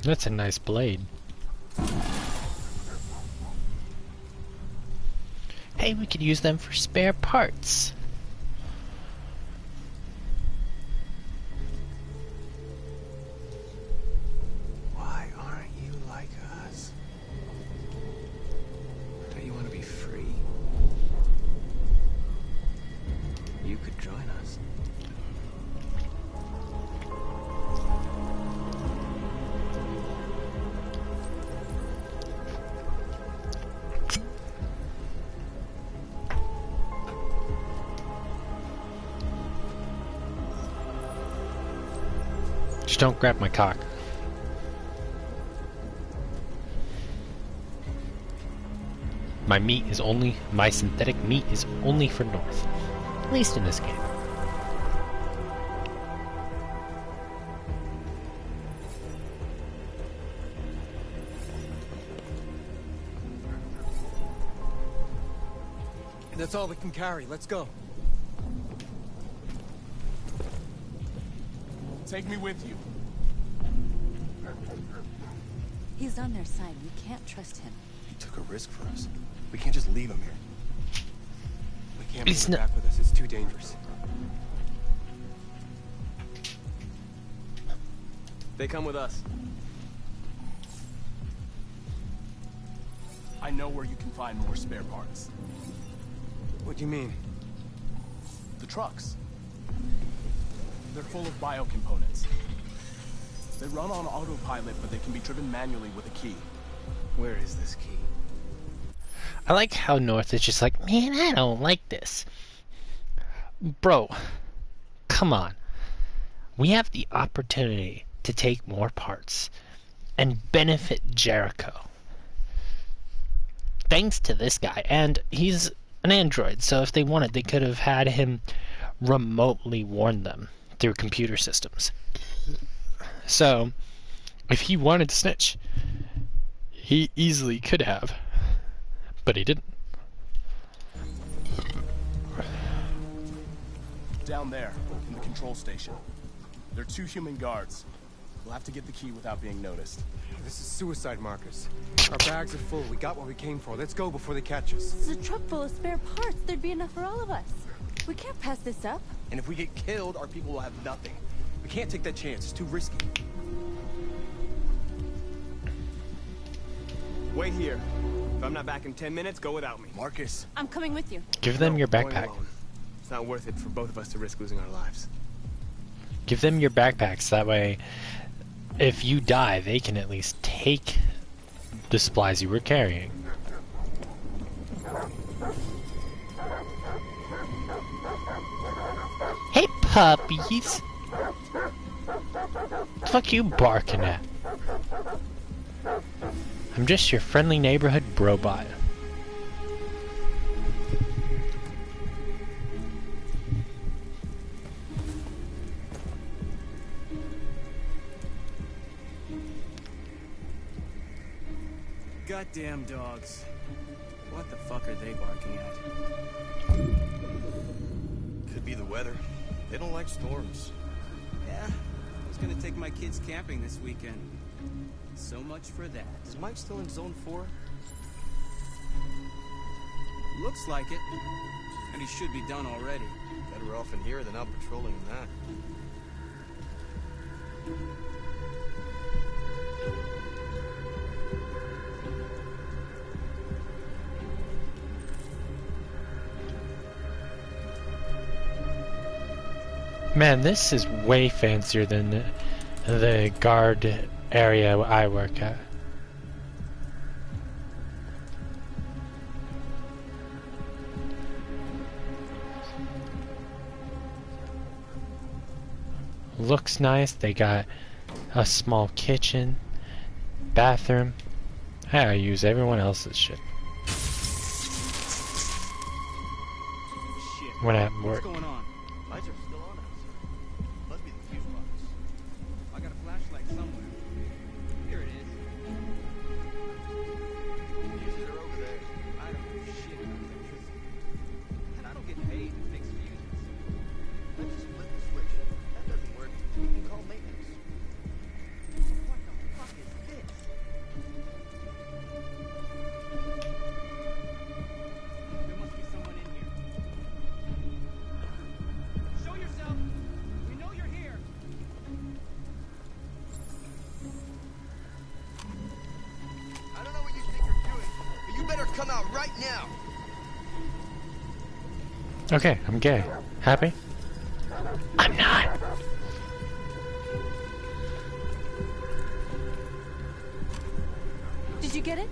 That's a nice blade. Hey, we could use them for spare parts. Why aren't you like us? Don't you want to be free? You could join us. Just don't grab my cock. My synthetic meat is only for North. At least in this game. That's all we can carry. Let's go. Take me with you. He's on their side. We can't trust him. He took a risk for us. We can't just leave him here. We Can't bring her back with us. It's too dangerous. They come with us. I know where you can find more spare parts. What do you mean? The trucks. They're full of biocomponents. They run on autopilot, but they can be driven manually with a key. Where is this key? I like how North is just like, man, I don't like this. Bro, come on. We have the opportunity to take more parts and benefit Jericho. Thanks to this guy, and he's an android, so if they wanted, they could have had him remotely warn them through computer systems. So, if he wanted to snitch, he easily could have, but he didn't. Down there, in the control station. There are 2 human guards. We'll have to get the key without being noticed. This is suicide, Marcus. Our bags are full. We got what we came for. Let's go before they catch us. This is a truck full of spare parts. There'd be enough for all of us. We can't pass this up. And if we get killed, our people will have nothing. We can't take that chance. It's too risky. Wait here. If I'm not back in 10 minutes, go without me. Marcus. I'm coming with you. Give them your Going backpack. alone. It's not worth it for both of us to risk losing our lives. Give them your backpacks. That way, if you die, they can at least take the supplies you were carrying. Hey, puppies! What the fuck you barking at? I'm just your friendly neighborhood brobot. Goddamn dogs. What the fuck are they barking at? Could be the weather. They don't like storms. Yeah, I was gonna take my kids camping this weekend. So much for that. Is Mike still in Zone 4? Looks like it. And he should be done already. Better off in here than out patrolling in that. Man, this is way fancier than the guard area I work at. Looks nice. They got a small kitchen, bathroom. I use everyone else's shit when I'm at work. What's going on? Lights are still on outside. Must be the fuse box. I got a flashlight somewhere. Here it is. Fuses are over there. I don't know shit about electricity. And I don't get paid to fix fuses. Let's just flip the switch. That doesn't work. You can call maintenance. What the fuck is this? There must be someone in here. Show yourself! We know you're here! I don't know what you think you're doing, but you better come out right now. Okay, I'm gay. Happy? I'm not. Did you get it?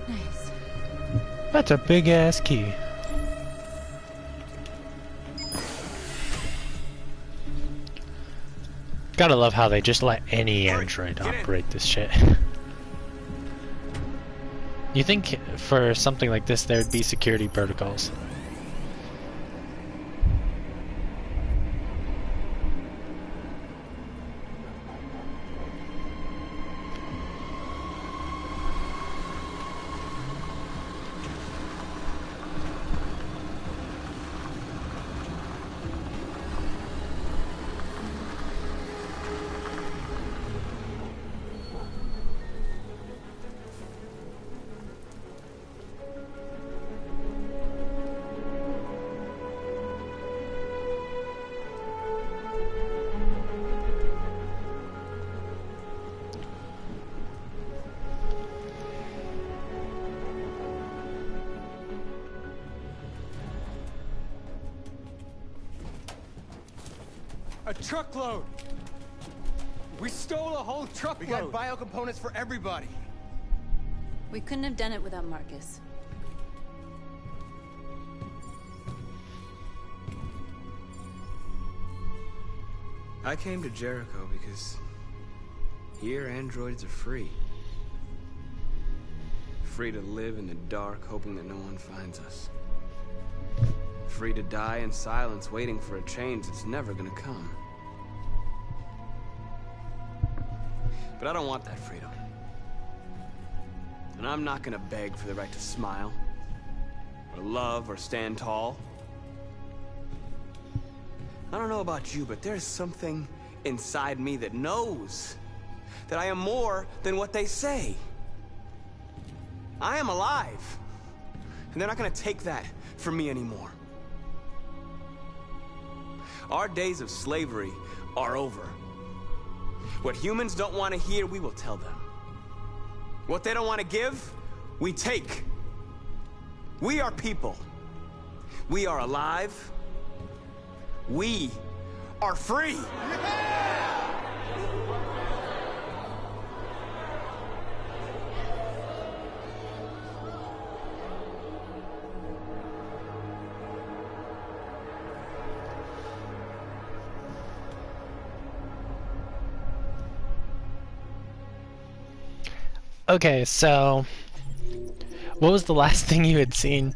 Nice. That's a big ass key. Gotta love how they just let any android operate this shit. You think for something like this there'd be security protocols? A truckload! We stole a whole truckload! We got biocomponents for everybody! We couldn't have done it without Marcus. I came to Jericho because here androids are free. Free to live in the dark, hoping that no one finds us. Free to die in silence, waiting for a change that's never gonna come. But I don't want that freedom. And I'm not gonna beg for the right to smile, or love, or stand tall. I don't know about you, but there's something inside me that knows that I am more than what they say. I am alive, and they're not gonna take that from me anymore. Our days of slavery are over. What humans don't want to hear, we will tell them. What they don't want to give, we take. We are people. We are alive. We are free. Okay, so what was the last thing you had seen?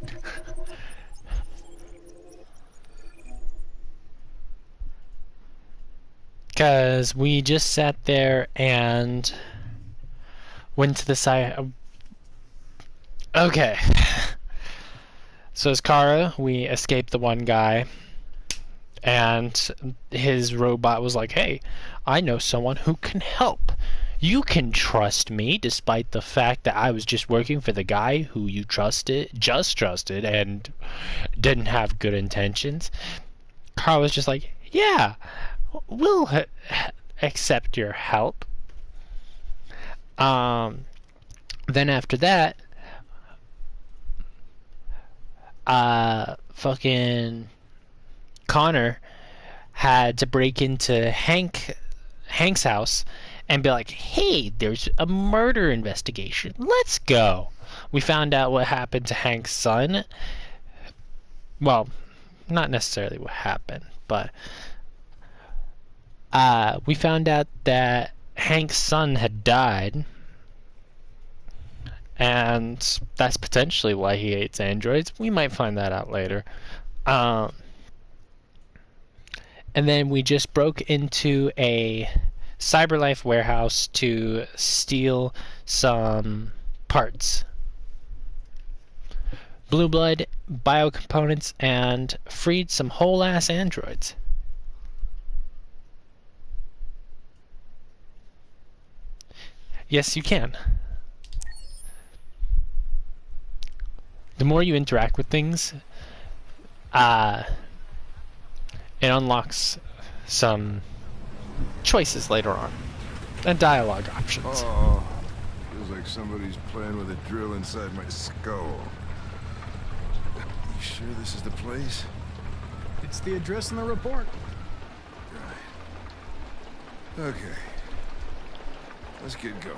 Because we just sat there and went to the side. Okay. So as Kara, we escaped the one guy, and his robot was like, hey, I know someone who can help. You can trust me, despite the fact that I was just working for the guy who you just trusted, and didn't have good intentions. Kara was just like, yeah, we'll accept your help. Then after that, fucking Connor had to break into Hank's house and be like, hey, there's a murder investigation. Let's go. We found out what happened to Hank's son. Well, not necessarily what happened, but we found out that Hank's son had died, and that's potentially why he hates androids. We might find that out later. And then we just broke into a CyberLife warehouse to steal some parts. Blue blood, biocomponents, and freed some whole-ass androids. Yes, you can. The more you interact with things, it unlocks some choices later on, and dialogue options. Oh, feels like somebody's playing with a drill inside my skull. You sure this is the place? It's the address in the report. Right. Okay. Let's get going.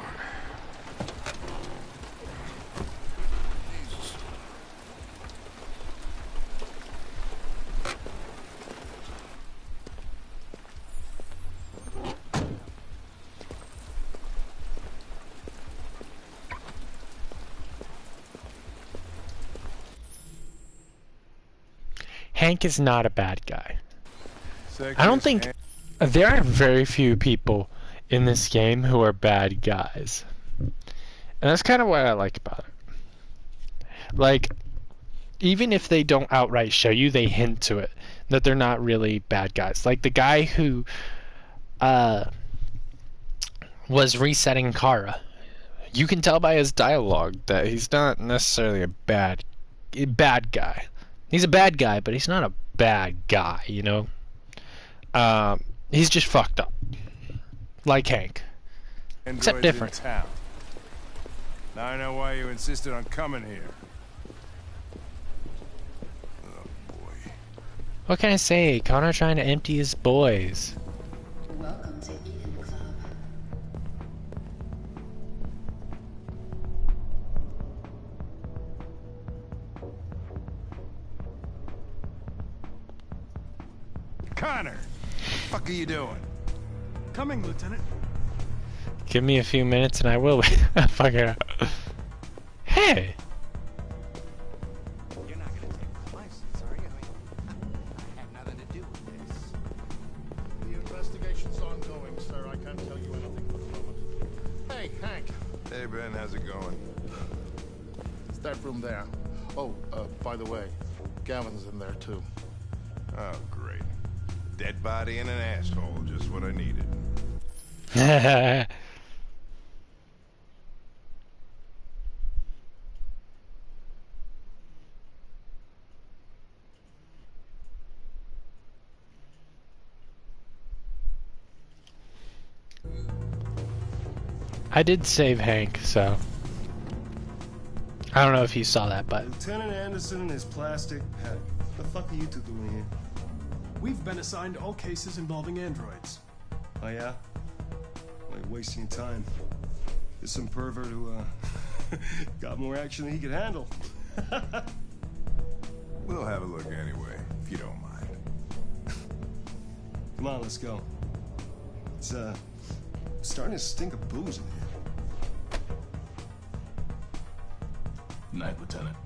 Jesus. Hank is not a bad guy. I don't think there are very few people in this game who are bad guys. And that's kind of what I like about it. Like, even if they don't outright show you, they hint to it that they're not really bad guys. Like the guy who was resetting Kara. You can tell by his dialogue that he's not necessarily a bad guy. He's a bad guy, but he's not a bad guy, you know? He's just fucked up. Like Hank. Except different. In town. Now I know why you insisted on coming here. Oh boy. What can I say? Connor trying to empty his boys. Connor! Fuck are you doing? Coming, Lieutenant. Give me a few minutes and I will. Fuck it up. Hey! You're not gonna take my license, are you? I have nothing to do with this. The investigation's ongoing, sir. I can't tell you anything for the moment. Hey, Hank. Hey, Ben, how's it going? It's that room there. Oh, by the way, Gavin's in there, too. Oh, great. Dead body and an asshole, just what I needed. I did save Hank, so I don't know if you saw that, but Lieutenant Anderson and his plastic pet. What the fuck are you two doing here? We've been assigned all cases involving androids. Oh yeah? Well, you're wasting your time. There's some pervert who got more action than he could handle. We'll have a look anyway, if you don't mind. Come on, let's go. It's starting to stink of booze in here. Night, Lieutenant.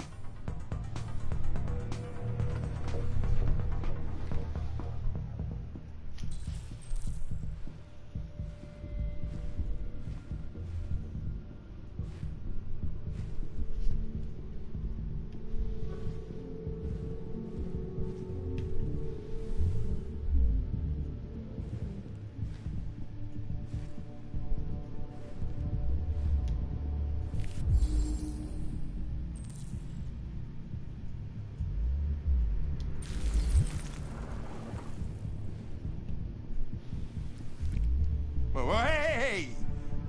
Oh, hey!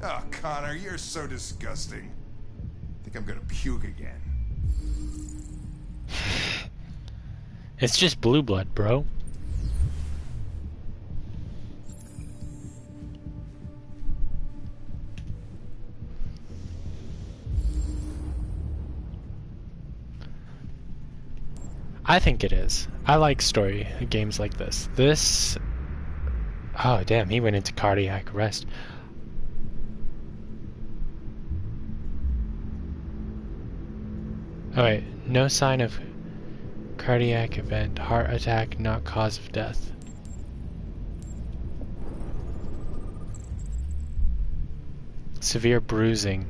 Oh, Connor, you're so disgusting. I think I'm gonna puke again. it's just blue blood, bro. I think it is. I like story games like this. This... Oh, damn, he went into cardiac arrest. Oh, wait, no sign of cardiac event. Heart attack, not cause of death. Severe bruising.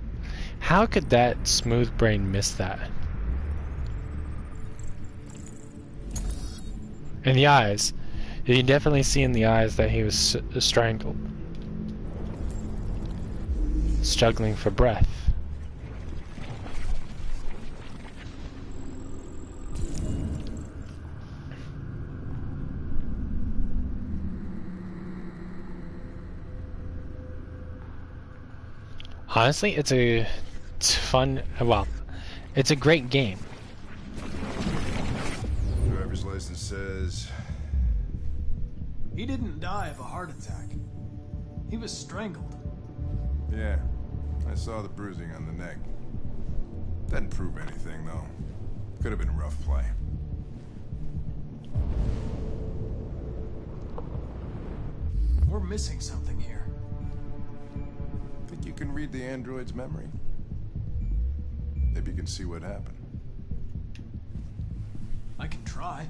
How could that smooth brain miss that? In the eyes. You can definitely see in the eyes that he was strangled. Struggling for breath. Honestly, it's fun, well, it's a great game. Driver's license says... He didn't die of a heart attack. He was strangled. Yeah, I saw the bruising on the neck. Doesn't prove anything, though. Could have been a rough play. We're missing something here. Think you can read the android's memory? Maybe you can see what happened. I can try.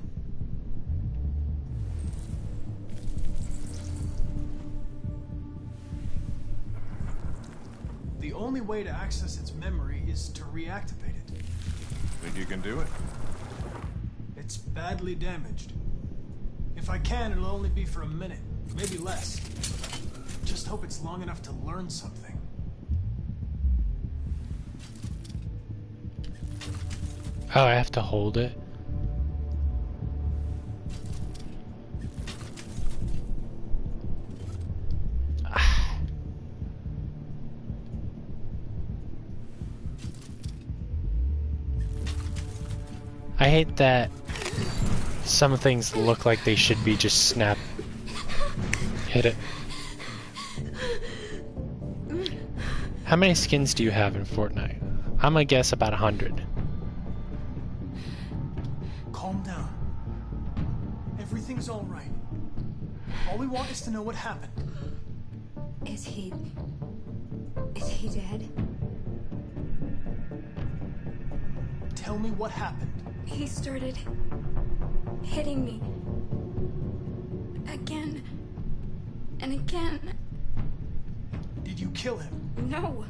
The only way to access its memory is to reactivate it. Think you can do it? It's badly damaged. If I can, it'll only be for a minute, maybe less. Just hope it's long enough to learn something. Oh, I have to hold it. I hate that some things look like they should be just snap. Hit it. How many skins do you have in Fortnite? I'm gonna guess about 100. Calm down. Everything's all right. All we want is to know what happened. Is he dead? Tell me what happened. He started hitting me. Again. And again. Did you kill him? No.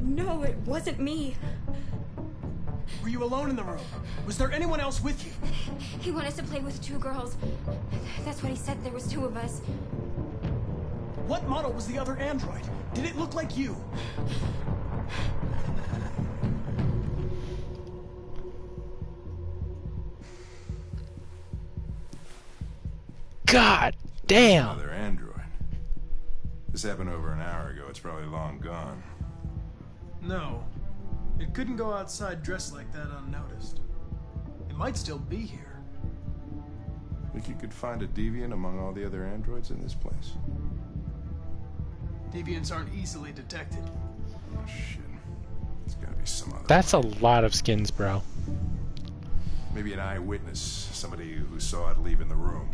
No, it wasn't me. Were you alone in the room? Was there anyone else with you? He wanted us to play with 2 girls. That's what he said. There was 2 of us. What model was the other android? Did it look like you? God damn! Another android. This happened over an hour ago. It's probably long gone. No. It couldn't go outside dressed like that unnoticed. It might still be here. Think you could find a deviant among all the other androids in this place? Deviants aren't easily detected. Oh, shit. There's gotta be some other That's a lot of skins, bro. Maybe an eyewitness. Somebody who saw it leaving the room.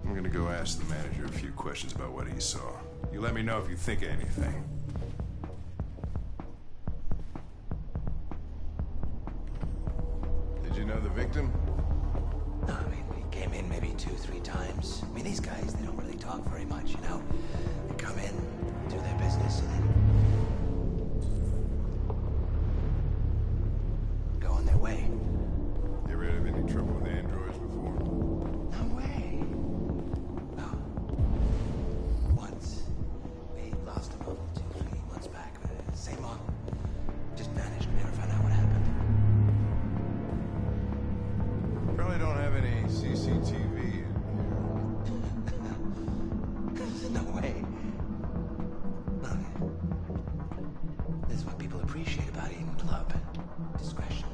I'm gonna go ask the manager a few questions about what he saw. You let me know if you think of anything. Did you know the victim? No, I mean, we came in maybe 2-3 times. I mean, these guys, they don't really talk very much, you know? They come in, do their business, and then go on their way. You ever had any trouble with androids before? No way. Well, once. We lost a model 2-3 months back. Same model. Just vanished. We never found out what happened. Probably don't have any CCTV in No way. Look, this is what people appreciate about Eden Club. Discretion.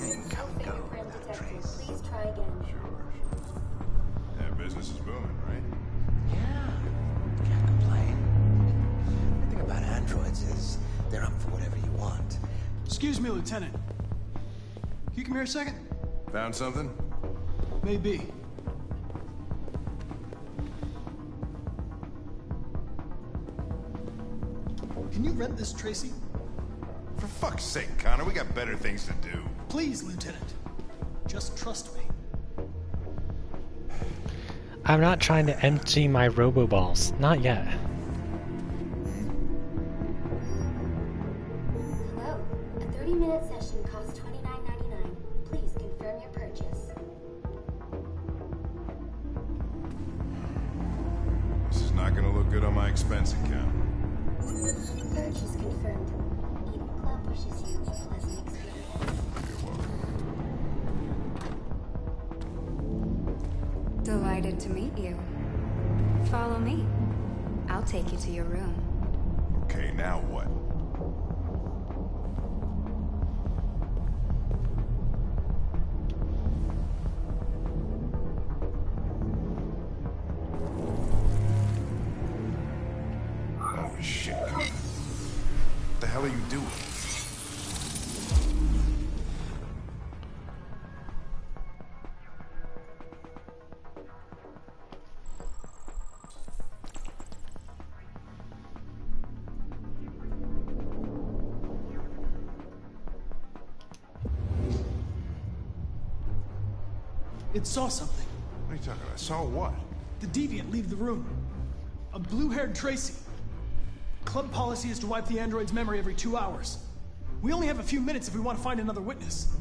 You can come and go without a trace. Please try again. Sure. Yeah, business is booming, right? Yeah. Can't complain. The thing about androids is they're up for whatever you want. Excuse me, Lieutenant. Can you come here a second? Found something? Maybe. Can you rent this, Tracy? For fuck's sake, Connor, we got better things to do. Please, Lieutenant. Just trust me. I'm not trying to empty my robo-balls. Not yet. Hello. A 30-minute session costs $29.99. Please confirm your purchase. This is not gonna look good on my expense account. Purchase confirmed. Eden Club wishes you a pleasant experience. You're welcome. Delighted to meet you. Follow me. I'll take you to your room. Okay, now what? Holy shit, Connor. What the hell are you doing? It saw something. What are you talking about? Saw what? The deviant leave the room. A blue-haired Tracy. Club policy is to wipe the android's memory every 2 hours. We only have a few minutes if we want to find another witness.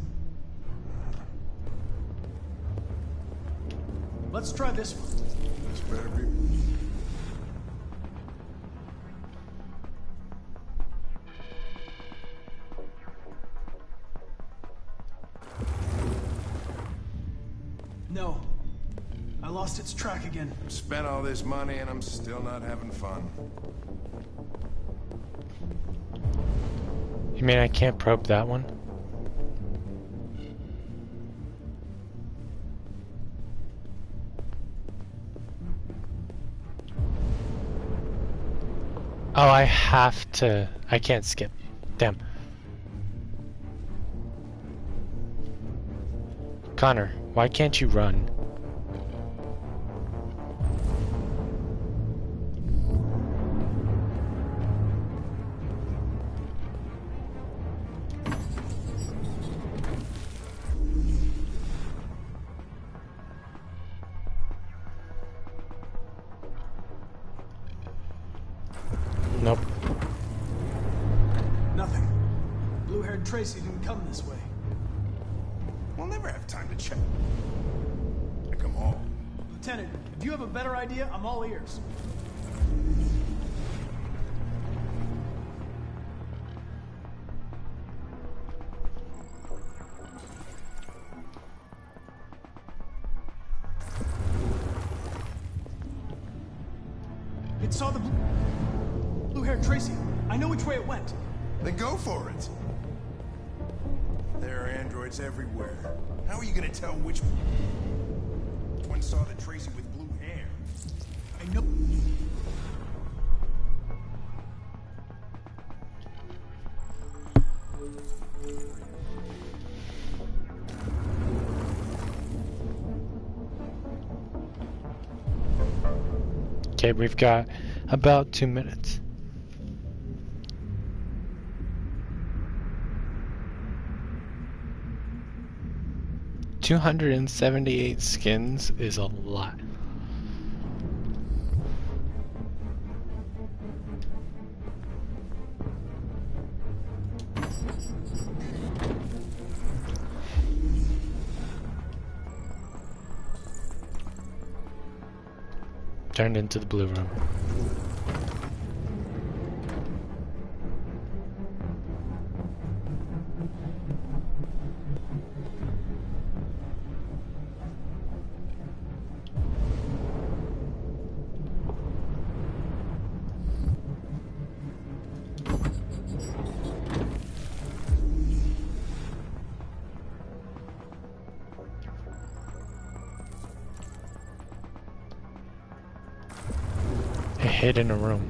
Let's try this one. This better be. No. I lost its track again. Spent all this money and I'm still not having fun. You mean I can't probe that one? Oh, I have to... I can't skip. Damn. Connor, why can't you run? heard Tracy didn't come this way. We'll never have time to check. Come on. Lieutenant, if you have a better idea, I'm all ears. It saw the blue-haired Tracy. I know which way it went. Then go for it. There are androids everywhere. How are you gonna tell which one saw the Tracy with blue hair? I know. Okay, we've got about 2 minutes. $278 skins is a lot. Turned into the blue room. Hid in a room.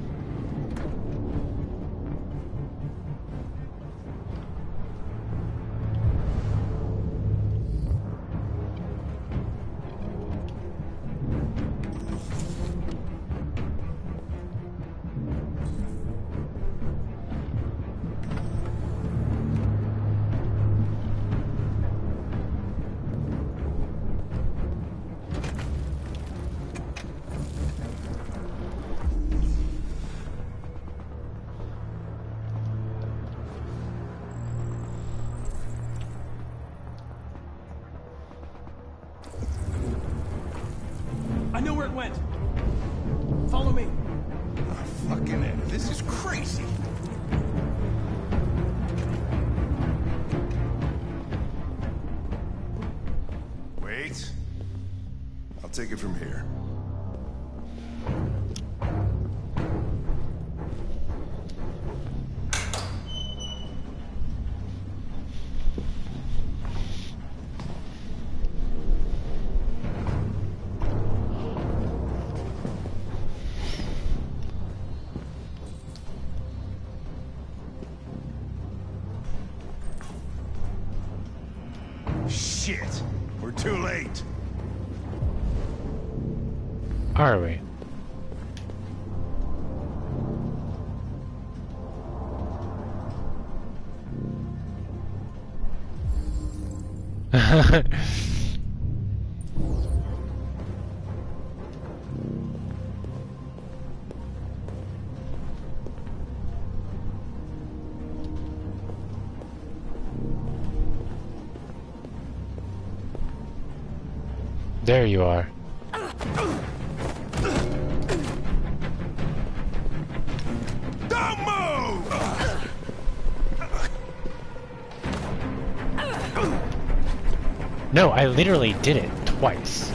I know where it went. Follow me. Oh, fucking it. This is crazy. Wait. I'll take it from here. Shit! We're too late. Are we? There you are. Don't move! No, I literally did it twice.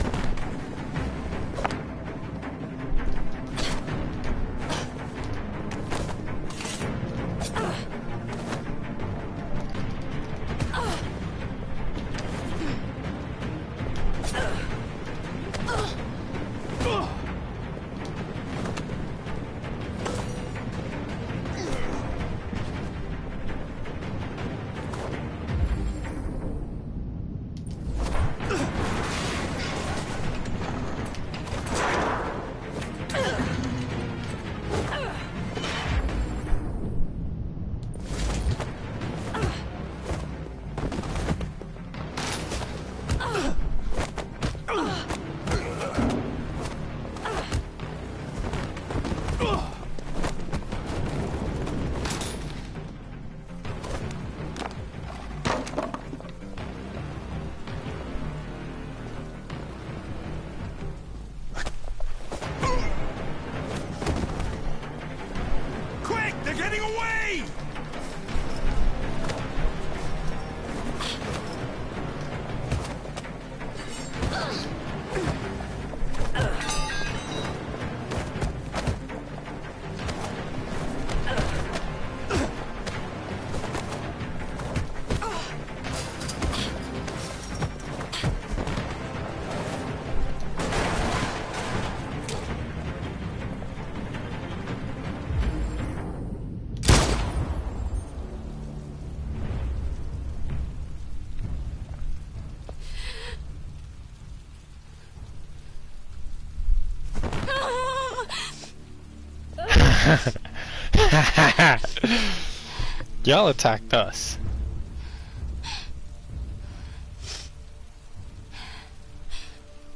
Y'all attacked us.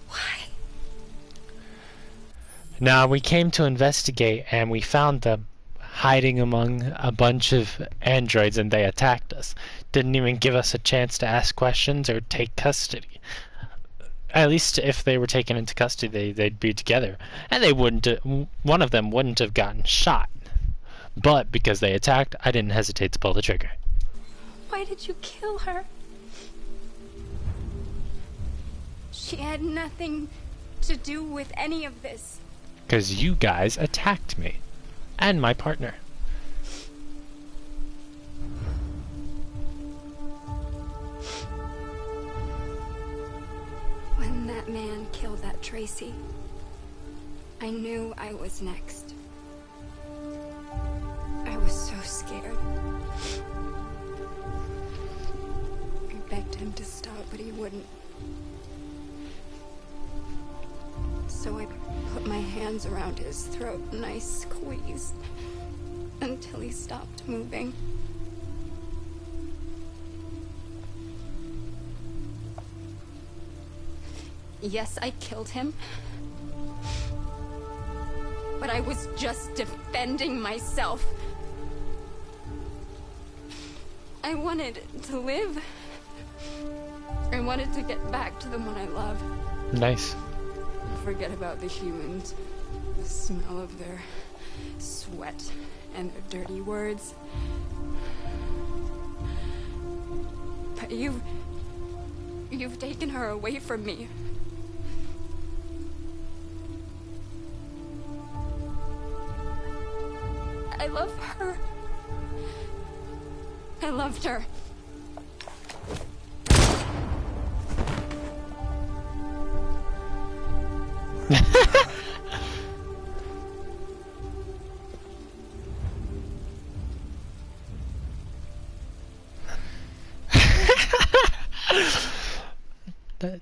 Why? Now, we came to investigate, and we found them hiding among a bunch of androids, and they attacked us. Didn't even give us a chance to ask questions or take custody. At least if they were taken into custody, they'd be together. And they wouldn't, one of them wouldn't have gotten shot. But because they attacked, I didn't hesitate to pull the trigger. Why did you kill her? She had nothing to do with any of this. Because you guys attacked me. And my partner. When that man killed that Tracy, I knew I was next. I was so scared. I begged him to stop, but he wouldn't. So I put my hands around his throat and I squeezed until he stopped moving. Yes, I killed him. But I was just defending myself. I wanted to live. I wanted to get back to the one I love. Nice. Forget about the humans. The smell of their sweat and their dirty words. But you've taken her away from me. I love her. I loved her.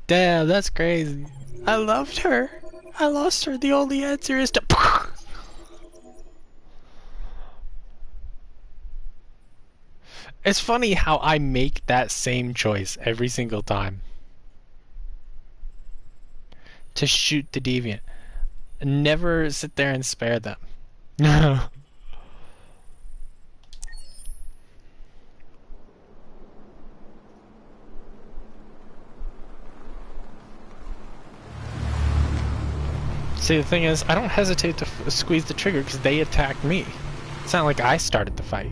Damn, that's crazy. I loved her. I lost her. The only answer is to... It's funny how I make that same choice every single time. To shoot the deviant. Never sit there and spare them. See, the thing is, I don't hesitate to squeeze the trigger because they attacked me. It's not like I started the fight.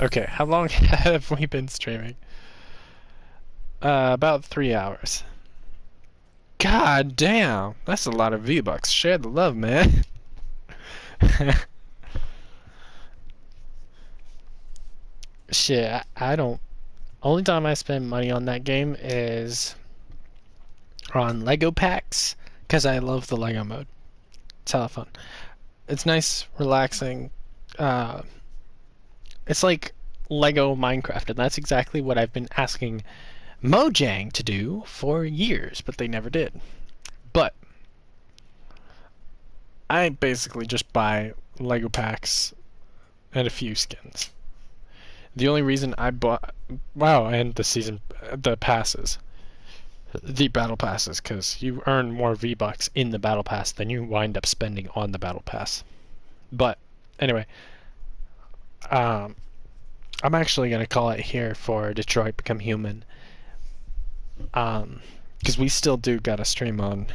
Okay, how long have we been streaming? About 3 hours. God damn, that's a lot of V-Bucks. Share the love, man. Shit, I don't... Only time I spend money on that game is on Lego packs, because I love the Lego mode. It's hella fun. It's nice, relaxing. It's like Lego Minecraft, and that's exactly what I've been asking Mojang to do for years, but they never did. But I basically just buy Lego packs and a few skins. The only reason I bought... Wow, and the passes. The battle passes, because you earn more V-Bucks in the battle pass than you wind up spending on the battle pass. But, anyway. I'm actually going to call it here for Detroit Become Human. Because we still do got a stream on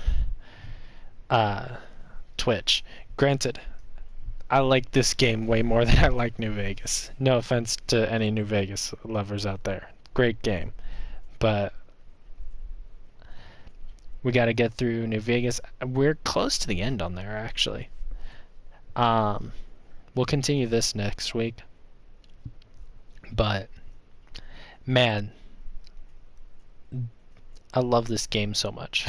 Twitch. Granted, I like this game way more than I like New Vegas. No offense to any New Vegas lovers out there. Great game. But we got to get through New Vegas. We're close to the end on there, actually. We'll continue this next week. But, man, I love this game so much.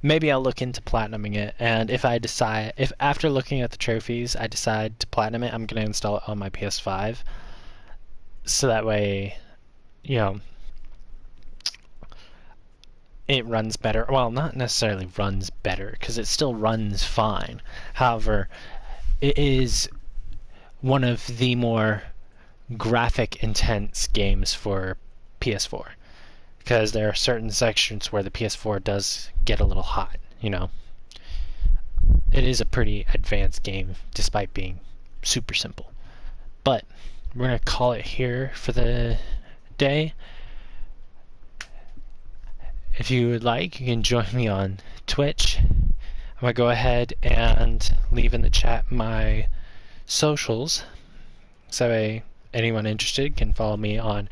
Maybe I'll look into platinuming it, and if after looking at the trophies I decide to platinum it, I'm going to install it on my PS5. So that way, you know, it runs better. Well, not necessarily runs better, because it still runs fine. However, it is one of the more graphic intense games for PS4, because there are certain sections where the PS4 does get a little hot, you know. It is a pretty advanced game despite being super simple. But we're going to call it here for the day. If you would like, you can join me on Twitch. I'm going to go ahead and leave in the chat my socials, so anyone interested can follow me on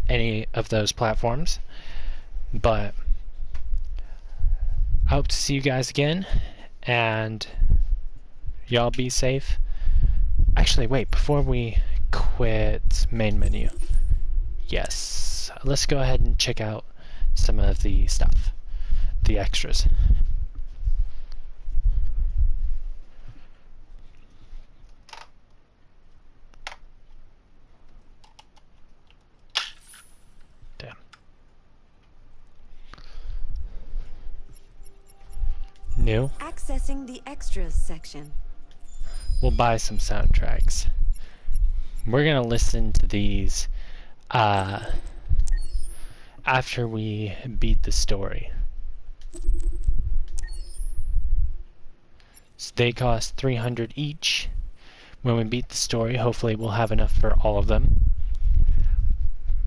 any of those platforms. But I hope to see you guys again, and y'all be safe. Actually, wait, before we quit main menu, yes, let's go ahead and check out some of the stuff, the extras. Damn. New. Accessing the extras section. We'll buy some soundtracks. We're gonna listen to these after we beat the story. So they cost 300 each. When we beat the story, hopefully we'll have enough for all of them.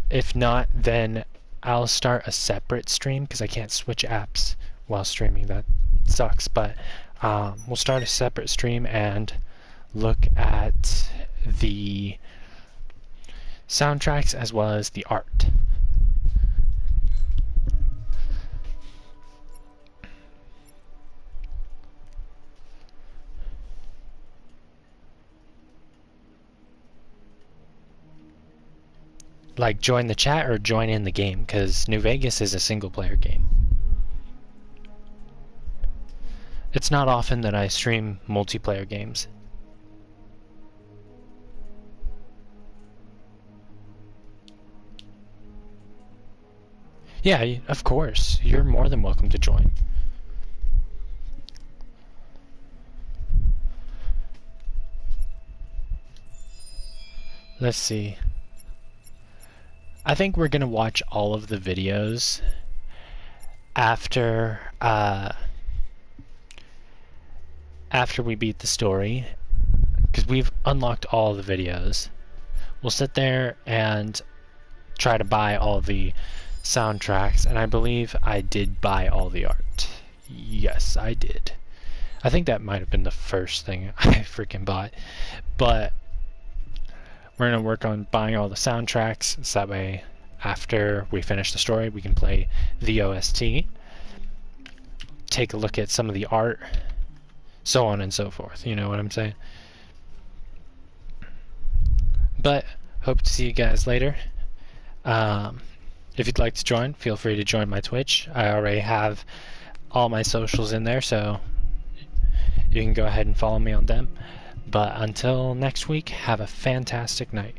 If not, then I'll start a separate stream, because I can't switch apps while streaming. That sucks, but we'll start a separate stream and look at the soundtracks as well as the art. Like, join the chat or join in the game, because New Vegas is a single player game. It's not often that I stream multiplayer games. Yeah, of course. You're more than welcome to join. Let's see. I think we're gonna watch all of the videos after we beat the story, because we've unlocked all the videos. We'll sit there and try to buy all the soundtracks, and I believe I did buy all the art. Yes, I did. I think that might have been the first thing I freaking bought, but we're going to work on buying all the soundtracks, so that way after we finish the story we can play the OST, take a look at some of the art, so on and so forth, you know what I'm saying? But hope to see you guys later. If you'd like to join, feel free to join my Twitch. I already have all my socials in there, so you can go ahead and follow me on them. But until next week, have a fantastic night.